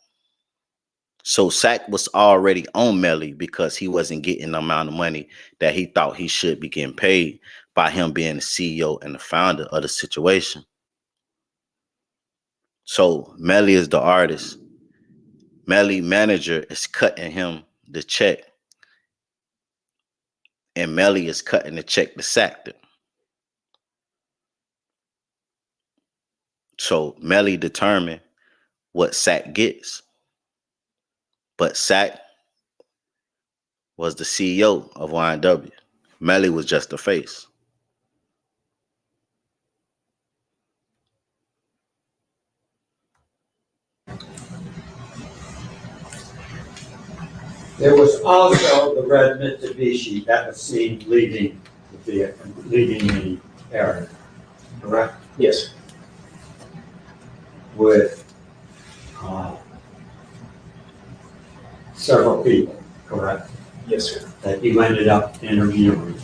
So Sack was already on Melly because he wasn't getting the amount of money that he thought he should be getting paid by him being the CEO and the founder of the situation. So Melly is the artist. Melly manager is cutting him the check. And Melly is cutting the check to Sack. So Melly determined what Sack gets. But Sack was the CEO of YNW. Melly was just the face. there was also the red Mitsubishi that was seen leaving the area, correct? Yes. With several people, correct? Yes, sir. That you ended up interviewing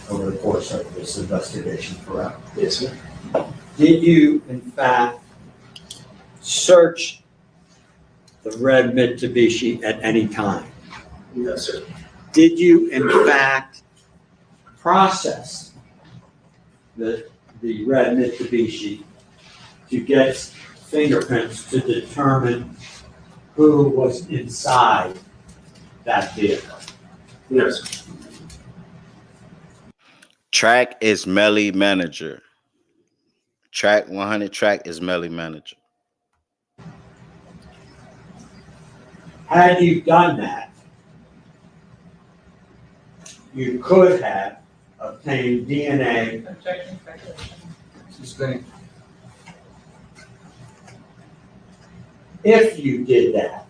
over the course of this investigation, correct? Yes, sir. Did you, in fact, search the red Mitsubishi at any time? No, sir. Did you, in fact, process the red Mitsubishi to get fingerprints to determine who was inside that vehicle? No, sir. Track is Melly manager. Track 100 Track is Melly manager. Had you done that, you could have obtained DNA. If you did that,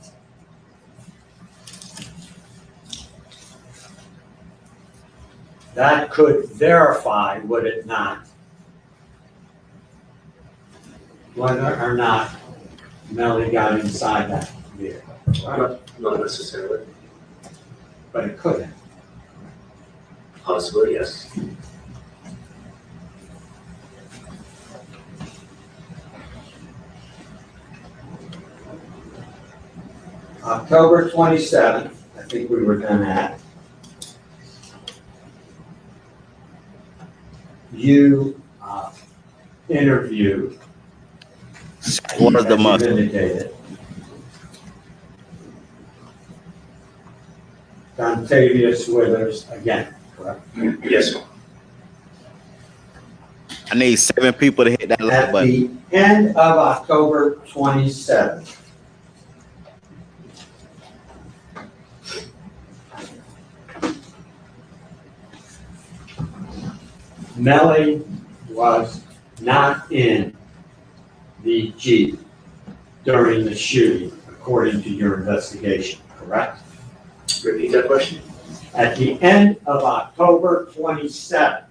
that could verify, would it not, whether or not Melly got inside that vehicle. Right? Not necessarily. But it could have. Possibly, yes. October 27th, I think we were done at. You interviewed, What was the as month? you indicated, Dontavius Withers again, correct? Yes, sir. I need 7 people to hit that like At button. the end of October 27th, Melly was not in the Jeep during the shooting, according to your investigation, correct? Repeat that question? At the end of October 27th,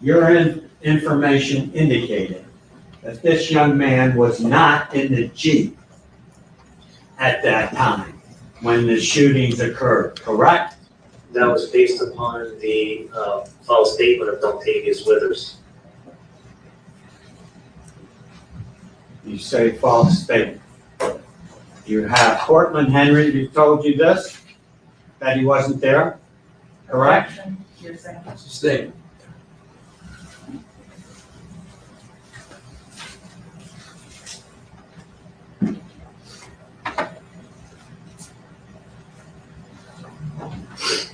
your information indicated that this young man was not in the Jeep at that time when the shootings occurred, correct? That was based upon the false statement of Dontavius Withers. You say false statement. You have Cortland Henry who told you this, that he wasn't there, correct? That's a statement.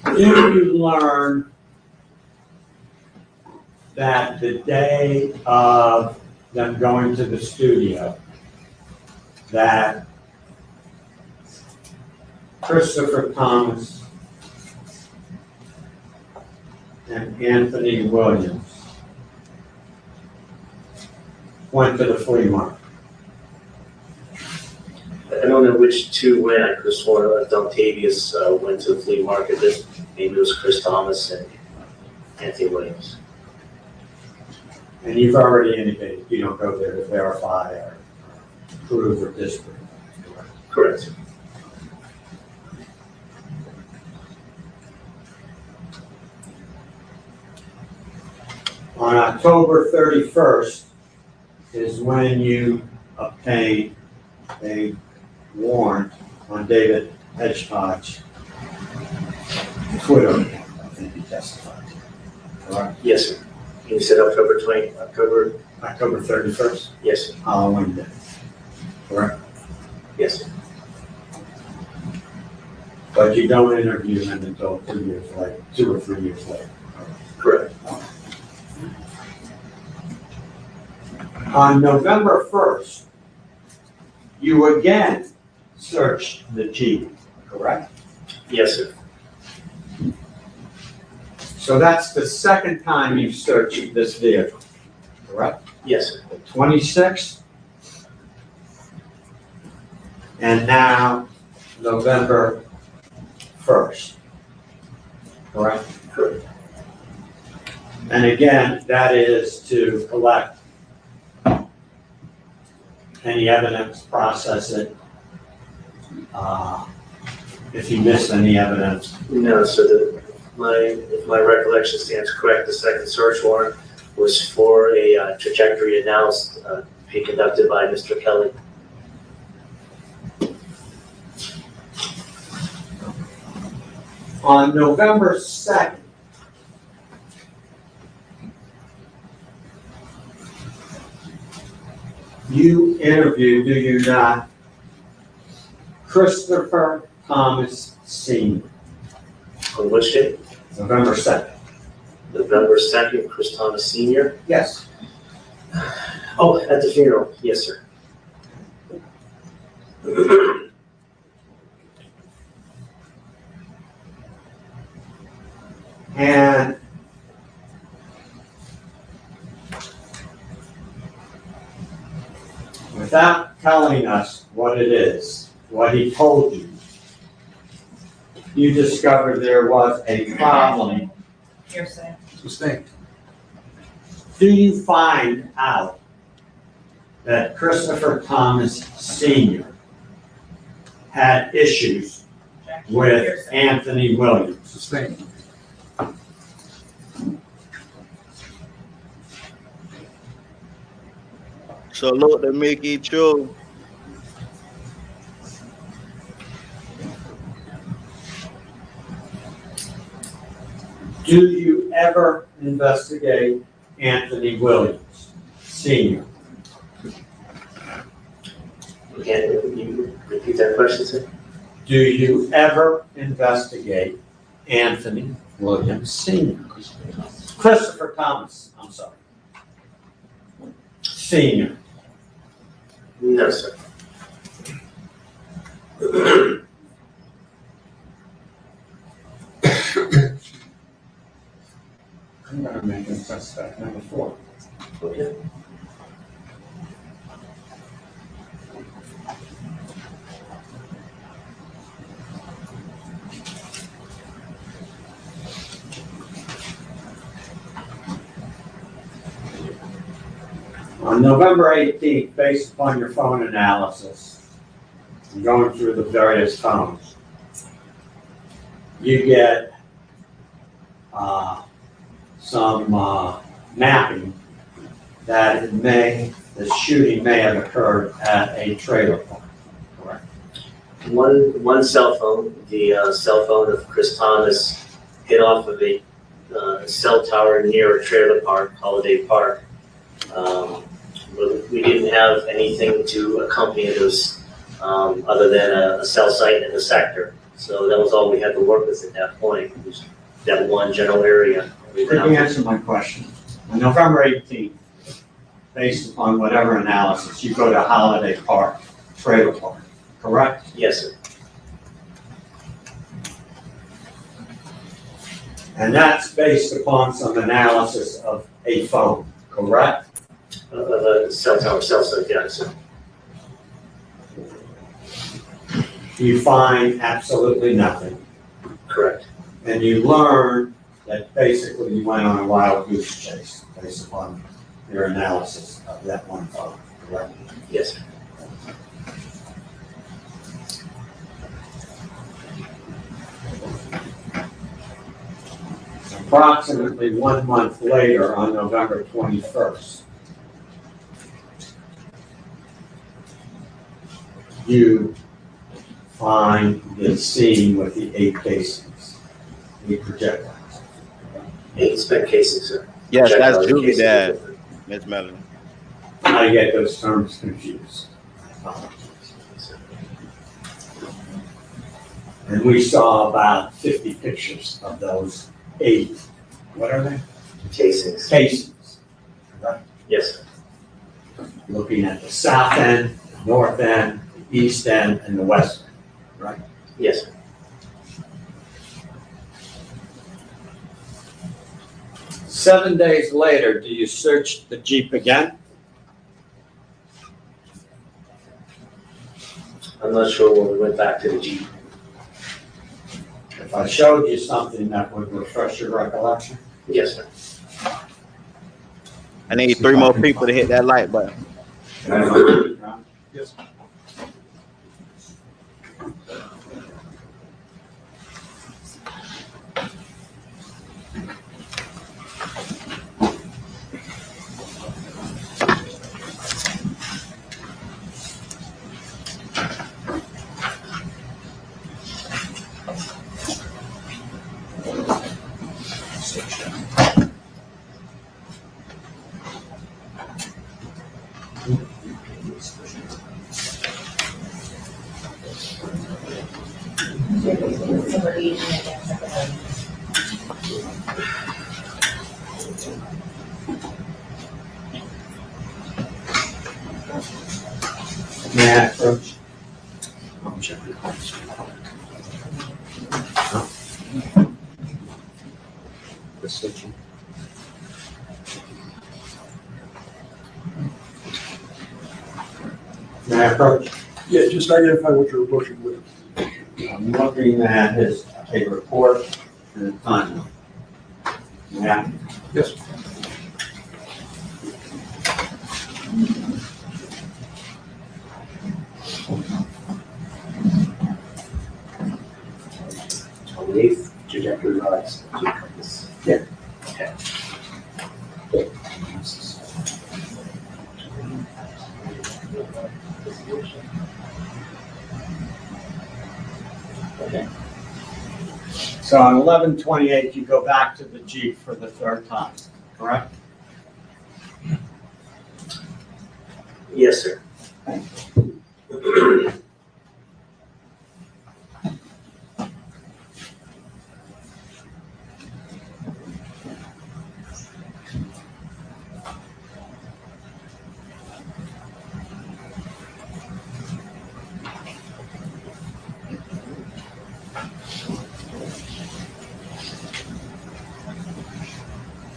Did you learn that the day of them going to the studio, that Christopher Thomas and Anthony Williams went to the flea market? I don't know which two went. I could have sworn Dontavius went to the flea market. Maybe it was Chris Thomas and Anthony Williams. And you've already indicated you don't go there to verify or prove or disprove. Correct. On October 31st is when you obtained a warrant on David Hedgepodge Twitter account. I think he testified. Correct? Yes, sir. You said October 31st, Yes, sir. Halloween day. Correct? Yes, sir. But you don't interview him until 2 years later, 2 or 3 years later. Correct. On November 1st, you again searched the Jeep, correct? Yes, sir. So that's the second time you've searched this vehicle, correct? Yes, sir. The 26th, and now November 1st, correct? Correct. And again, that is to collect any evidence, process it. If you missed any evidence, No, so if my recollection stands correct, the second search warrant was for a trajectory analysis being conducted by Mr. Kelly. on November 2nd, you interviewed, do you not, Christopher Thomas Sr., On which date? November 2nd? November 2nd, Chris Thomas Sr. Yes. Oh, at the funeral. Yes, sir. And without telling us what it is, what he told you, you discovered there was a problem. Hearsay. Sustained. Do you find out that Christopher Thomas Sr. had issues with Hearsay. Anthony Williams? Sustained. Salute to Mickey Chu. Do you ever investigate Anthony Williams Sr.? Can you repeat that question, sir? Do you ever investigate Anthony Williams Sr.? Christopher Thomas, I'm sorry. Sr. No, sir. I'm gonna make him suspect number 4. Okay. On November 18th, based upon your phone analysis, and going through the various phones, you get some mapping that the shooting may have occurred at a trailer park, correct? One cell phone, the cell phone of Chris Thomas, hit off of a cell tower near a trailer park, Holiday Park. But we didn't have anything to accompany those other than a cell site in the sector. So that was all we had to work with at that point, was that one general area. Could you answer my question? On November 18th, based upon whatever analysis, you go to Holiday Park, trailer park, correct? Yes, sir. And that's based upon some analysis of a phone, correct? The cell tower, cell site, yes, sir. You find absolutely nothing. Correct. And you learn that basically you went on a wild goose chase based upon your analysis of that one phone, correct? Yes, sir. Approximately 1 month later, on November 21st, you find the scene with the 8 casings, 8 projectiles. 8 spent casings, sir. Yes, that's Projectile Julie casings. dad, Miss Melly. I get those terms confused. And we saw about 50 pictures of those 8, what are they? Casings. Casings. Right? Yes, sir. Looking at the south end, the north end, the east end, and the west end, right? Yes, sir. 7 days later, do you search the Jeep again? I'm not sure when we went back to the Jeep. If I showed you something that would refresh your recollection? Yes, sir. I need 3 more people to hit that like button. Yes. May I approach? May I approach? Yeah, just identify what you're working with. I'm looking at a report and a timeline. Yeah. Yes. Trajectory rise. Yeah. Okay. Okay. So on 11/28, you go back to the Jeep for the 3rd time, correct? Yes, sir.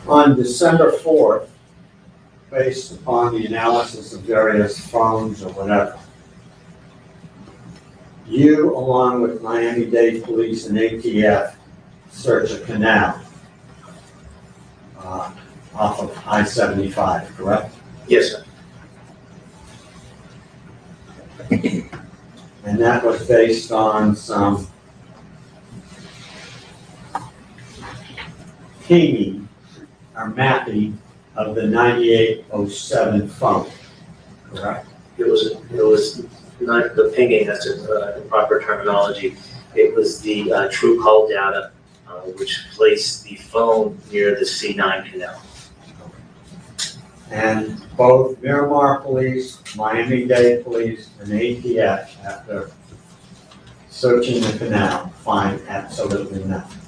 On December 4th, based upon the analysis of various phones or whatever, you, along with Miami-Dade Police and ATF, search a canal off of I-75, correct? Yes, sir. And that was based on some pinging or mapping of the 9807 phone, correct? It was not the pinging, that's the proper terminology. It was the true call data, which placed the phone near the C9 canal. And both Miramar Police, Miami-Dade Police, and ATF, after searching the canal, find absolutely nothing.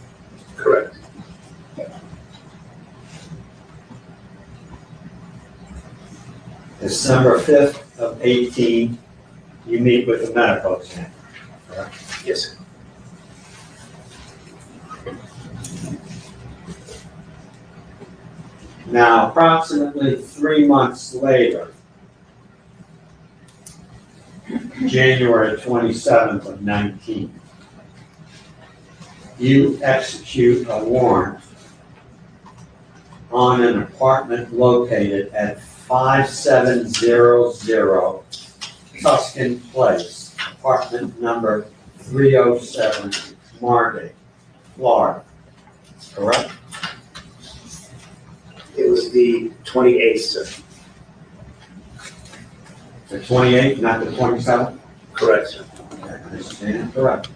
Correct. December 5th of 18, you meet with the medical examiner, correct? Yes, sir. Now, approximately 3 months later, January 27th of 19, you execute a warrant on an apartment located at 5700 Tuscan Place, apartment number 307, Margate, Florida, correct? It was the 28th, sir. The 28th, not the 27th? Correct, sir. Okay, I stand correct.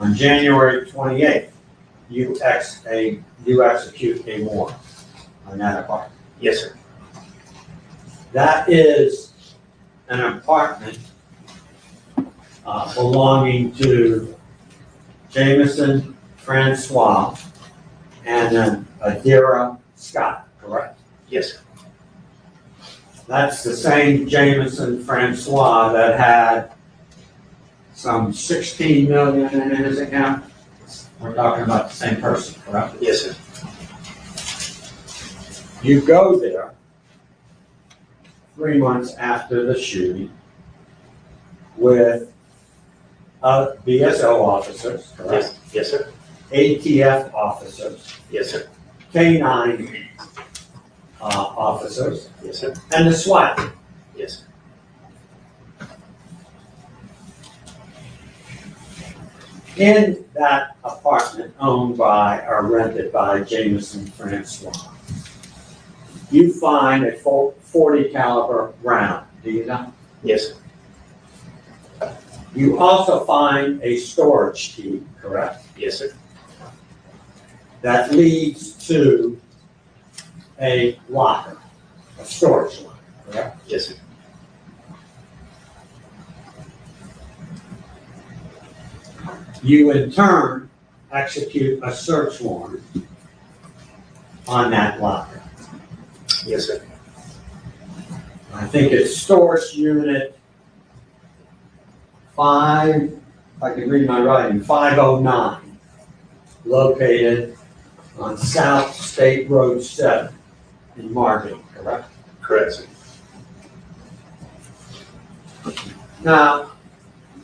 On January 28th, you execute a warrant on that apartment. Yes, sir. That is an apartment belonging to Jameson Francois and then Adira Scott, correct? Yes, sir. That's the same Jameson Francois that had some 16 million in his account. We're talking about the same person, correct? Yes, sir. You go there 3 months after the shooting with BSO officers, correct? Yes, sir. ATF officers, Yes, sir. K9 officers, Yes, sir. and the SWAT team. Yes, sir. In that apartment owned by or rented by Jameson Francois, you find a 40 caliber round, do you know? Yes, sir. You also find a storage key, correct? Yes, sir. That leads to a locker, a storage locker, correct? Yes, sir. You in turn execute a search warrant on that locker. Yes, sir. I think it's storage unit 5, if I can read my writing, 509, located on South State Road 7 in Margate, correct? Correct, sir. Now,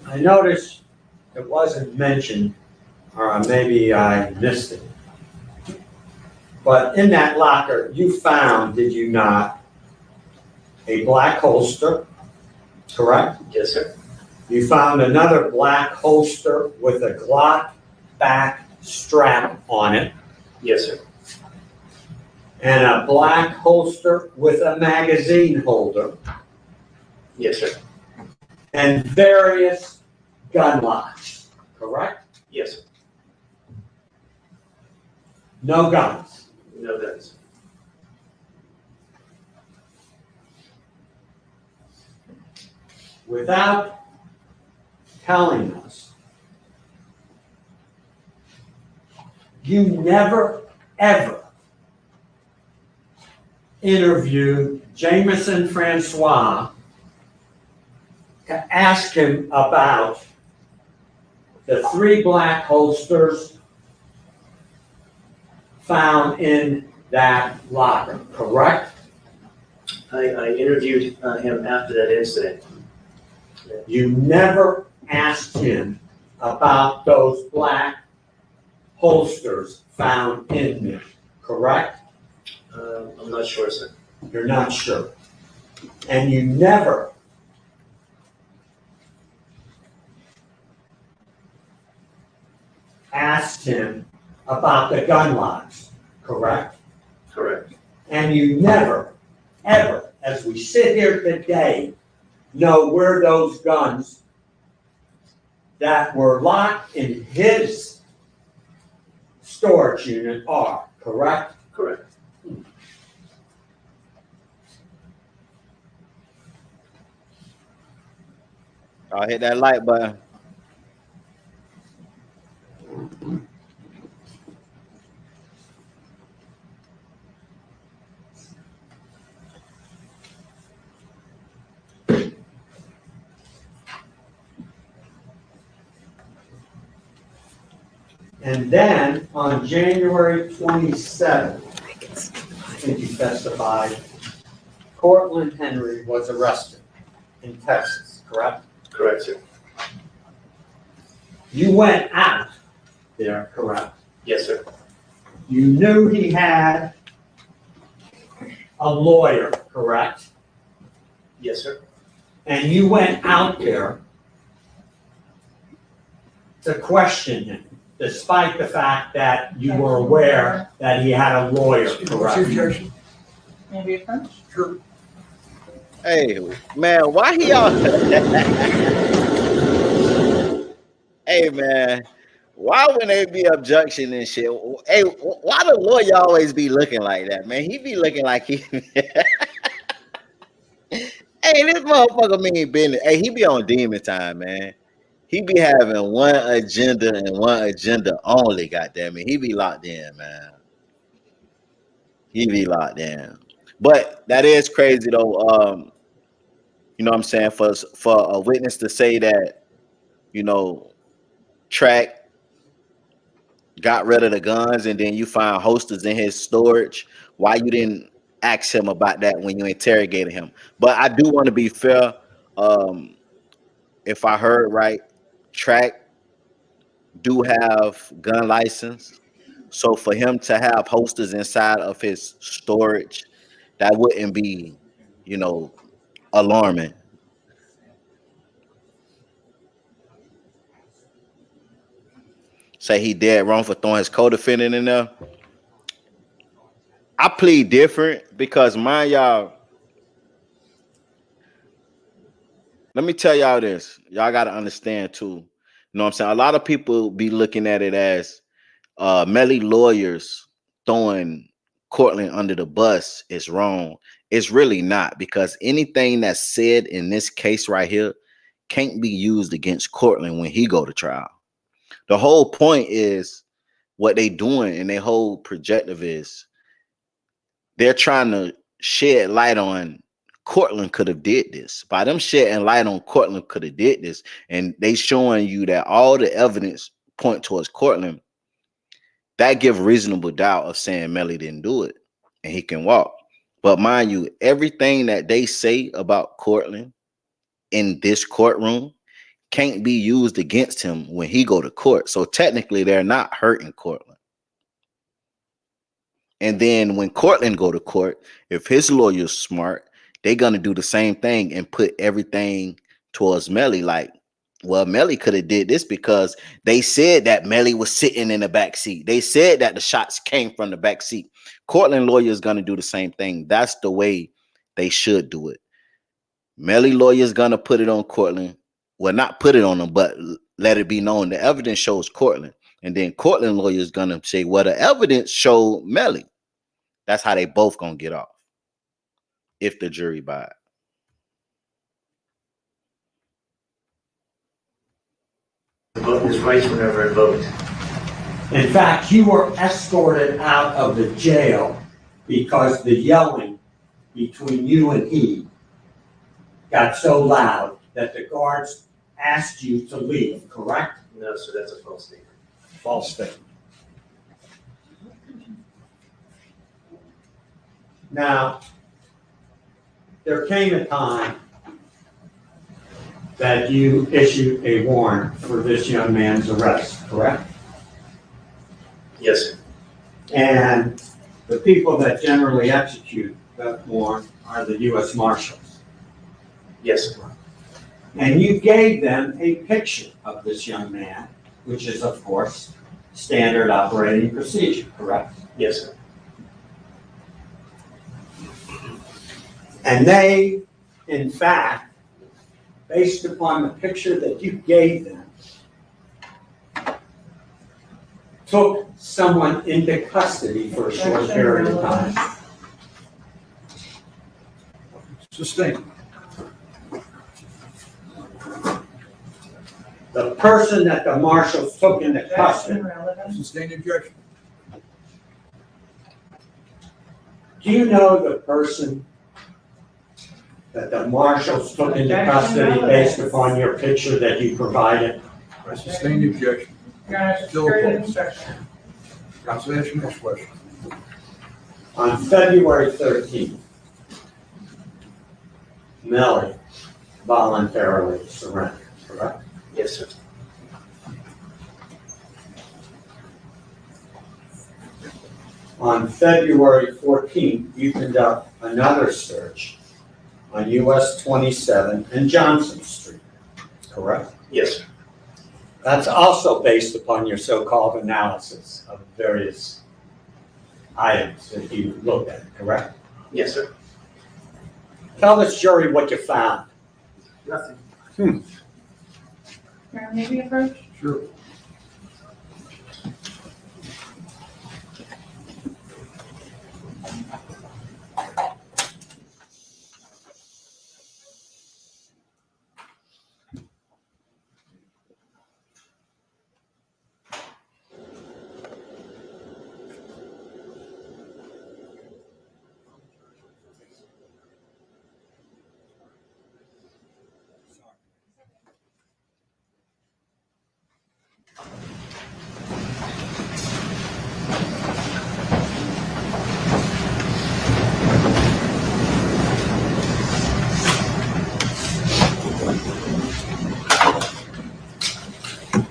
I noticed it wasn't mentioned, or maybe I missed it. But in that locker, you found, did you not, a black holster, correct? Yes, sir. You found another black holster with a Glock back strap on it, Yes, sir. and a black holster with a magazine holder, Yes, sir. and various gun locks, correct? Yes, sir. No guns. No guns. Without telling us, you never, ever interviewed Jameson Francois to ask him about the 3 black holsters found in that locker, correct? I interviewed him after that incident. You never asked him about those black holsters found in there, correct? I'm not sure, sir. You're not sure. And you never asked him about the gun locks, correct? Correct. And you never, ever, as we sit here today, know where those guns that were locked in his storage unit are, correct? Correct. I'll hit that like button. And then on January 27th, I think you testified, Cortland Henry was arrested in Texas, correct? Correct, sir. You went out there, correct? Yes, sir. You knew he had a lawyer, correct? Yes, sir. And you went out there to question him, despite the fact that you were aware that he had a lawyer, correct? Maybe a punch? Sure. Hey, man, why he all? Hey, man, why when they be objection and shit? Hey, why the lawyer always be looking like that, man? He be looking like he. Hey, this motherfucker mean business. Hey, he be on demon time, man. He be having one agenda and one agenda only. Goddamn it, he be locked in, man. He be locked in. But that is crazy though. You know what I'm saying? For a witness to say that, you know, Track got rid of the guns and then you find holsters in his storage. Why you didn't ask him about that when you interrogated him? But I do want to be fair. If I heard right, Track do have gun license. So for him to have holsters inside of his storage, that wouldn't be, you know, alarming. Say he dead wrong for throwing his co-defendant in there. I plead different because mind y'all, let me tell y'all this. Y'all got to understand too. You know what I'm saying? A lot of people be looking at it as Melly lawyers throwing Cortland under the bus is wrong. It's really not, because anything that's said in this case right here can't be used against Cortland when he go to trial. The whole point is what they doing, and their whole projective is they're trying to shed light on Cortland could have did this. By them shedding light on Cortland could have did this, and they showing you that all the evidence point towards Cortland, that give reasonable doubt of saying Melly didn't do it and he can walk. But mind you, everything that they say about Cortland in this courtroom can't be used against him when he go to court. So technically they're not hurting Cortland. And then when Cortland go to court, if his lawyer's smart, they're gonna do the same thing and put everything towards Melly. Like, well, Melly could have did this because they said that Melly was sitting in the back seat. They said that the shots came from the back seat. Cortland lawyer is gonna do the same thing. That's the way they should do it. Melly lawyer is gonna put it on Cortland. Well, not put it on him, but let it be known the evidence shows Cortland. And then Cortland lawyer is gonna say, well, the evidence showed Melly. That's how they both gonna get off if the jury buy it. His rights were never invoked. In fact, you were escorted out of the jail because the yelling between you and he got so loud that the guards asked you to leave, correct? No, sir, that's a false statement. False statement. Now, there came a time that you issued a warrant for this young man's arrest, correct? Yes, sir. And the people that generally execute that warrant are the U.S. Marshals. Yes, sir. And you gave them a picture of this young man, which is, of course, standard operating procedure, correct? Yes, sir. And they, in fact, based upon the picture that you gave them, took someone into custody for a short period of time. Sustained. The person that the marshals took into custody, Sustained objection. do you know the person that the marshals took into custody based upon your picture that you provided? I sustain the objection. Your Honor, Still further opposed. instruction. Counsel, ask your next question. On February 13th, Melly voluntarily surrendered, correct? Yes, sir. On February 14th, you conduct another search on US 27 and Johnson Street, correct? Yes, sir. That's also based upon your so-called analysis of various items that you looked at, correct? Yes, sir. Tell this jury what you found. Nothing. Your Honor, may we approach? Sure.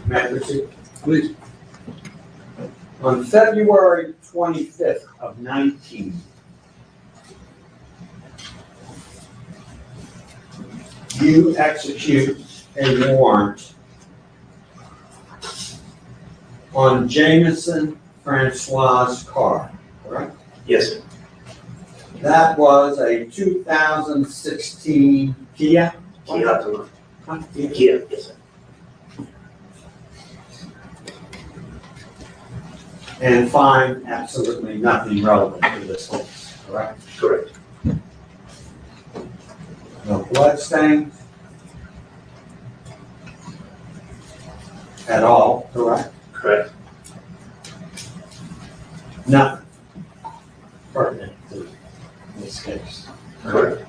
May I proceed? Please. On February 25th of 19, you execute a warrant on Jameson Francois's car, correct? Yes, sir. That was a 2016 Kia. Kia Optima. Kia, yes, sir. And find absolutely nothing relevant to this case, correct? Correct. No blood stains at all, correct? Correct. Nothing pertinent to this case. Correct.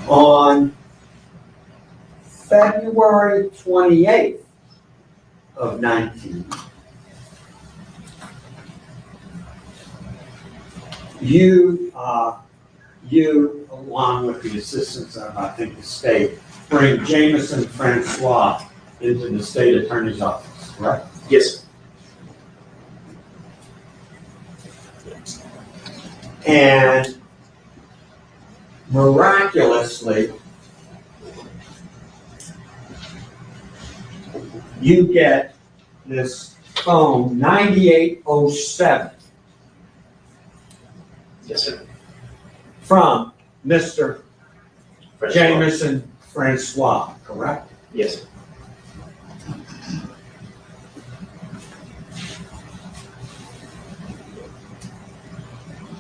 On February 28th of 19, you, along with the assistance of, I think, the state, bring Jameson Francois into the state attorney's office, correct? Yes, sir. And miraculously, you get this phone 9807 Yes, sir. from Mr. Francois. Jameson Francois, correct? Yes, sir.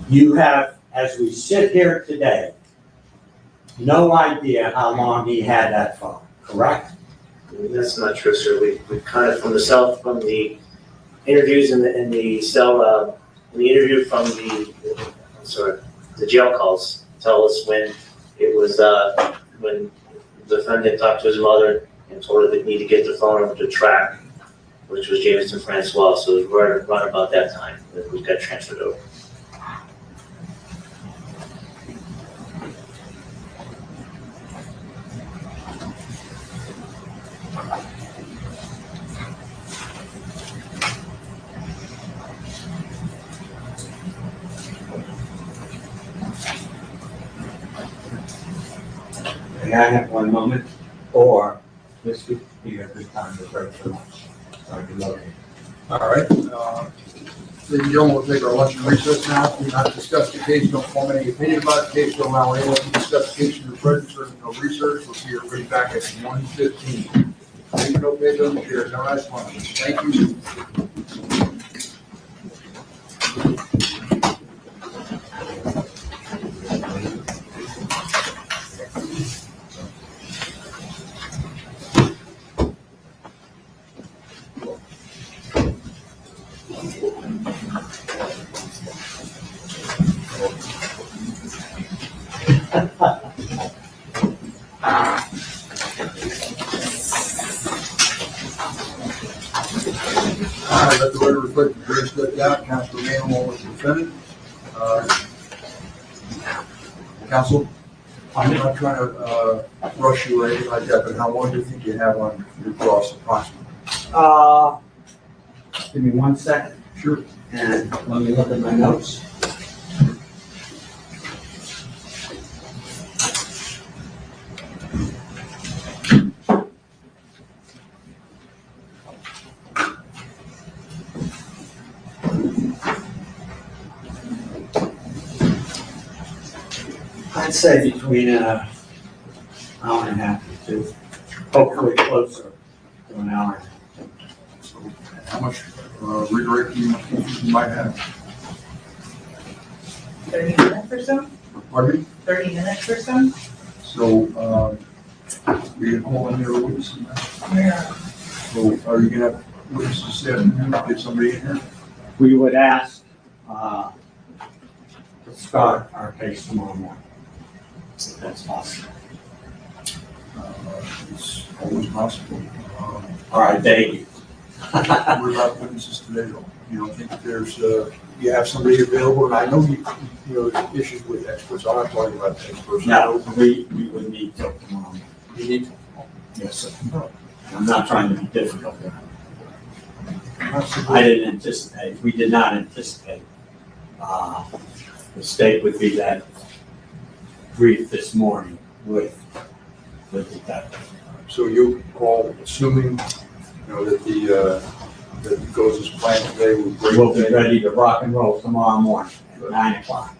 You have, as we sit here today, no idea how long he had that phone, correct? That's not true, sir. We kind of, from the interviews in the cell, in the interview from the jail calls tell us when it was, when the defendant talked to his mother and told her they need to get the phone over to track, which was Jameson Francois. So it was right about that time that we got transferred over. May I have one moment? Or this could be a good time to break for lunch. So I can locate. All right. Ladies and gentlemen, we'll take our lunch and recess now. We not discuss the case, don't form any opinion about the case, don't allow anyone to discuss the case in the presence or no research. We'll see everybody back at 1:15. Thank you, no pay those chairs. Have a nice lunch. Thank you. Let the record reflect the jury stepped out. Counsel remain along with the defendant. Counsel, I'm not trying to rush you or anything like that, but how long do you think you have on your cross approximately? Give me 1 second. Sure. And let me look at my notes. I'd say between an hour and a half to 2, hopefully closer to an hour. So how much redirect you might have? 30 minutes or so? Pardon me? 30 minutes or so? So we can call in your witnesses now. Yeah. So are you gonna have witnesses this afternoon? Get somebody in here? We would ask to start our case tomorrow morning, if that's possible. It's always possible. All right, thank you. What about witnesses today, though? You don't think that there's, you have somebody available, and I know you know, there's issues with experts, I'm not talking about experts. No, we would need till tomorrow. You need to. Yes, sir. I'm not trying to be difficult. I didn't anticipate, we did not anticipate the state would be that brief this morning with the detective. So you call, assuming, you know, that that it goes as planned today, We'll be ready to rock and roll tomorrow morning at 9 o'clock.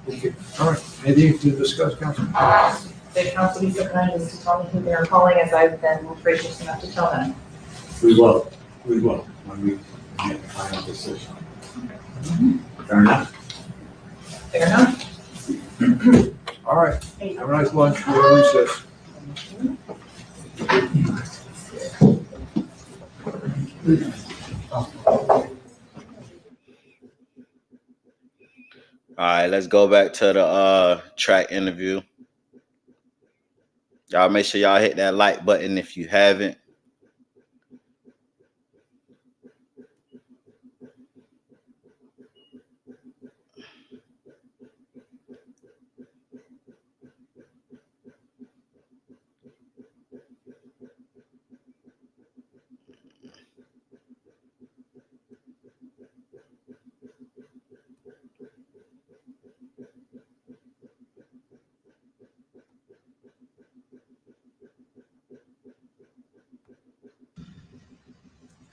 Okay, all right. Anything to discuss, Council? The council be so kind as to tell me who they are calling, as I've been gracious enough to tell them. We will, when we make the final decision. Fair enough? Fair enough? All right. Have a nice lunch. We'll recess. All right, let's go back to the track interview. Y'all make sure y'all hit that like button if you haven't.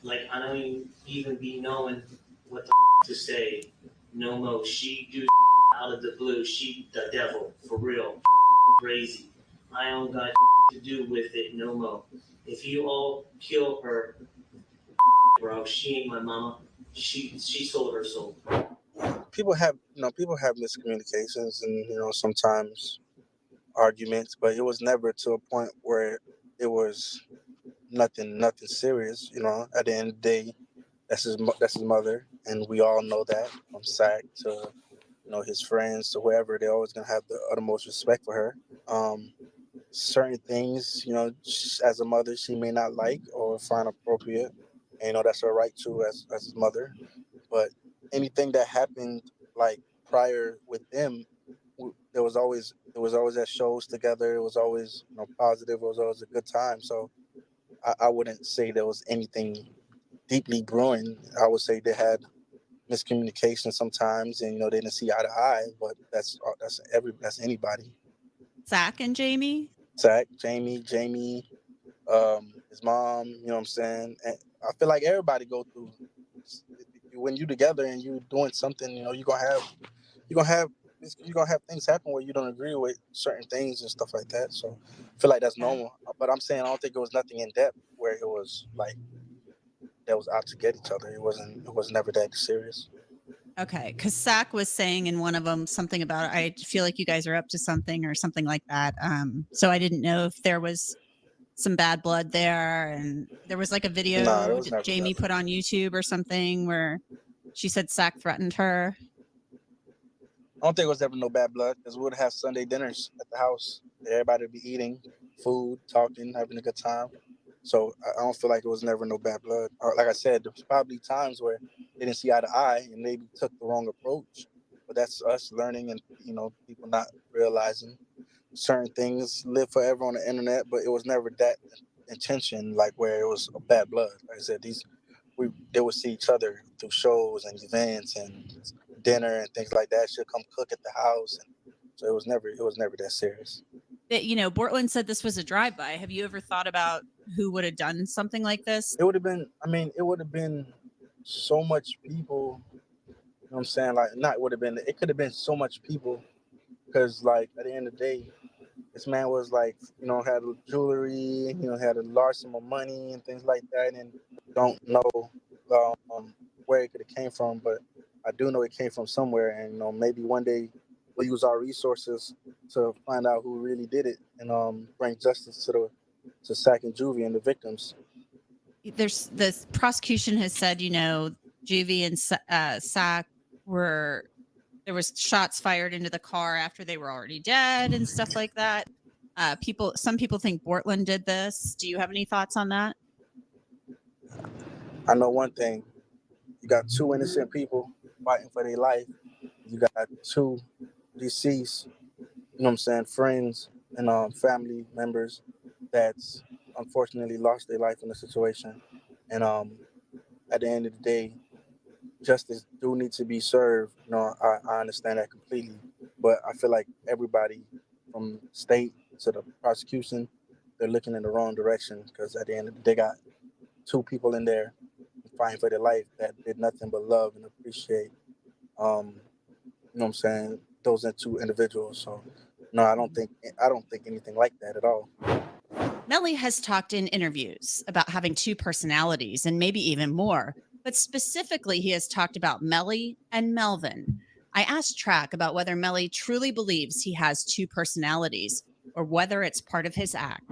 Like, I don't even be knowing what the to say. No mo, she do out of the blue. She the devil, for real. Crazy. I don't got to do with it no mo. If you all kill her, bro, she ain't my mama. She sold her soul. People have miscommunications and sometimes arguments, but it was never to a point where it was nothing serious. At the end of the day, that's his mother, and we all know that. From Sack to his friends to whoever, they're always gonna have the uttermost respect for her. certain things, as a mother, she may not like or find appropriate. And, that's her right to as his mother. But anything that happened like prior with them, there was always at shows together. It was always positive. It was always a good time. So I wouldn't say there was anything deeply brewing. I would say they had miscommunication sometimes, and they didn't see eye to eye. But that's anybody. Zach and Jamie? Zach, Jamie, his mom. You know what I'm saying? And I feel like everybody go through when you together and you doing something. You're gonna have things happen where you don't agree with certain things and stuff like that. So I feel like that's normal. But I'm saying I don't think it was nothing in depth where it was like that was out to get each other. It was never that serious. Okay, because Zach was saying in one of them something about, I feel like you guys are up to something or something like that. So I didn't know if there was some bad blood there, and there was like a video that Jamie put on YouTube or something where she said Zach threatened her. I don't think it was ever no bad blood because we would have Sunday dinners at the house. Everybody would be eating food, talking, having a good time. So I don't feel like it was never no bad blood. Like I said, there was probably times where they didn't see eye to eye and maybe took the wrong approach. But that's us learning and, people not realizing certain things live forever on the internet, but it was never that intention, like where it was a bad blood. Like I said, they would see each other through shows and events and dinner and things like that. She'll come cook at the house, and so it was never that serious. Bortland said this was a drive-by. Have you ever thought about who would have done something like this? It would have been. It would have been so much people. You know what I'm saying? Like, not would have been. It could have been so much people because, like, at the end of the day, this man was like, had jewelry, had a large sum of money and things like that, and don't know where it could have came from, but I do know it came from somewhere, and maybe one day we'll use our resources to find out who really did it and bring justice to Sack and Juvie and the victims. The prosecution has said, Juvie and Sack there was shots fired into the car after they were already dead and stuff like that. Some people think Bortland did this. Do you have any thoughts on that? I know one thing. You got two innocent people fighting for their life. You got two deceased, friends and family members that's unfortunately lost their life in the situation. And at the end of the day, justice do need to be served. I understand that completely. But I feel like everybody from state to the prosecution, they're looking in the wrong direction because at the end of the day, they got two people in there fighting for their life that did nothing but love and appreciate, those are two individuals. So no, I don't think anything like that at all. Melly has talked in interviews about having two personalities and maybe even more, but specifically he has talked about Melly and Melvin. I asked Track about whether Melly truly believes he has two personalities or whether it's part of his act.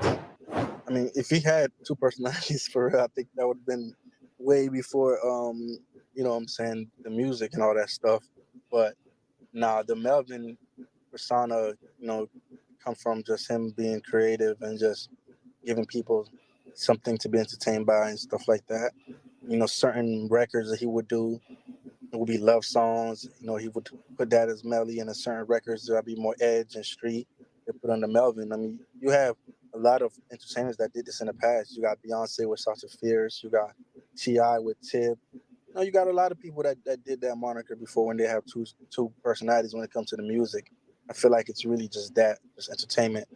If he had two personalities for real, I think that would have been way before, the music and all that stuff. But the Melvin persona, come from just him being creative and just giving people something to be entertained by and stuff like that. Certain records that he would do, it would be love songs. He would put that as Melly, and in certain records there'll be more edge and street. They put under Melvin. You have a lot of entertainers that did this in the past. You got Beyonce with Sasha Fierce. You got T.I. with Tip. You got a lot of people that did that moniker before when they have two personalities when it comes to the music. I feel like it's really just entertainment.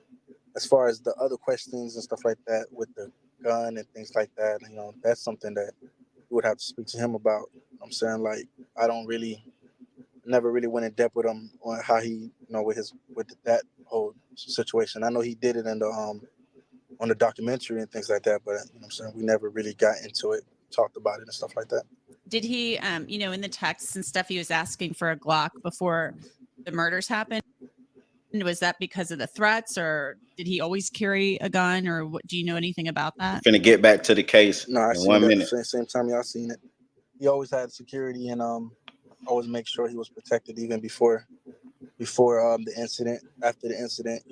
As far as the other questions and stuff like that with the gun and things like that, that's something that you would have to speak to him about. I'm saying, like, I never really went in depth with him on how he, with that whole situation. I know he did it in the on the documentary and things like that, but I'm saying we never really got into it, talked about it and stuff like that. Did he, in the texts and stuff, he was asking for a Glock before the murders happened? Was that because of the threats, or did he always carry a gun, or what? Do you know anything about that? Finna get back to the case in 1 minute. Same time y'all seen it. He always had security and always make sure he was protected even before the incident. After the incident,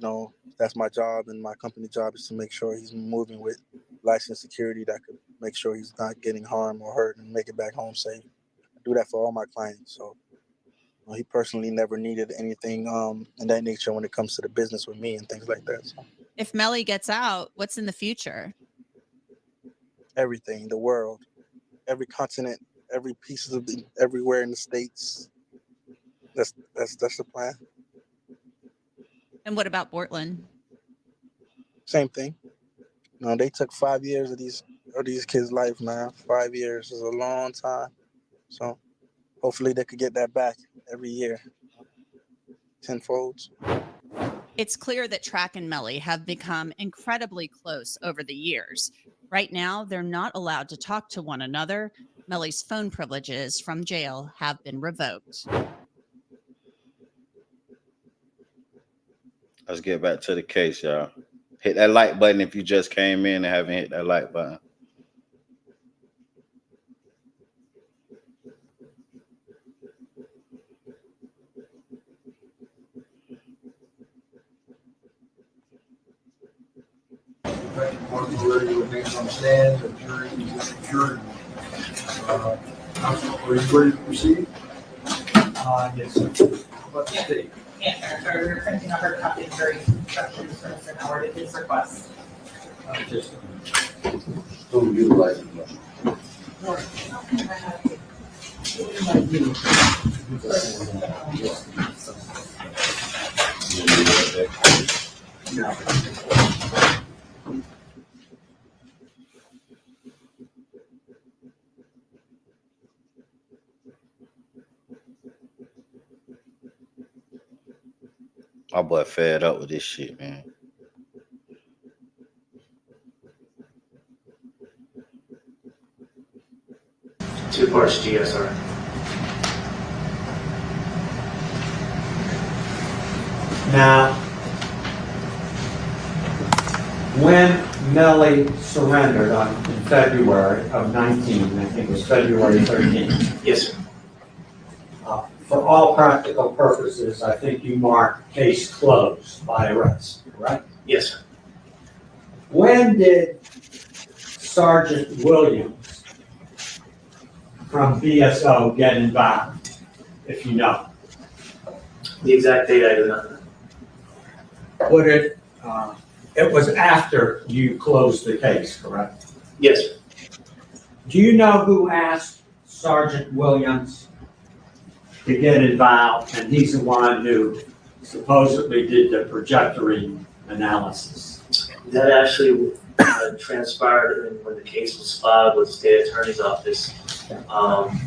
that's my job, and my company job is to make sure he's moving with licensed security that could make sure he's not getting harmed or hurt and make it back home safe. I do that for all my clients. So he personally never needed anything in that nature when it comes to the business with me and things like that. So If Melly gets out, what's in the future? everything, the world, every continent, every piece of everywhere in the States. That's the plan. And what about Portland? Same thing. No, they took 5 years of these kids' life, man. 5 years is a long time. So hopefully they could get that back every year, tenfold. It's clear that Track and Melly have become incredibly close over the years. Right now, they're not allowed to talk to one another. Melly's phone privileges from jail have been revoked. Let's get back to the case, y'all. Hit that like button if you just came in and haven't hit that like button. Mark Moretti will next on the stand, the jury is adjourned. Counsel, are you ready to proceed? Yes, sir. Let's stay. Yeah, we're printing out her copy of jury instructions for Mr. Howard at his request. Just Who utilizing them? My boy fed up with this shit, man. Two parts GSR. now, when Melly surrendered in February of 19, I think it was February 13th, Yes, sir. for all practical purposes, I think you marked case closed by arrest, correct? Yes, sir. When did Sergeant Williams from BSO get involved, if you know? The exact date I do not know. Would it, it was after you closed the case, correct? Yes, sir. Do you know who asked Sergeant Williams to get involved, and he's the one who supposedly did the trajectory analysis? That actually transpired when the case was filed with the state attorney's office.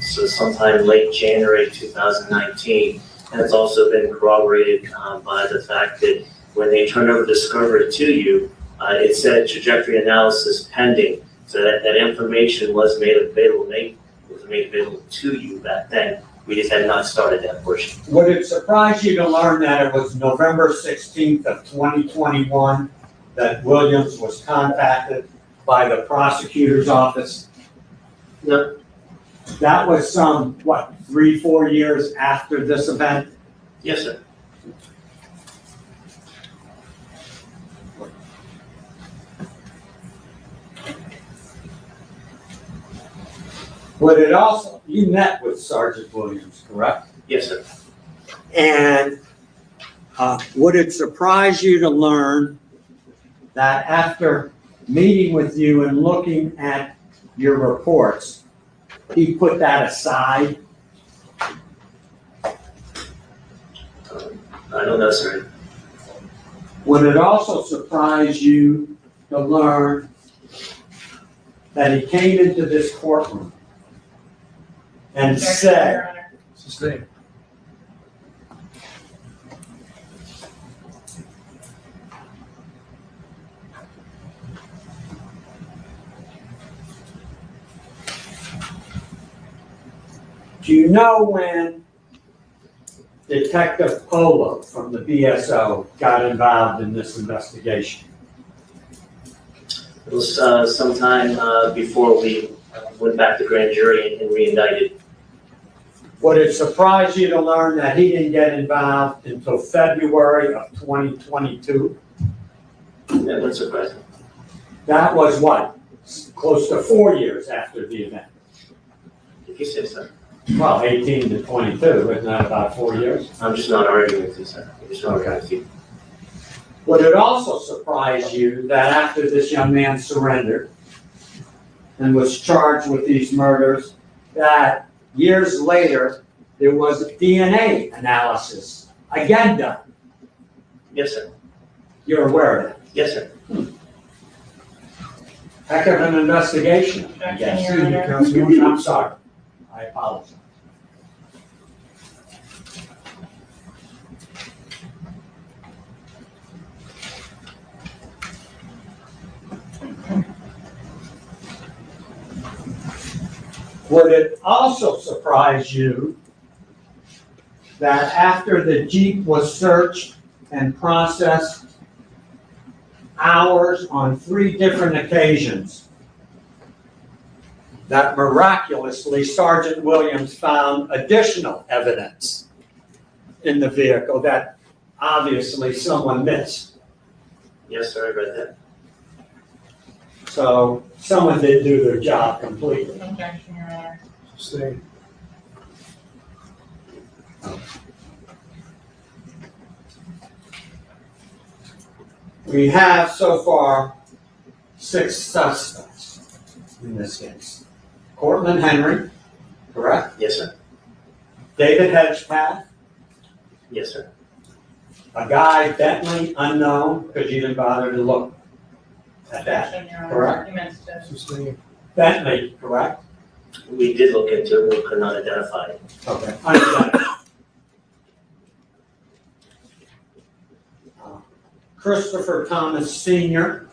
So sometime late January 2019. And it's also been corroborated by the fact that when they turned over discovery to you, it said trajectory analysis pending. So that information was made available to you back then. We just had not started that portion. Would it surprise you to learn that it was November 16th of 2021 that Williams was contacted by the prosecutor's office? No. That was some, 3-4 years after this event? Yes, sir. Would it also, you met with Sergeant Williams, correct? Yes, sir. And would it surprise you to learn that after meeting with you and looking at your reports, he put that aside? I don't know, sir. Would it also surprise you to learn that he came into this courtroom and said, Sustain. do you know when Detective Polo from the BSO got involved in this investigation? It was sometime before we went back to grand jury and re-indicted. Would it surprise you to learn that he didn't get involved until February of 2022? That was surprising. That was what? Close to 4 years after the event. If you say so. Well, 18 to 22, isn't that about 4 years? I'm just not arguing with you, sir. I'm just not arguing with you. Would it also surprise you that after this young man surrendered and was charged with these murders, that years later, there was a DNA analysis again done? Yes, sir. You're aware of that? Yes, sir. Heck of an investigation, I guess. Excuse me, Councilman. I'm sorry. I apologize. Would it also surprise you that after the Jeep was searched and processed hours on 3 different occasions, that miraculously Sergeant Williams found additional evidence in the vehicle that obviously someone missed? Yes, sir, I read that. So someone did do their job completely. Objection, Your Honor. Stay. We have so far 6 suspects in this case. Cortland Henry, correct? Yes, sir. David Hedgepath, Yes, sir. a guy Bentley unknown because you didn't bother to look at that. Objection, Your Honor. Correct. You missed it. Sustain. Bentley, correct? We did look into it, we could not identify it. Okay. Unidentified. Christopher Thomas Sr.,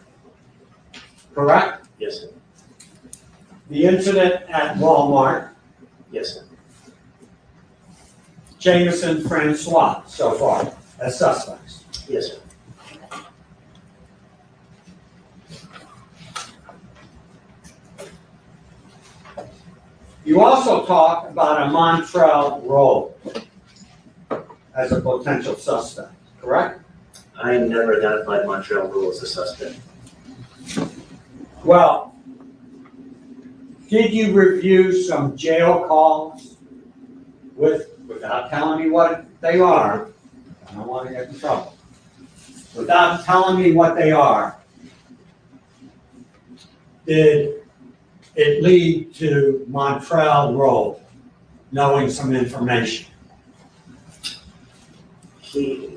correct? Yes, sir. The incident at Walmart, Yes, sir. Jameson Francois so far as suspects. Yes, sir. You also talk about a Montrell Rowe as a potential suspect, correct? I never identified Montreal Rule as a suspect. Well, did you review some jail calls without telling me what they are? I don't want to get in trouble. Without telling me what they are, did it lead to Montrell Rowe knowing some information? I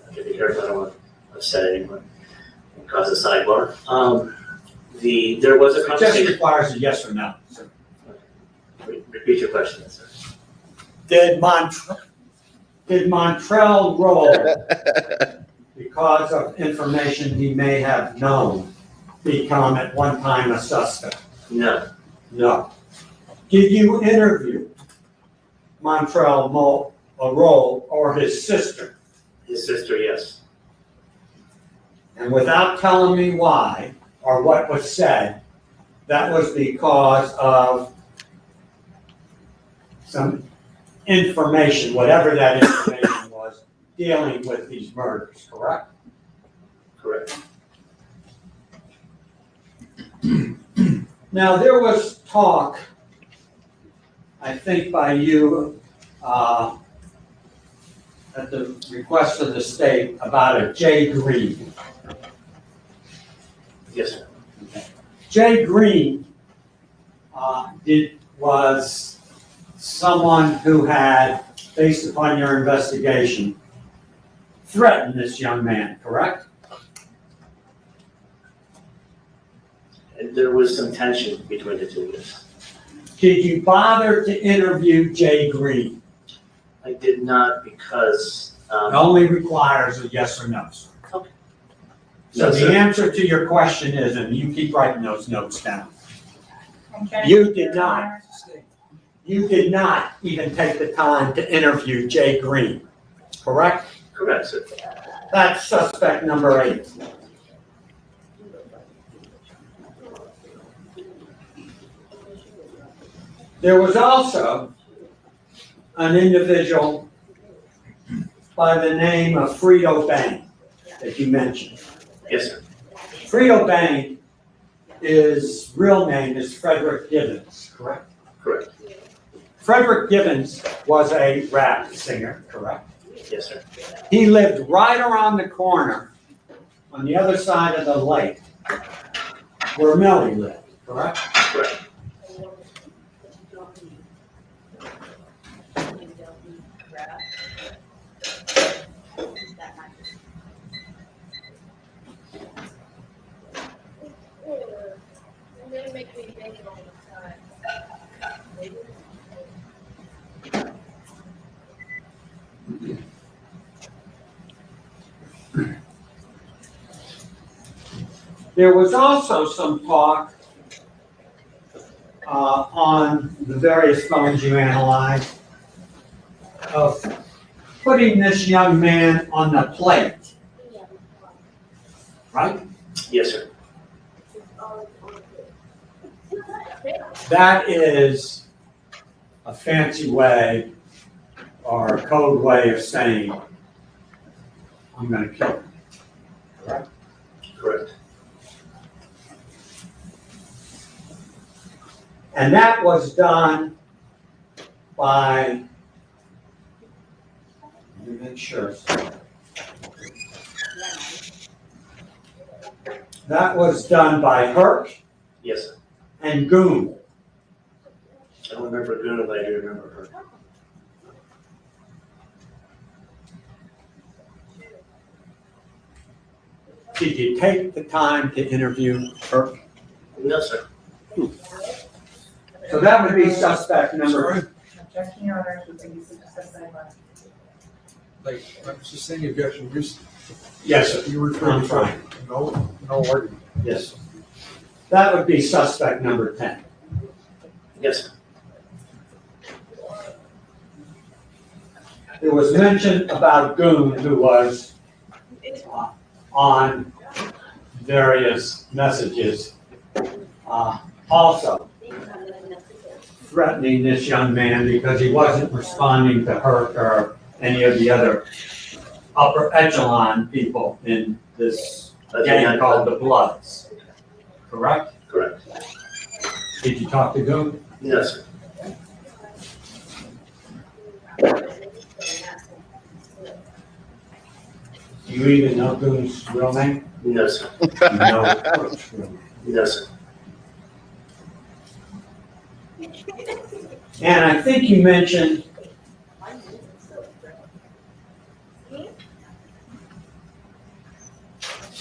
have to be careful, I don't want to upset anyone and cause a sidebar. There was a It just conversation. requires a yes or no. Repeat your question, sir. Did Montrell Rowe, because of information he may have known, become at one time a suspect? No, No. Did you interview Montrell Rowe or his sister? his sister, yes. And without telling me why or what was said, that was because of some information, whatever that information was, dealing with these murders, correct? Correct. Now, there was talk, I think by you, at the request of the state, about a Jay Green. Yes, sir. Jay Green was someone who had, based upon your investigation, threatened this young man, correct? And there was some tension between the two of us. Did you bother to interview Jay Green? I did not because, It only requires a yes or no. Sir. Okay. So No, the sir. answer to your question is, and you keep writing those notes down, Objection, you did Your not. Honor. You did not even take the time to interview Jay Green, correct? correct, sir. That's suspect number 8. There was also an individual by the name of Frito Bang that you mentioned. Yes, sir. Frito Bank, his real name is Frederick Givens, correct? Correct. Frederick Givens was a rap singer, correct? Yes, sir. He lived right around the corner on the other side of the lake where Melly lived, correct? Correct. There was also some talk on the various phones you analyzed of putting this young man on the plate, right? Yes, sir. That is a fancy way or a code way of saying, I'm gonna kill him, correct? Correct. And that was done by, let me make sure. That was done by Herc Yes, sir. and Goon. I don't remember Guna, but I do remember her. Did you take the time to interview Herc? No, sir. So that would be suspect number. Objection, Your Honor, to bring you to discuss that. Like, I'm just saying, objection, Yes, sir. you refer I'm to trying. no argument. Yes. That would be suspect number 10. Yes, sir. There was mention about Goon, who was on various messages, also threatening this young man because he wasn't responding to her or any of the other upper echelon people in this gang called the Bloods. Correct? Correct. Did you talk to Goon? No, sir. Do you even know Goon's real name? No, sir. You know Herc's real name. No, sir. And I think you mentioned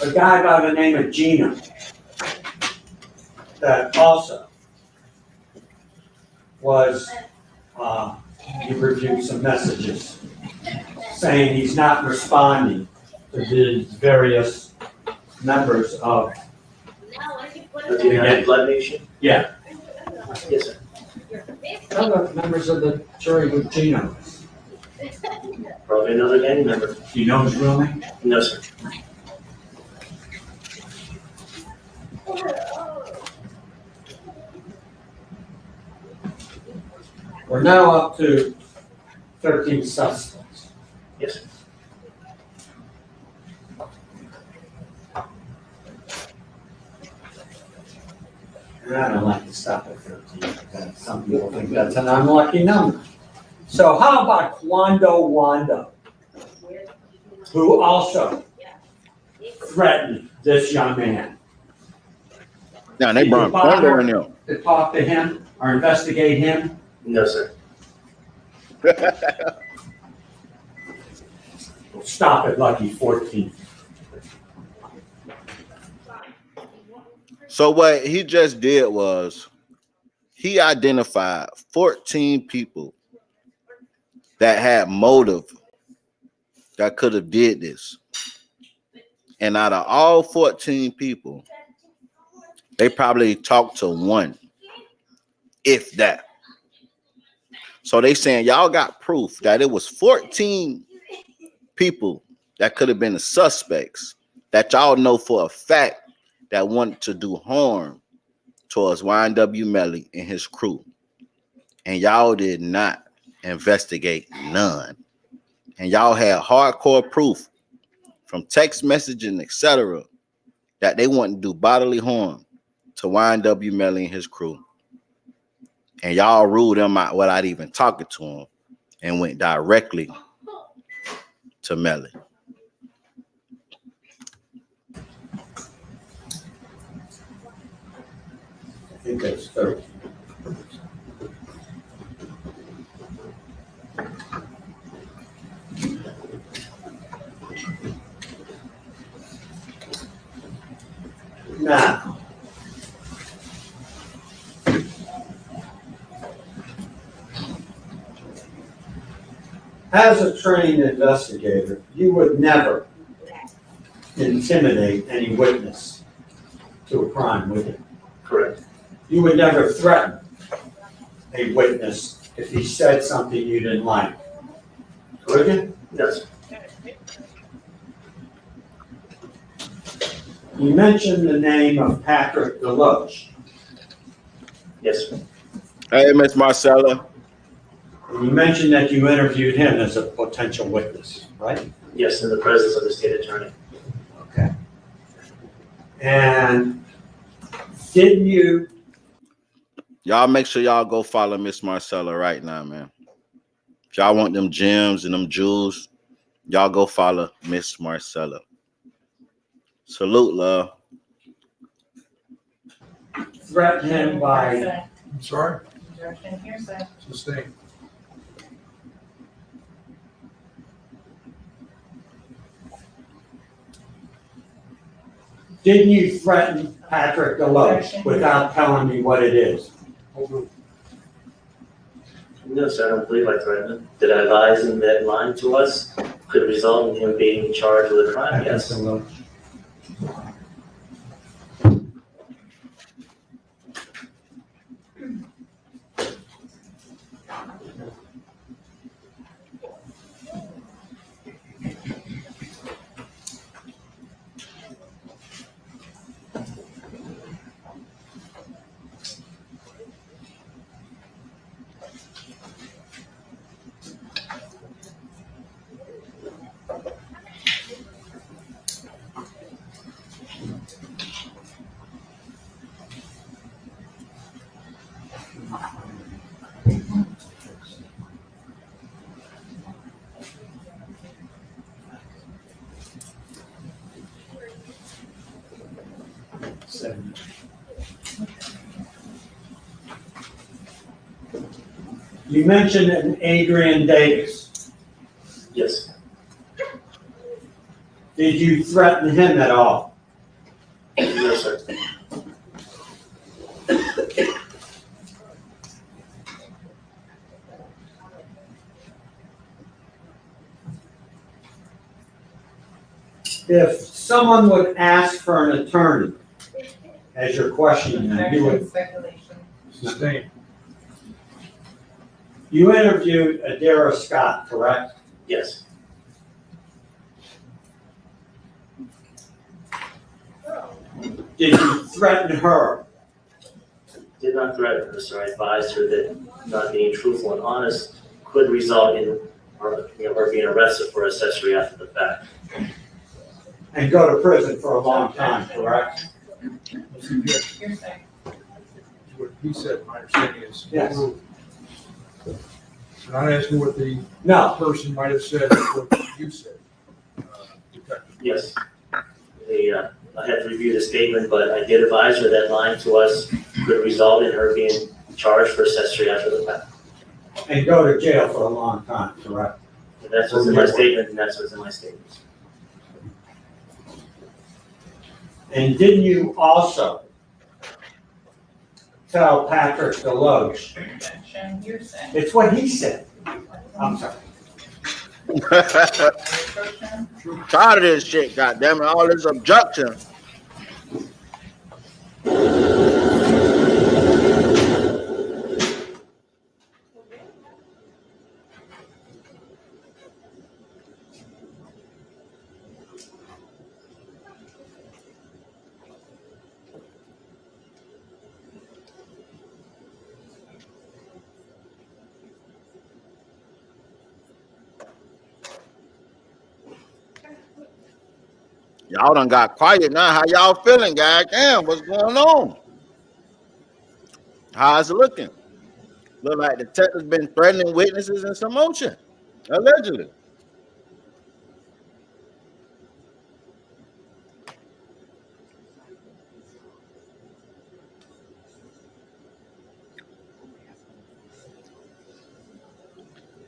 a guy by the name of Gino that also was, you reviewed some messages saying he's not responding to these various members of The United Blood Nation? Yeah. Yes, sir. other members of the jury with Gino. Probably another gang member. Do you know his real name? No, sir. We're now up to 13 suspects. Yes, sir. And I don't like to stop at 13, because some people think that's an unlucky number. So how about Quando Wando, who also threatened this young man? Now they Did brought you bother Quando in there. to talk to him or investigate him? No, sir. Stop at lucky 14. So what he just did was he identified 14 people that had motive that could have did this. And out of all 14 people, they probably talked to one, if that. So they saying y'all got proof that it was 14 people that could have been the suspects that y'all know for a fact that wanted to do harm towards YNW Melly and his crew. And y'all did not investigate none. And y'all had hardcore proof from text messaging, etc., that they want to do bodily harm to YNW Melly and his crew. And y'all ruled them out without even talking to him and went directly to Melly. I think that's 13. Now, as a trained investigator, you would never intimidate any witness to a crime, would you? Correct. You would never threaten a witness if he said something you didn't like, would you? Yes. You mentioned the name of Patrick Deloche. Yes, sir. Hey, Miss Marcella. And you mentioned that you interviewed him as a potential witness, right? Yes, in the presence of the state attorney. Okay. And didn't you? Y'all make sure y'all go follow Miss Marcella right now, man. If y'all want them gems and them jewels, y'all go follow Miss Marcella. Salute, love. Threaten him by. I'm sorry? Objection, hearsay. Sustained. Didn't you threaten Patrick Deloche without telling me what it is? No, sir, I don't believe I threatened him. Did I advise him that lying to us could result in him being charged with a crime? Patrick Yes. Deloche. You mentioned an Adrian Davis. Yes. Did you threaten him at all? No, sir. If someone would ask for an attorney as you're questioning them, you would. Speculation. Sustained. You interviewed Adara Scott, correct? Yes. Did you threaten her? Did not threaten her, sir. I advised her that not being truthful and honest could result in her, her being arrested for accessory after the fact. And go to prison for a long time, correct? Hearsay. What he said, my understanding is. Yes. And I'm asking what the No. person might have said, what you said. Detective. Yes. I had to review the statement, but I did advise her that lying to us could result in her being charged for accessory after the fact. And go to jail for a long time, correct? And that's what's in my statement, and that's what's in my statements. And didn't you also tell Patrick Deloche? Objection, hearsay. It's what he said. I'm sorry. Tired of this shit, goddamn it, all this objection. Y'all done got quiet now. How y'all feeling, guys? Damn, what's going on? How's it looking? Look like the detective's been threatening witnesses and some motion, allegedly.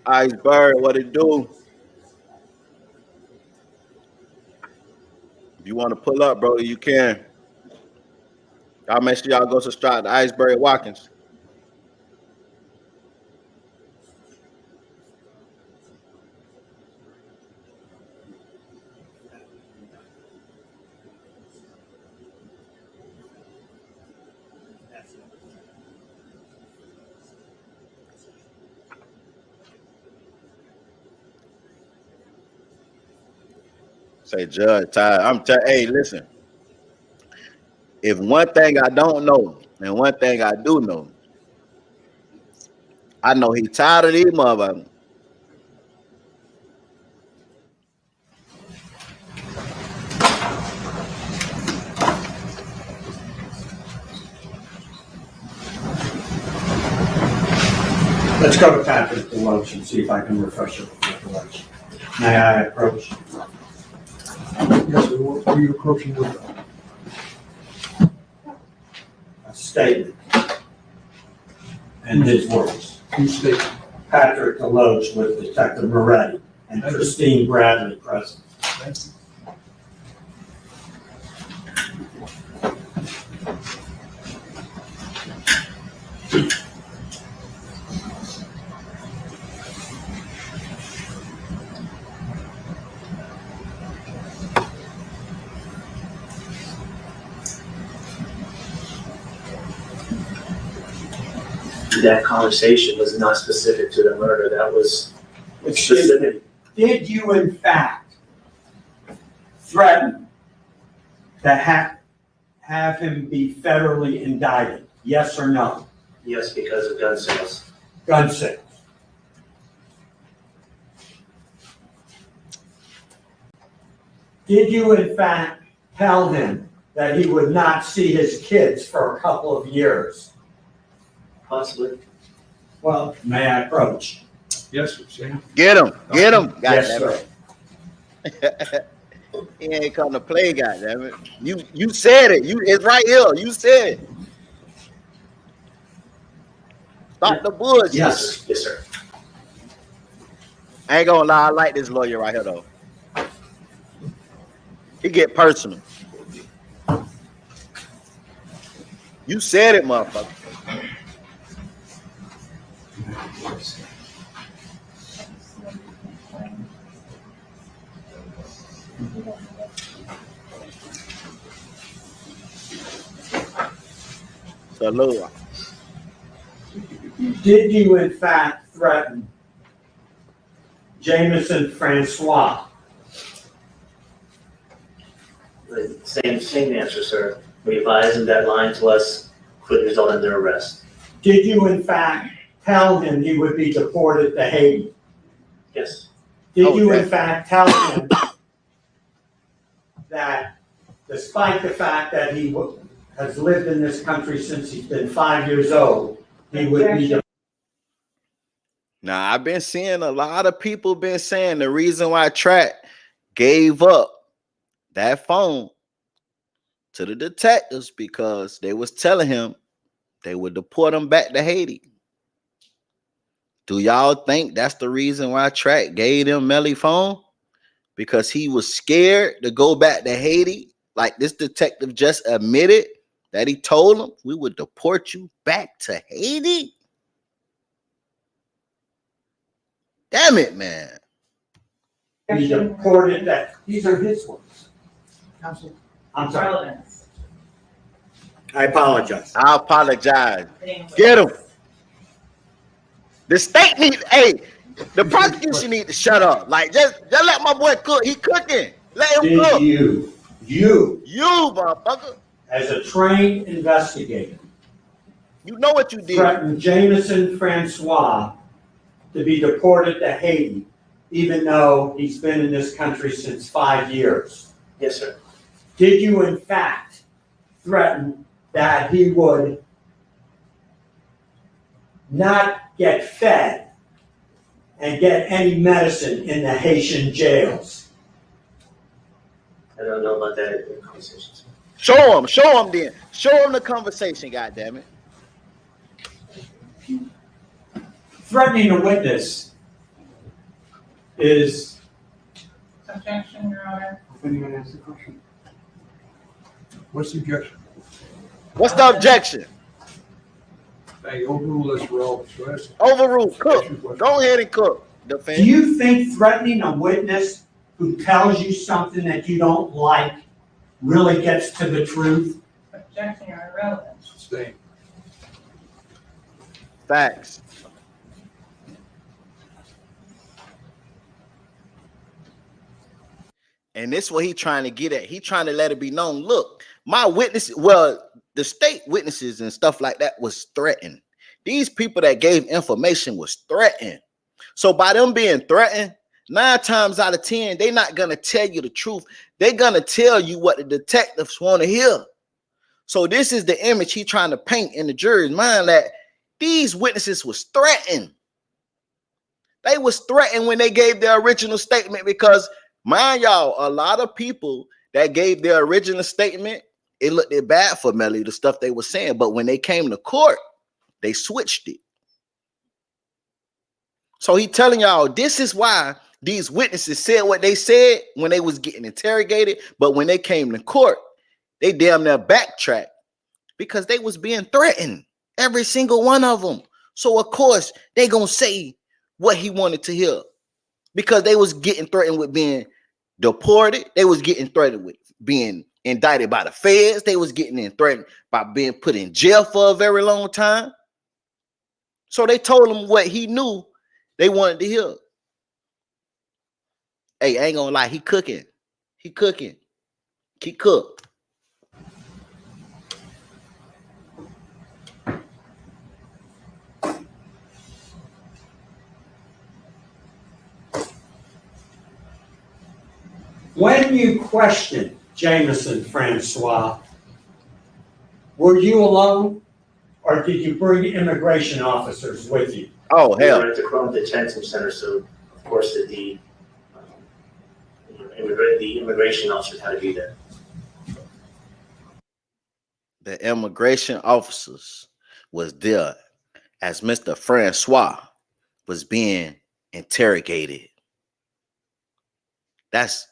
Iceberg, what it do? If you want to pull up, bro, you can. Y'all make sure y'all go subscribe to Iceberg Watkins. Say, Judge, Ty, hey, listen. If one thing I don't know, and one thing I do know, I know he tired of these motherfuckers. Let's go to Patrick Deloach and see if I can refresh your recollection. May I approach? Yes, sir. What are you approaching with? A statement. And his words. Who's speaking? Patrick Deloach with Detective Moretti and Christine Bradley present. Thank you. That conversation was not specific to the murder. That was specific. Did you in fact threaten to have him be federally indicted? Yes or no? Yes, because of gun sales. Gun sales. Did you in fact tell him that he would not see his kids for a couple of years? Possibly. Well, may I approach? Yes, sir. Sam. Get him. Yes, sir. He ain't come to play, goddammit. You said it. It's right here. You said it. Stop the bullshit. Yes. Yes, sir. I ain't gonna lie, I like this lawyer right here though. He get personal. You said it, motherfucker. Salute. Did you in fact threaten Jameson Francois? The same answer, sir. We advised them that lying to us could result in their arrest. Did you in fact tell him he would be deported to Haiti? Yes. Did you in fact tell him that despite the fact that he has lived in this country since he's been 5 years old, he would be Now, I've been seeing a lot of people been saying the reason why Track gave up that phone to the detectives because they was telling him they would deport him back to Haiti. Do y'all think that's the reason why Track gave them Melly phone? Because he was scared to go back to Haiti? Like this detective just admitted that he told him we would deport you back to Haiti? Damn it, man. be deported that, these are his words. Counsel. I'm sorry. I apologize. I apologize. Get him. The state needs, hey, the prosecution need to shut up. Like, just let my boy cook. He cooking. Let him cook. Did you, motherfucker, as a trained investigator, you know what you did. threaten Jameson Francois to be deported to Haiti, even though he's been in this country since 5 years? Yes, sir. did you in fact threaten that he would not get fed and get any medicine in the Haitian jails? I don't know about that in conversations. Show him then. Show him the conversation, goddammit. Threatening a witness is. Objection, Your Honor. If anyone asks a question. What's the objection? What's the objection? Hey, overrule this, Rob. Overrule. Cook. Go ahead and cook. Defend. Do you think threatening a witness who tells you something that you don't like really gets to the truth? Objection, Your Honor. Relevant. Sustain. Facts. And this is what he trying to get at. He trying to let it be known. Look, my witness, well, the state witnesses and stuff like that was threatened. These people that gave information was threatened. So by them being threatened, 9 times out of 10, they're not going to tell you the truth. They're going to tell you what the detectives want to hear. So this is the image he trying to paint in the jury's mind, that these witnesses was threatened. They was threatened when they gave their original statement, because mind y'all, a lot of people that gave their original statement, it looked bad for Melly, the stuff they were saying. But when they came to court, they switched it. So he telling y'all, this is why these witnesses said what they said when they was getting interrogated. But when they came to court, they damn near backtracked because they was being threatened. Every single one of them. So of course, they gonna say what he wanted to hear, because they was getting threatened with being deported. They was getting threatened with being indicted by the feds. They was getting threatened by being put in jail for a very long time. So they told him what he knew they wanted to hear. Hey, I ain't gonna lie, he cooking. He cooking. He cooked. When you questioned Jameson Francois, were you alone, or did you bring immigration officers with you? Oh, hell. We were at the Chrome Detention Center, so of course the immigration officers had to be there. The immigration officers was there as Mr. Francois was being interrogated. That's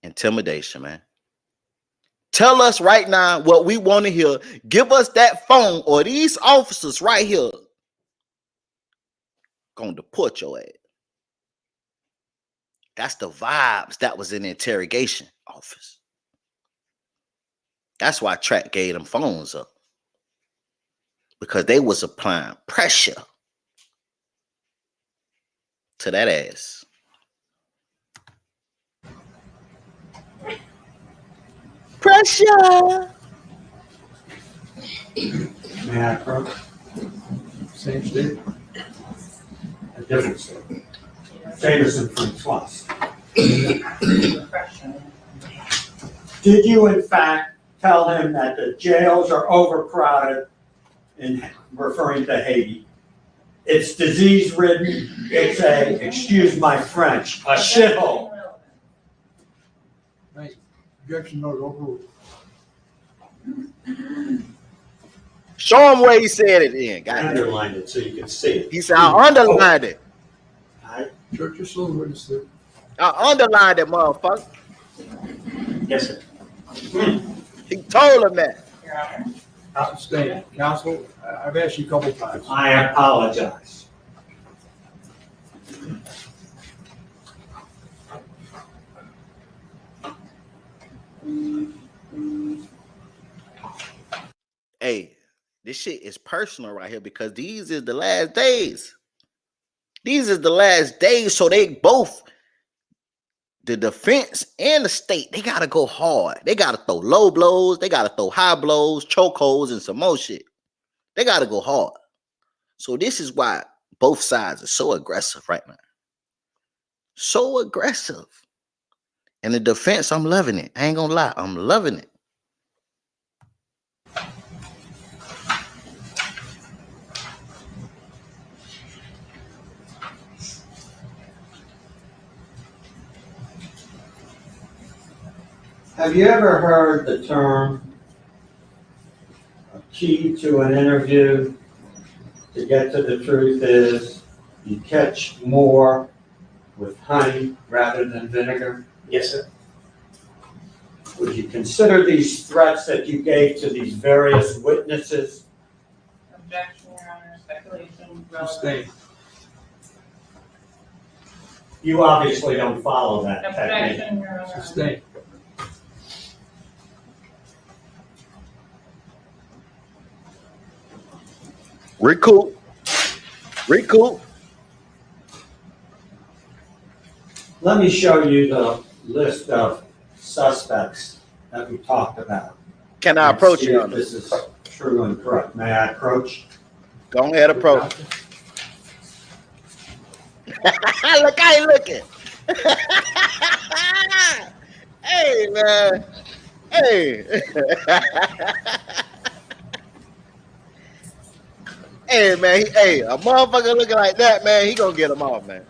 intimidation, man. Tell us right now what we want to hear. Give us that phone, or these officers right here gonna deport your ass. That's the vibes that was in the interrogation office. That's why Track gave them phones up, because they was applying pressure to that ass. Pressure. May I approach? Same state. A different state. Jameson Francois. Did you in fact tell him that the jails are overcrowded, in referring to Haiti? It's disease-ridden. It's a, excuse my French, a shithole. Nice. Objection noted, overruled. Show him where he said it in. I underlined it so you can see it. He said, I underlined it. Church is slow to witness it. I underlined it, motherfucker. Yes, sir. He told him that. Sustain. Counsel, I've asked you a couple times. I apologize. Hey, this shit is personal right here, because these is the last days. These is the last days. So they both, the defense and the state, they gotta go hard. They gotta throw low blows. They gotta throw high blows, chokeholds, and some more shit. They gotta go hard. So this is why both sides are so aggressive right now. So aggressive. In the defense, I'm loving it. I ain't gonna lie, I'm loving it. Have you ever heard the term a key to an interview to get to the truth is you catch more with honey rather than vinegar? Yes, sir. Would you consider these threats that you gave to these various witnesses? Objection, Your Honor. Speculation. Sustained. You obviously don't follow that technique. Objection, Your Honor. Sustained. Recoup. Let me show you the list of suspects that we talked about. Can I and approach see you if on this? this is true and correct. May I approach? Go ahead, approach. Look how he looking. Hey, man. Hey. Hey, man. Hey, a motherfucker looking like that, man, he gonna get him off, man.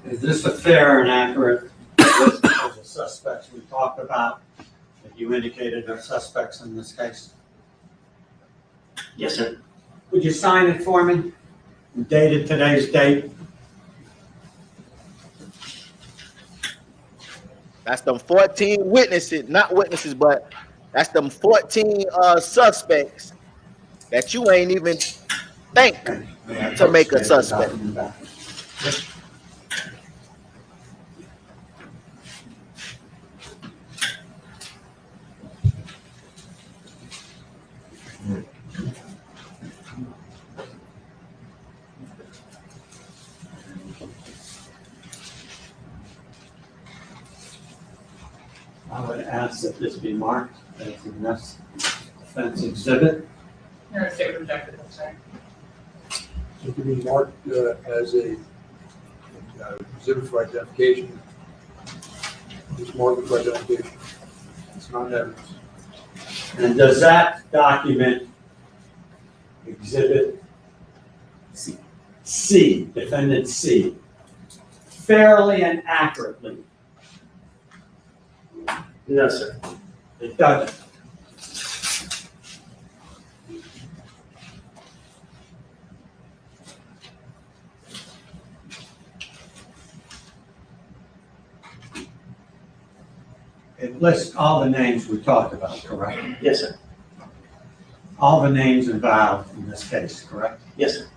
Is this a fair and accurate list of the suspects we talked about that you indicated are suspects in this case? Yes, sir. Would you sign it for me? Dated today's date? That's them 14 witnesses, not witnesses, but that's them 14 suspects that you ain't even think to make a suspect. I would ask that this be marked as the next offense exhibit. Your State rejected, I'm sorry. It can be marked as a exhibit for identification. It's marked for identification. It's not evidence. And does that document exhibit C, defendant C, fairly and accurately? No, sir. It doesn't. It lists all the names we talked about, correct? Yes, sir. All the names involved in this case, correct? Yes, sir.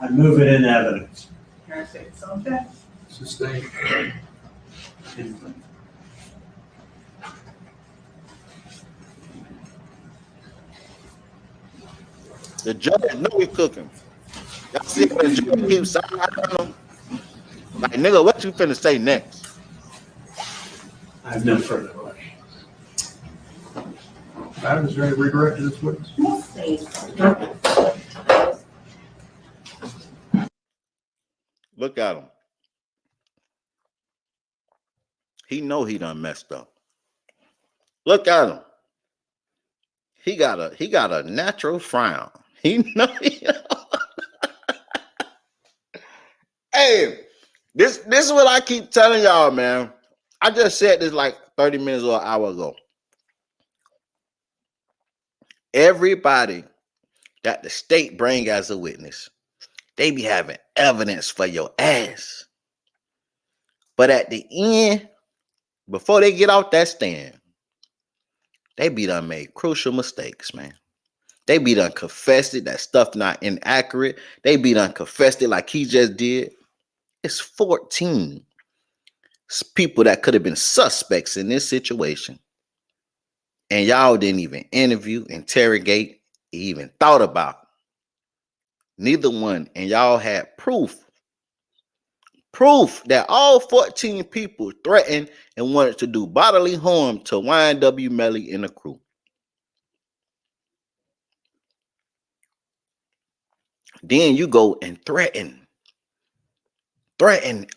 I move it in evidence. Your State, so object. Sustained. The judge know he cooking. Y'all see when the judge keeps signing on him? Like, nigga, what you finna say next? I have no further questions. Madam, is there any regret to this witness? Look at him. He know he done messed up. Look at him. He got a natural frown. He know. Hey, this is what I keep telling y'all, man. I just said this like 30 minutes or an hour ago. Everybody that the state bring as a witness, they be having evidence for your ass. But at the end, before they get out that stand, they be done made crucial mistakes, man. They be done confessed it, that stuff not inaccurate. They be done confessed it like he just did. It's 14 people that could have been suspects in this situation. And y'all didn't even interview, interrogate, even thought about. Neither one. And y'all had proof that all 14 people threatened and wanted to do bodily harm to YNW, Melly, and the crew. Then you go and threaten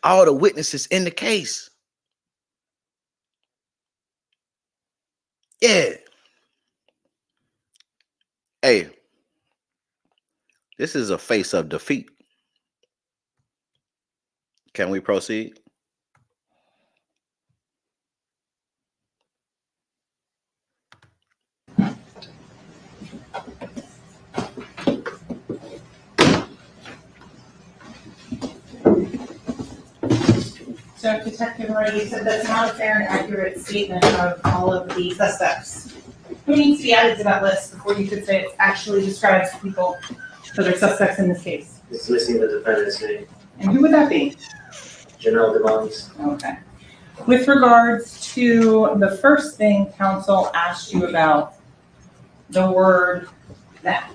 all the witnesses in the case. Yeah. Hey, this is a face of defeat. Can we proceed? So Detective Moretti said that's not a fair and accurate statement of all of the suspects. Who needs to be added to that list before you could say it actually describes people that are suspects in this case? It's missing the defendant's name, And who would that be? Janelle DeMonts. Okay. With regards to the first thing counsel asked you about, the word that.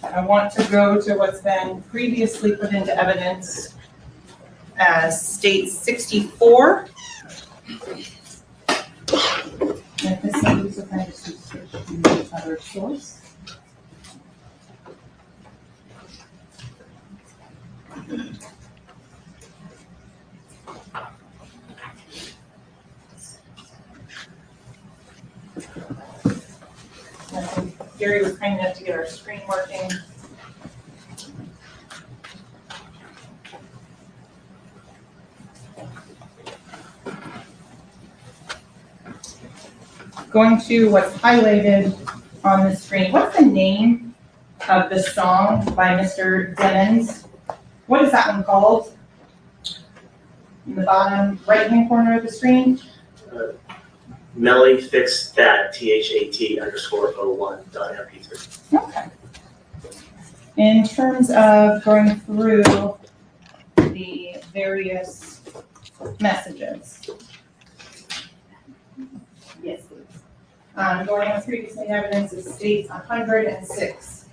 I want to go to what's been previously put into evidence as state 64. And if this is a kind of switch to other source. Gary was kind enough to get our screen working. Going to what's highlighted on the screen. What's the name of the song by Mr. Demons? What is that one called? In the bottom right-hand corner of the screen? Melly fixed that, THAT_01 .mp3. Okay. In terms of going through the various messages. Yes, please. Going on previously in evidence, it states 106.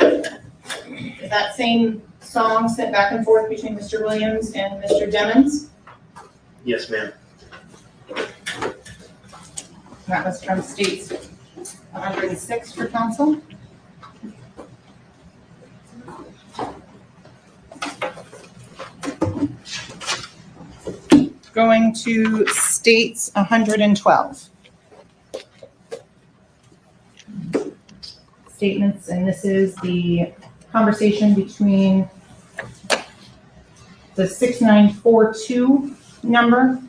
Is that same song sent back and forth between Mr. Williams and Mr. Demons? Yes, ma'am. That was from states 106 for counsel. Going to states 112. Statements, and this is the conversation between the 6942 number.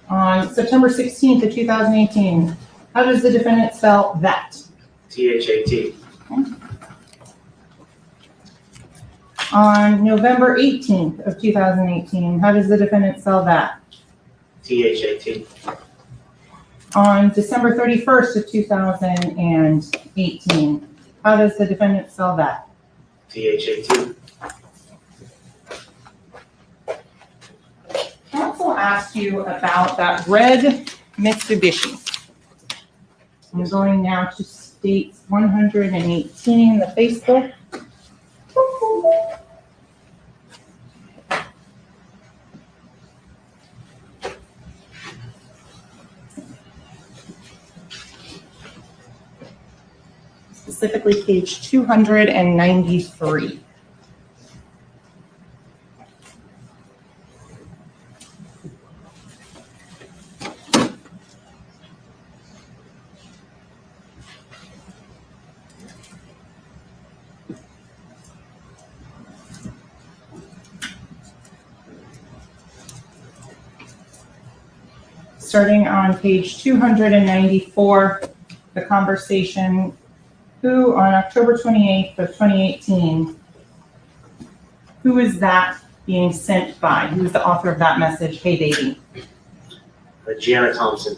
On September 16th of 2018, how does the defendant spell that? THAT. On November 18th of 2018, how does the defendant spell that? THAT. On December 31st of 2018, how does the defendant spell that? THAT. Counsel asked you about that red Mitsubishi. I'm going now to states 118, the Facebook. Specifically page 293. Starting on page 294, the conversation, who on October 28th of 2018, who is that being sent by? Who is the author of that message? Hey, baby. Gianna Thompson.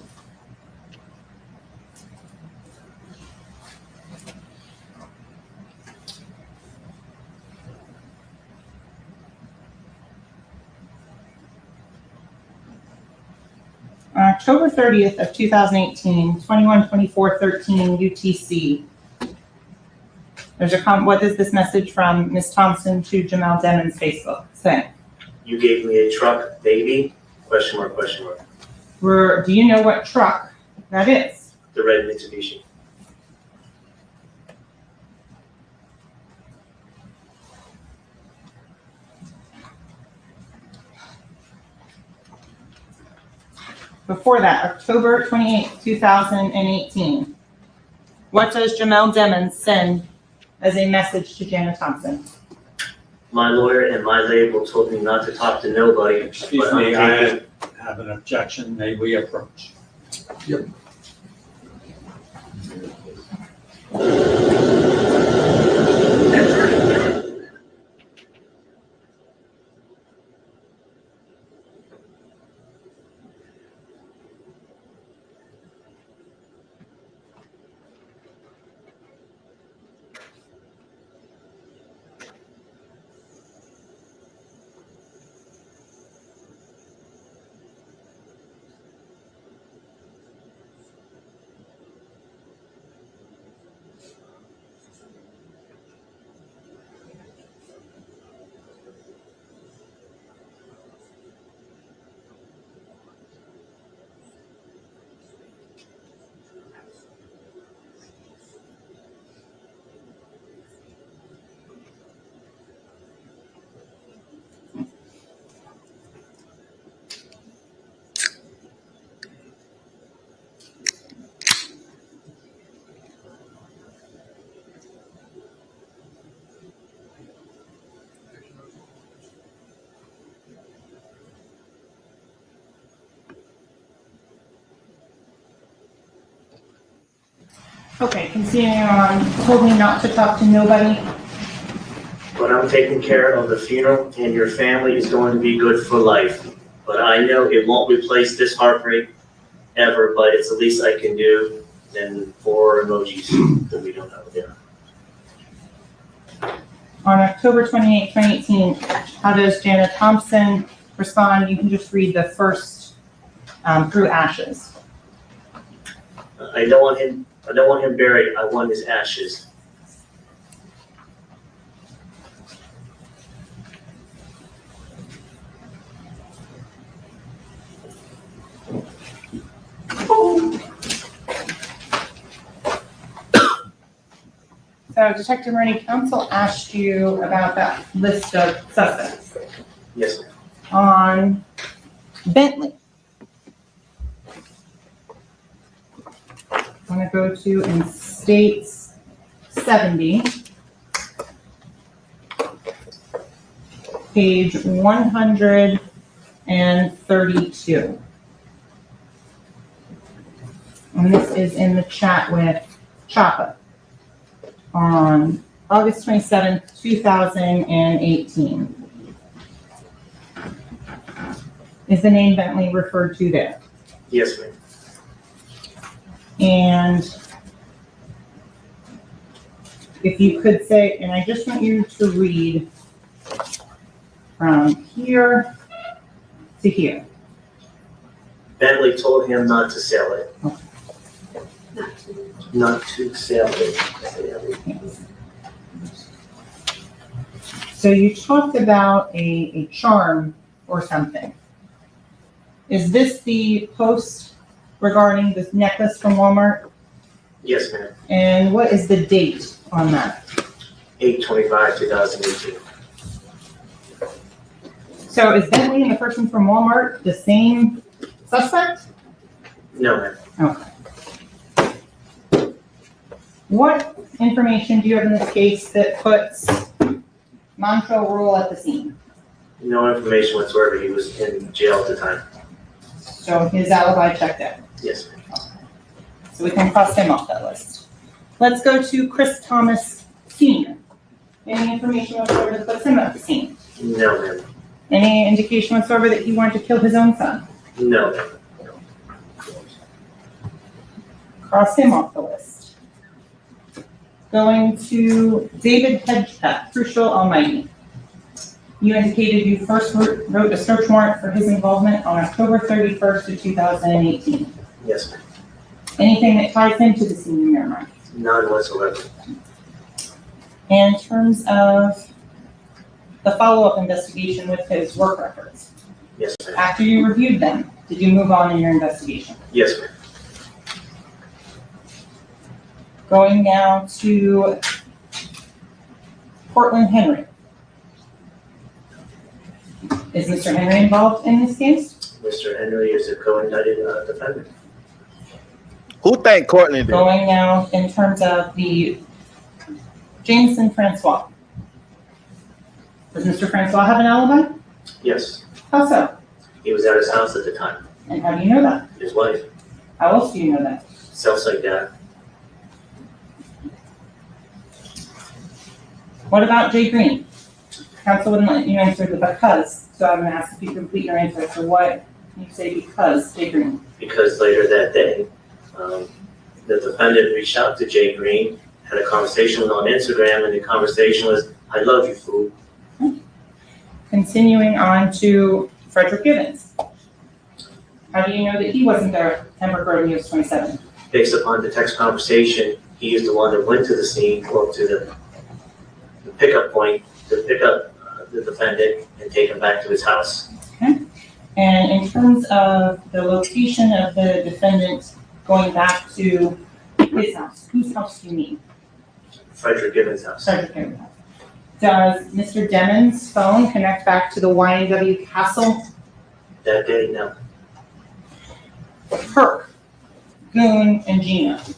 On October 30th of 2018, 212413 UTC. There's a what is this message from Ms. Thompson to Jamal Demon's Facebook say? You gave me a truck, baby. Question mark, question mark. Do you know what truck that is? The red Mitsubishi. Before that, October 28th, 2018. What does Jamel Demons send as a message to Janet Thompson? My lawyer and my label told me not to talk to nobody. Excuse but I'm me, I taking- have an objection. May we approach? Okay, continuing on, told me not to talk to nobody. But I'm taking care of the funeral, and your family is going to be good for life. But I know it won't replace this heartbreak ever, but it's the least I can do. Then 4 emojis that we don't know there. On October 28, 2018, how does Janet Thompson respond? You can just read the first through ashes. I don't want him buried. I want his ashes. So Detective Maroney, counsel asked you about that list of suspects. Yes, ma'am. On Bentley. I'm gonna go to in states 70, page 132. And this is in the chat with Chapa on August 27th, 2018. Is the name Bentley referred to there? Yes, ma'am. And if you could say, and I just want you to read from here to here. Bentley told him not to sell it. Okay. Not to sell it. So you talked about a charm or something. Is this the post regarding this necklace from Walmart? Yes, ma'am. And what is the date on that? 8/25/2018. So is Bentley and the person from Walmart the same suspect? No, ma'am. Okay. What information do you have in this case that puts Montrell Rural at the scene? No information whatsoever. He was in jail at the time. So his alibi checked out. Yes, ma'am. So we can cross him off that list. Let's go to Chris Thomas Sr. Any information whatsoever that puts him at the scene? No, ma'am. Any indication whatsoever that he wanted to kill his own son? No, ma'am. Cross him off the list. Going to David Hedgepeth, Crucial Almighty. You indicated you first wrote a search warrant for his involvement on October 31st of 2018. Yes, ma'am. Anything that ties him to the scene in your mind? None whatsoever. In terms of the follow-up investigation with his work records, Yes, ma'am. After you reviewed them, did you move on in your investigation? Yes, ma'am. Going now to Portland Henry. Is Mr. Henry involved in this case? Mr. Henry is a co-indicted defendant. Who think Courtland did? Going now in terms of the Jameson Francois. Does Mr. Francois have an alibi? Yes, How so? he was at his house at the time. And how do you know that? His wife, How else do you know that? cell-site data. What about Jay Green? Council wouldn't let you answer the because, so I'm gonna ask if you complete your answer. So what you say because Jay Green? Because later that day, the defendant reached out to Jay Green, had a conversation with him on Instagram, and the conversation was, "I love you, fool." Continuing on to Frederick Givens. How do you know that he wasn't there at Pembroke Road when he was 27? Based upon the text conversation, he is the one that went to the scene, or to the pickup point, to pick up the defendant and take him back to his house. And in terms of the location of the defendant going back to his house, whose house do you mean? Frederick Gibbons' house. Frederick Givens' house. Does Mr. Demon's phone connect back to the YNW Castle? That day, no. Kirk, Goon, and Gina. Do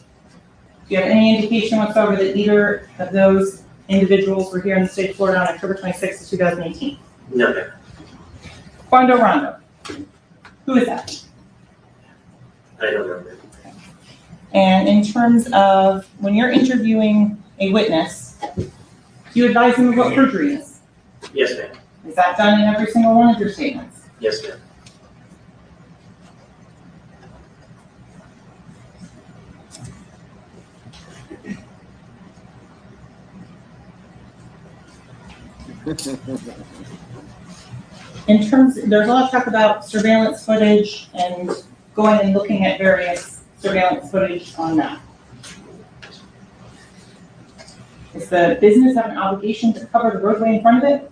you have any indication whatsoever that either of those individuals were here in the state of Florida on October 26, 2018? No, ma'am. Quando Rondo. Who is that? I don't know, ma'am. And in terms of when you're interviewing a witness, do you advise them of what perjury is? Yes, ma'am. Is that done in every single one of your statements? Yes, ma'am. In terms, there's a lot of talk about surveillance footage and going and looking at various surveillance footage on that. Does the business have an obligation to cover the roadway in front of it?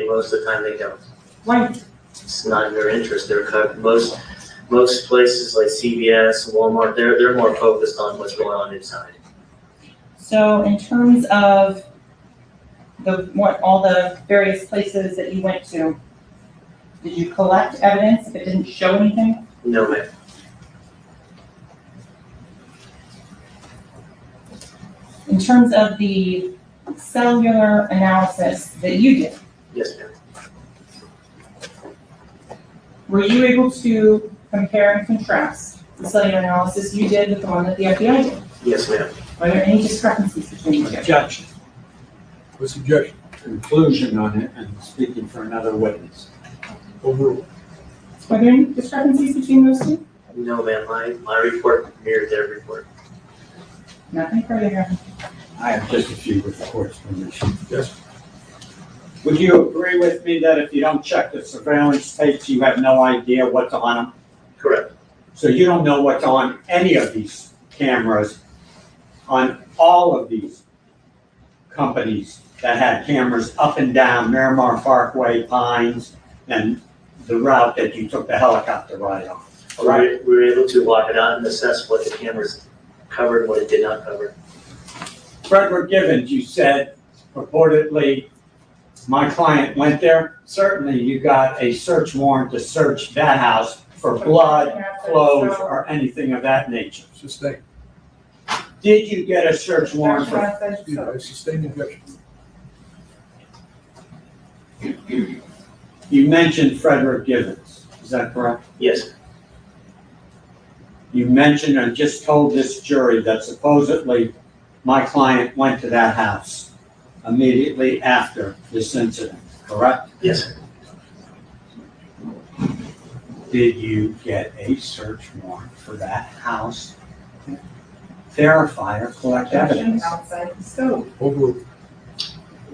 Most of the time they don't. Why? It's not in their interest. They're most places like CVS, Walmart, they're more focused on what's going on inside. So in terms of all the various places that you went to, did you collect evidence if it didn't show anything? No, ma'am. In terms of the cellular analysis that you did, Yes, ma'am. were you able to compare and contrast the cellular analysis you did with the one that the FBI did? Yes, ma'am. Are there any discrepancies between the two? Objection. What's the objection? Conclusion on it and speaking for another witness. Overruled. Are there any discrepancies between those two? No, ma'am. My report mirrored their report. Nothing further here. I have just a few with the court's permission. Yes. Would you agree with me that if you don't check the surveillance tapes, you have no idea what's on them? Correct. So you don't know what's on any of these cameras, on all of these companies that had cameras up and down Miramar Parkway, Pines, and the route that you took the helicopter ride on. Right? We were able to walk it out and assess what the cameras covered and what it did not cover. Frederick Givens, you said purportedly my client went there. Certainly you got a search warrant to search that house for blood, clothes, or anything of that nature. Sustained. Did you get a search warrant for? I sustained objection. You mentioned Frederick Givens, is that correct? Yes. You mentioned and just told this jury that supposedly my client went to that house immediately after this incident, correct? Yes. Did you get a search warrant for that house? Verify or collect evidence? Outside the scope. Overruled.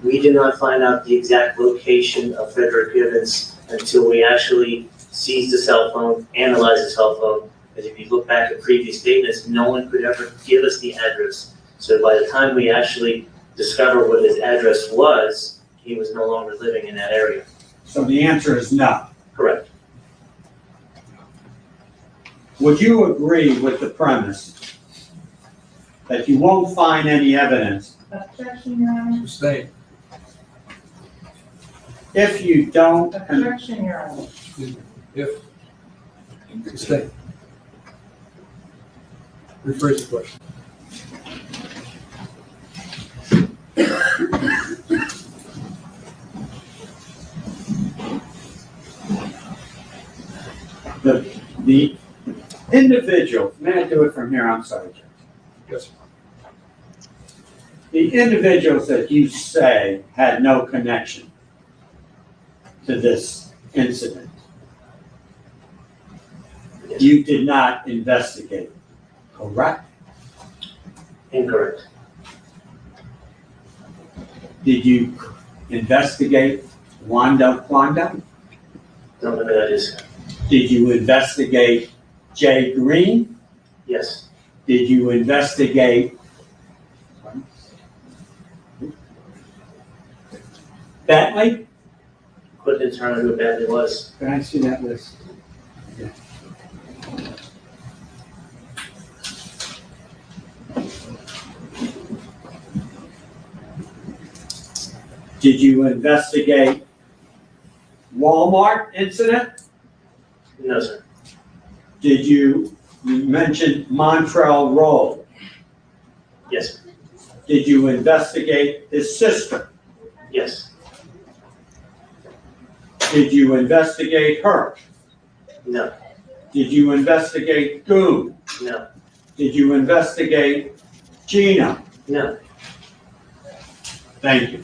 We did not find out the exact location of Frederick Givens until we actually seized the cell phone, analyzed the cell phone. Because if you look back at previous statements, no one could ever give us the address. So by the time we actually discovered what his address was, he was no longer living in that area. So the answer is no. Correct. would you agree with the premise that you won't find any evidence Objection, Your Honor. Sustained. if you don't? Objection, Your Honor. Excuse me. If. Sustained. Rephrase the question. The individual, may I do it from here? I'm sorry, Judge. Yes. The individuals that you say had no connection to this incident, you did not investigate, correct? Incorrect. Did you investigate Wanda Kwanda? Don't know who that is. Did you investigate Jay Green? Yes. Did you investigate Bentley? Couldn't determine who Bentley was. Can I see that list? Yeah. Did you investigate Walmart incident? No, sir. Did you mention Montrell Road? Yes, sir. Did you investigate his sister? Yes. Did you investigate her? No. Did you investigate Goon? No. Did you investigate Gina? No. Thank you.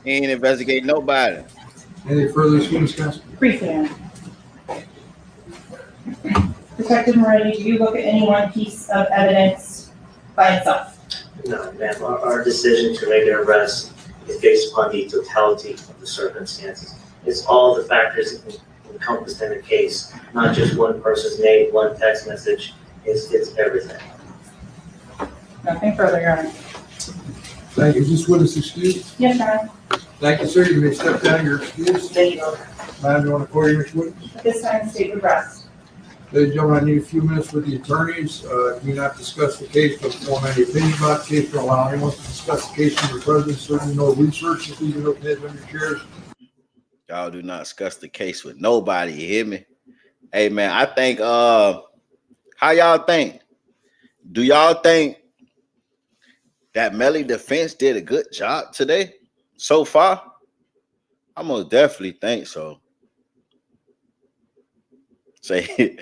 He ain't investigate nobody. Any further students, counsel? Briefly, Your Honor. Detective Moretti, do you look at any one piece of evidence by itself? No, ma'am. Our decision to make an arrest is based upon the totality of the circumstances. It's all the factors encompassed in the case, not just one person's name, one text message. It's everything. Nothing further, Your Honor. Thank you. Is this witness excused? Yes, Your Honor. Thank you, sir. You may step down. You're excused. Thank you, Your Honor. Madam, you want to call your next witness? At this time, state your rest. Ladies and gentlemen, I need a few minutes with the attorneys. Do not discuss the case, but form any opinion about the case. Don't allow anyone to discuss the case in your presence. Certainly no research, including no heads on your chairs. Y'all do not discuss the case with nobody. You hear me? Hey man, I think how y'all think? Do y'all think that Melly defense did a good job today so far? I most definitely think so. Say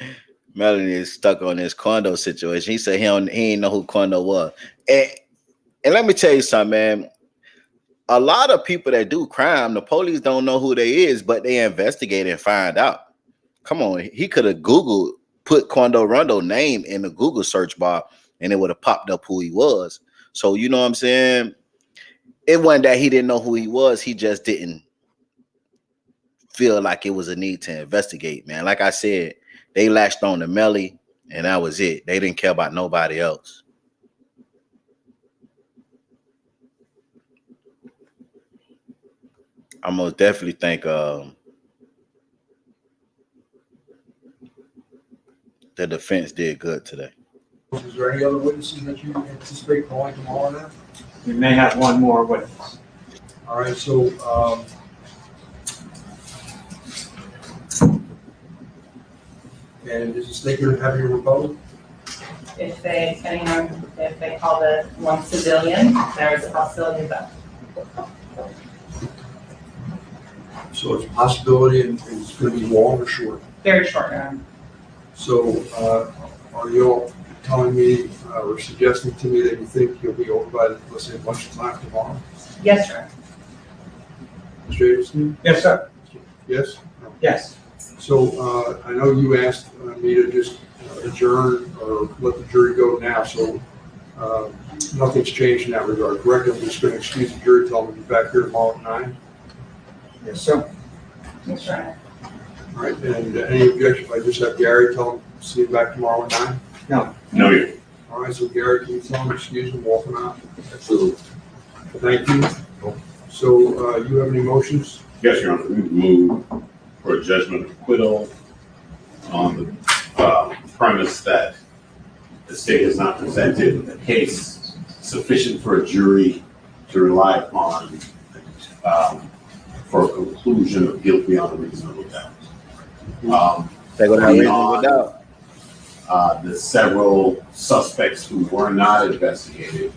Melanie is stuck on this condo situation. He said he ain't know who condo was. And let me tell you something, man. A lot of people that do crime, the police don't know who they is, but they investigate and find out. Come on, he could have Googled, put Quando Rondo name in the Google search bar, and it would have popped up who he was. So you know what I'm saying? It wasn't that he didn't know who he was. He just didn't feel like it was a need to investigate, man. Like I said, they latched on to Melly, and that was it. They didn't care about nobody else. I most definitely think the defense did good today. Is there any other witnesses that you anticipate calling tomorrow now? We may have one more witness. All right, so and is the state going to have your rebuttal? If they, depending on if they call the one civilian, there is a possibility of that. So it's a possibility, and it's going to be long or short. Very short, Your Honor. So are you all telling me or suggesting to me that you think you'll be over by, let's say, lunchtime tomorrow? Yes, Your Honor. Mr. Davidson? Yes, sir. Yes? Yes. So I know you asked me to just adjourn or let the jury go now, so nothing's changed in that regard, correct? I'm just going to excuse the jury, tell them to be back here tomorrow at 9. Yes, sir. Yes, Your Honor. All right, and any objection if I just have Gary tell him, see you back tomorrow at 9? No. No, you're. All right, so Gary, can you tell him, excuse him, walk him out? Absolutely. Thank you. So you have any motions? Yes, Your Honor. We move for a judgment of acquittal on the premise that the state has not presented a case sufficient for a jury to rely upon for a conclusion of guilt beyond a reasonable doubt. Beyond the several suspects who were not investigated,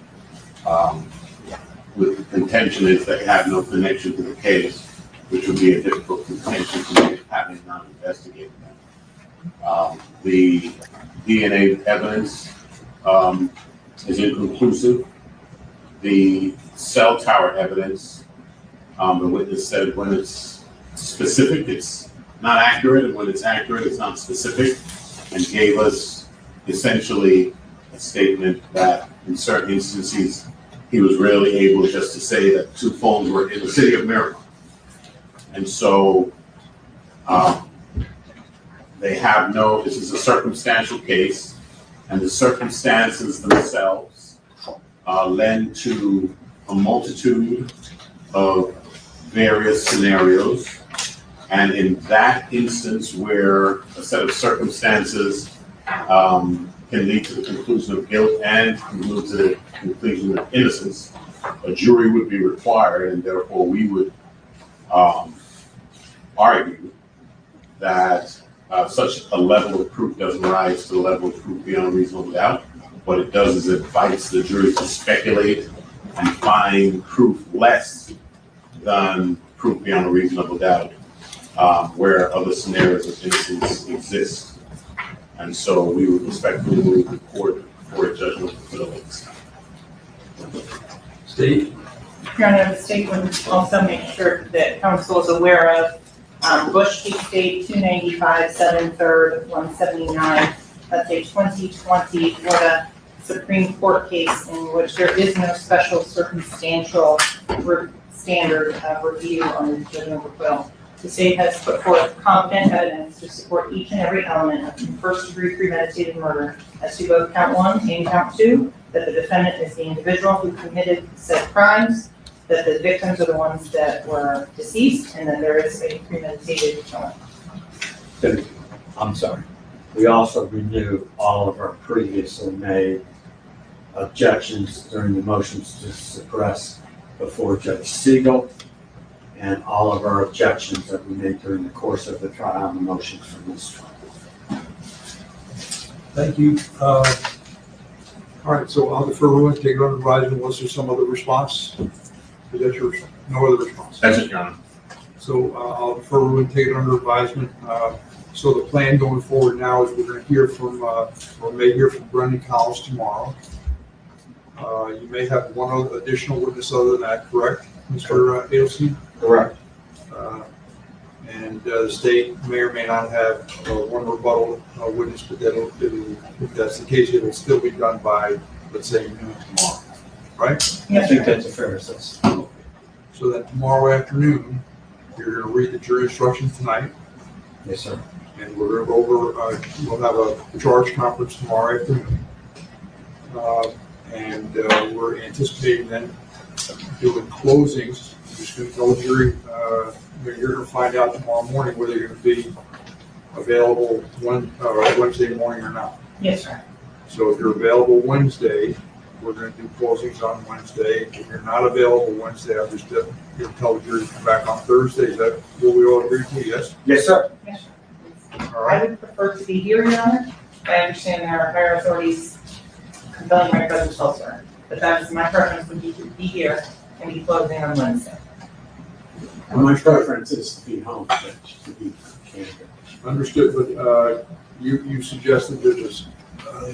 with the contention is they have no connection to the case, which would be a difficult contention to make having not investigated them. The DNA evidence is inconclusive. The cell tower evidence, the witness said when it's specific, it's not accurate, and when it's accurate, it's not specific, and gave us essentially a statement that in certain instances, he was really able just to say that 2 phones were in the city of Miracle. And so they have no, this is a circumstantial case, and the circumstances themselves lend to a multitude of various scenarios. And in that instance where a set of circumstances can lead to the conclusion of guilt and lead to the conclusion of innocence, a jury would be required, and therefore we would argue that such a level of proof doesn't rise to the level of proof beyond reasonable doubt. What it does is it invites the jury to speculate and find proof less than proof beyond a reasonable doubt, where other scenarios of innocence exist. And so we would respectfully move the court for a judgment for the latest. State? Your Honor, the state would also make sure that council is aware of Bush v. State 295, 7th, 3rd, 179. That's a 2020 Florida Supreme Court case in which there is no special circumstantial standard of review on the judgment of acquittal. The state has put forth competent evidence to support each and every element of first-degree premeditated murder as to both count 1 and count 2, that the defendant is the individual who committed said crimes, that the victims are the ones that were deceased, and that there is a premeditated killing. I'm sorry. We also renew all of our previously made objections during the motions to suppress before Judge Siegel, and all of our objections that we made during the course of the trial and the motions from this trial. Thank you. All right, so I'll defer ruling, take it under advisement unless there's some other response. Is that yours? No other response? That's it, Your Honor. So I'll defer ruling, take it under advisement. So the plan going forward now is we're going to hear from, or may hear from Brendan Collins tomorrow. You may have one other additional witness other than that, correct, Mr. Adelstein? Correct. And the state may or may not have one rebuttal witness, but if that's the case, it'll still be done by, let's say, noon tomorrow, right? I think that's a fair assessment. So that tomorrow afternoon, you're going to read the jury instructions tonight. Yes, sir. And we're going to go over, we'll have a charge conference tomorrow afternoon. And we're anticipating then doing closings. I'm just going to tell the jury, you're going to find out tomorrow morning whether you're going to be available Wednesday morning or not. Yes, sir. So if you're available Wednesday, we're going to do closings on Wednesday. If you're not available Wednesday, I'm just going to tell the jury to come back on Thursday. Is that what we all agree to? Yes? Yes, sir. Yes, sir. All right. I would prefer to be here, Your Honor. I understand there are higher authorities compelling my presence elsewhere, but that is my preference would be to be here and be closing on Wednesday. And my preference is to be home, Judge, to be candid. Understood, but you suggested that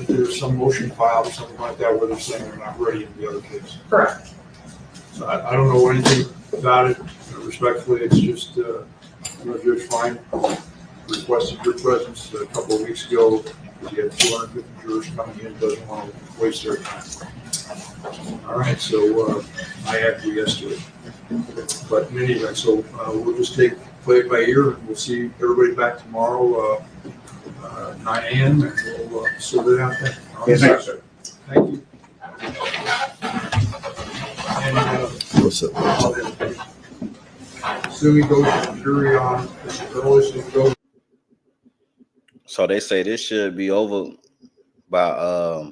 there's some motion filed or something like that where they're saying they're not ready in the other case. Correct. So I don't know anything about it. Respectfully, it's just, Judge Fine requested your presence a couple of weeks ago because you had 250 jurors coming in, doesn't want to waste their time. All right, so I acquiesced to it. But in any event, so we'll just play it by ear, and we'll see everybody back tomorrow, 9 a.m., and we'll sort it out then. All right? Yes, sir. Thank you. And What's up? assuming goes to the jury on the earliest it goes. So they say this should be over by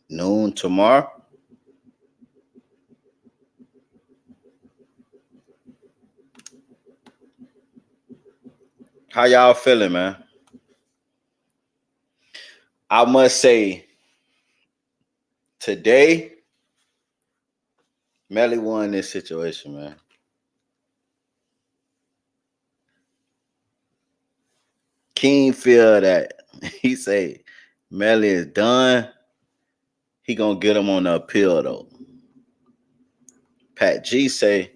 noon tomorrow. How y'all feeling, man? I must say, today, Melly won this situation, man. King feel that he say Melly is done. He gonna get him on the appeal though. Pat G say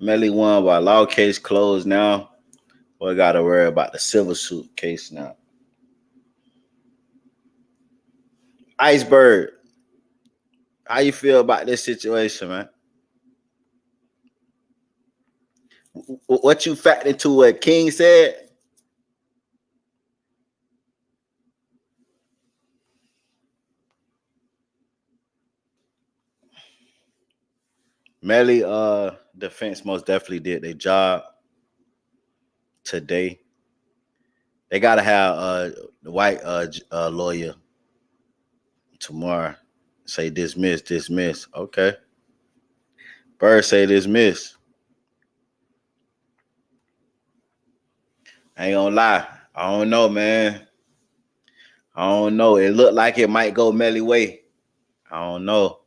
Melly won by law case closed now. We gotta worry about the civil suit case now. Iceberg, how you feel about this situation, man? What you factor into what King said? Melly defense most definitely did their job today. They gotta have the white lawyer tomorrow say dismiss. Okay. Bird say dismiss. I ain't gonna lie. I don't know, man. I don't know. It looked like it might go Melly way. I don't know.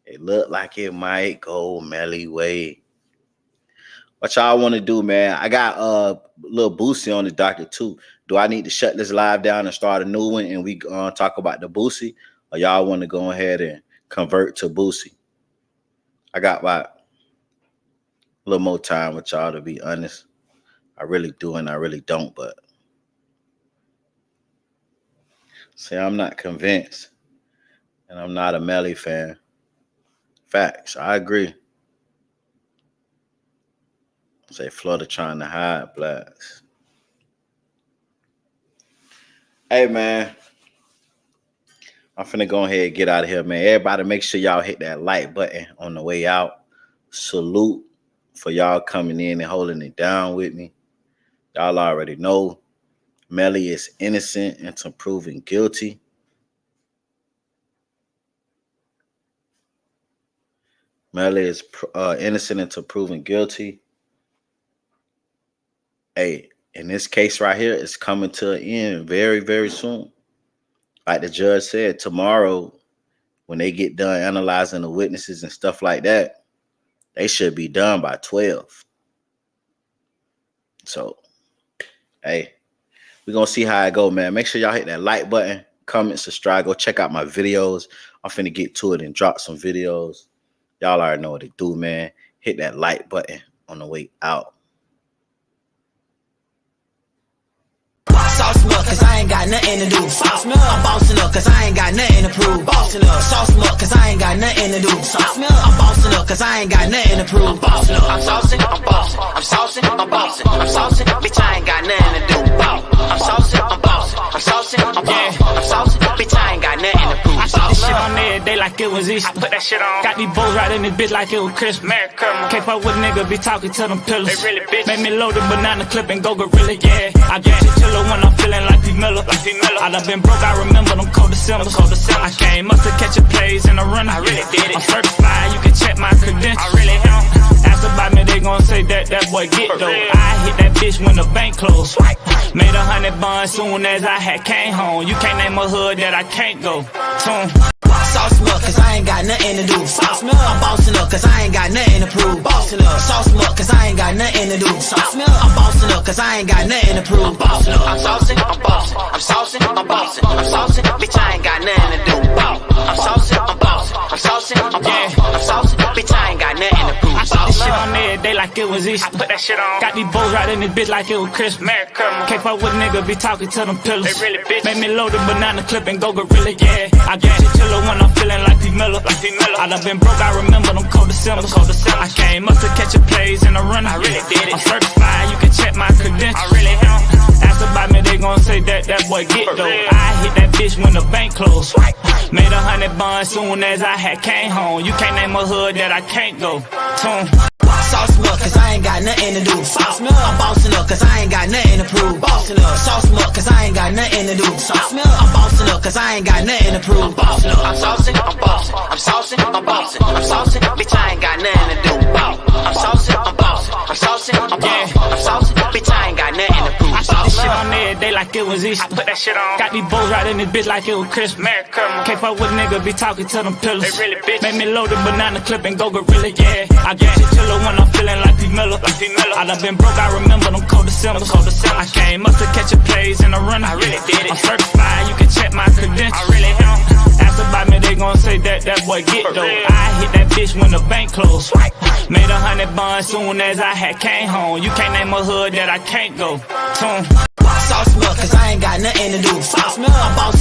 It looked like it might go Melly way. What y'all want to do, man? I got a little Boosie on the docket too. Do I need to shut this live down and start a new one and we talk about the Boosie? Or y'all want to go ahead and convert to Boosie? I got about a little more time with y'all, to be honest. I really do and I really don't, but see, I'm not convinced. And I'm not a Melly fan. Facts, I agree. Say Florida trying to hide blacks. Hey, man. I'm finna go ahead and get out of here, man. Everybody make sure y'all hit that like button on the way out. Salute for y'all coming in and holding it down with me. Y'all already know Melly is innocent until proven guilty. Melly is innocent until proven guilty. Hey, in this case right here, it's coming to an end very, very soon. Like the judge said, tomorrow, when they get done analyzing the witnesses and stuff like that, they should be done by 12. So, hey, we're going to see how it go, man. Make sure y'all hit that like button, comment, subscribe. Go check out my videos. I'm finna get to it and drop some videos. Y'all already know what to do, man. Hit that like button on the way out. Sauce milk, cause I ain't got nothing to do. Sauce milk, I'm bossing up, cause I ain't got nothing to prove. Bossing up, sauce milk, cause I ain't got nothing to do. Sauce milk, I'm bossing up, cause I ain't got nothing to prove. Bossing up, I'm saucing, I'm bossing. I'm saucing, I'm bossing. I'm saucing, bitch, I ain't got nothing to do. I'm saucing, I'm bossing. I'm saucing, I'm bossing. I'm saucing, bitch, I ain't got nothing to prove. I put this shit on every day like it was Easter. I put that shit on. Got these bows right in this bitch like it was Christmas. Merry Christmas. Can't fuck with nigga, be talking to them pillars. They really bitch. Make me load the banana clip and go gorilla, yeah. I get chiller when I'm feeling like P. Miller. I done been broke, I remember them cold Decembers. I came up to catch a plays in the runner. I really did it. I'm certified, you can check my credentials. I really am. Ask about me, they gon' say that boy get though. I hit that bitch when the bank closed. Made 100 buns soon as I had came home. You can't name a hood that I can't go to. Sauce milk, cause I ain't got nothing to do. Sauce milk, I'm bossing up, cause I ain't got nothing to prove. Bossing up, sauce milk, cause I ain't got nothing to do. Sauce milk, I'm bossing up, cause I ain't got nothing to prove. Bossing up, I'm saucing, I'm bossing. I'm saucing, I'm bossing. I'm saucing, bitch, I ain't got nothing to do. I'm saucing, I'm bossing. I'm saucing, I'm bossing. I'm saucing, bitch, I ain't got nothing to prove. I put this shit on every day like it was Easter. I put that shit on. Got these bows right in this bitch like it was Christmas. Merry Christmas. Can't fuck with nigga, be talking to them pillars. They really bitch. Make me load the banana clip and go gorilla, yeah. I get chiller when I'm feeling like P. Miller. I done been broke, I remember them cold Decembers. I came up to catch a plays in the runner. I really did it. I'm certified, you can check my credentials. I really am. Ask about me, they gon' say that boy get though. I hit that bitch when the bank closed. Made 100 buns soon as I had came home. You can't name a hood that I can't go to. Sauce me up, cause I ain't got nothing to do. Sauce me up, I'm bossing up, cause I ain't got nothing to prove. Bossing up, sauce me up, cause I ain't got nothing to do. Sauce me up, I'm bossing up, cause I ain't got nothing to prove. Bossing up, I'm saucing, I'm bossing, I'm saucing, I'm bossing, I'm saucing, bitch, I ain't got nothing to do. I'm saucing, I'm bossing, I'm saucing, I'm bossing, I'm saucing, bitch, I ain't got nothing to prove. I put this shit on every day like it was Easter. I put that shit on. Got these bows right in this bitch like it was Christmas. Merry Christmas. Can't fuck with niggas, be talking to them pillars. They really bitch. Made me load the banana clip and go gorilla, yeah. I get chiller when I'm feeling like P. Miller. I done been broke, I remember them cold Decembers. I came up to catch a plays in a run. I really did it. I'm certified, you can check my credentials. I really am. Ask about me, they gon' say that boy get though. I hit that bitch when the bank closed. Made 100 buns soon as I had came home. You can't name a hood that I can't go to. Sauce me up, cause I ain't got nothing to do. Sauce me up, I'm bossing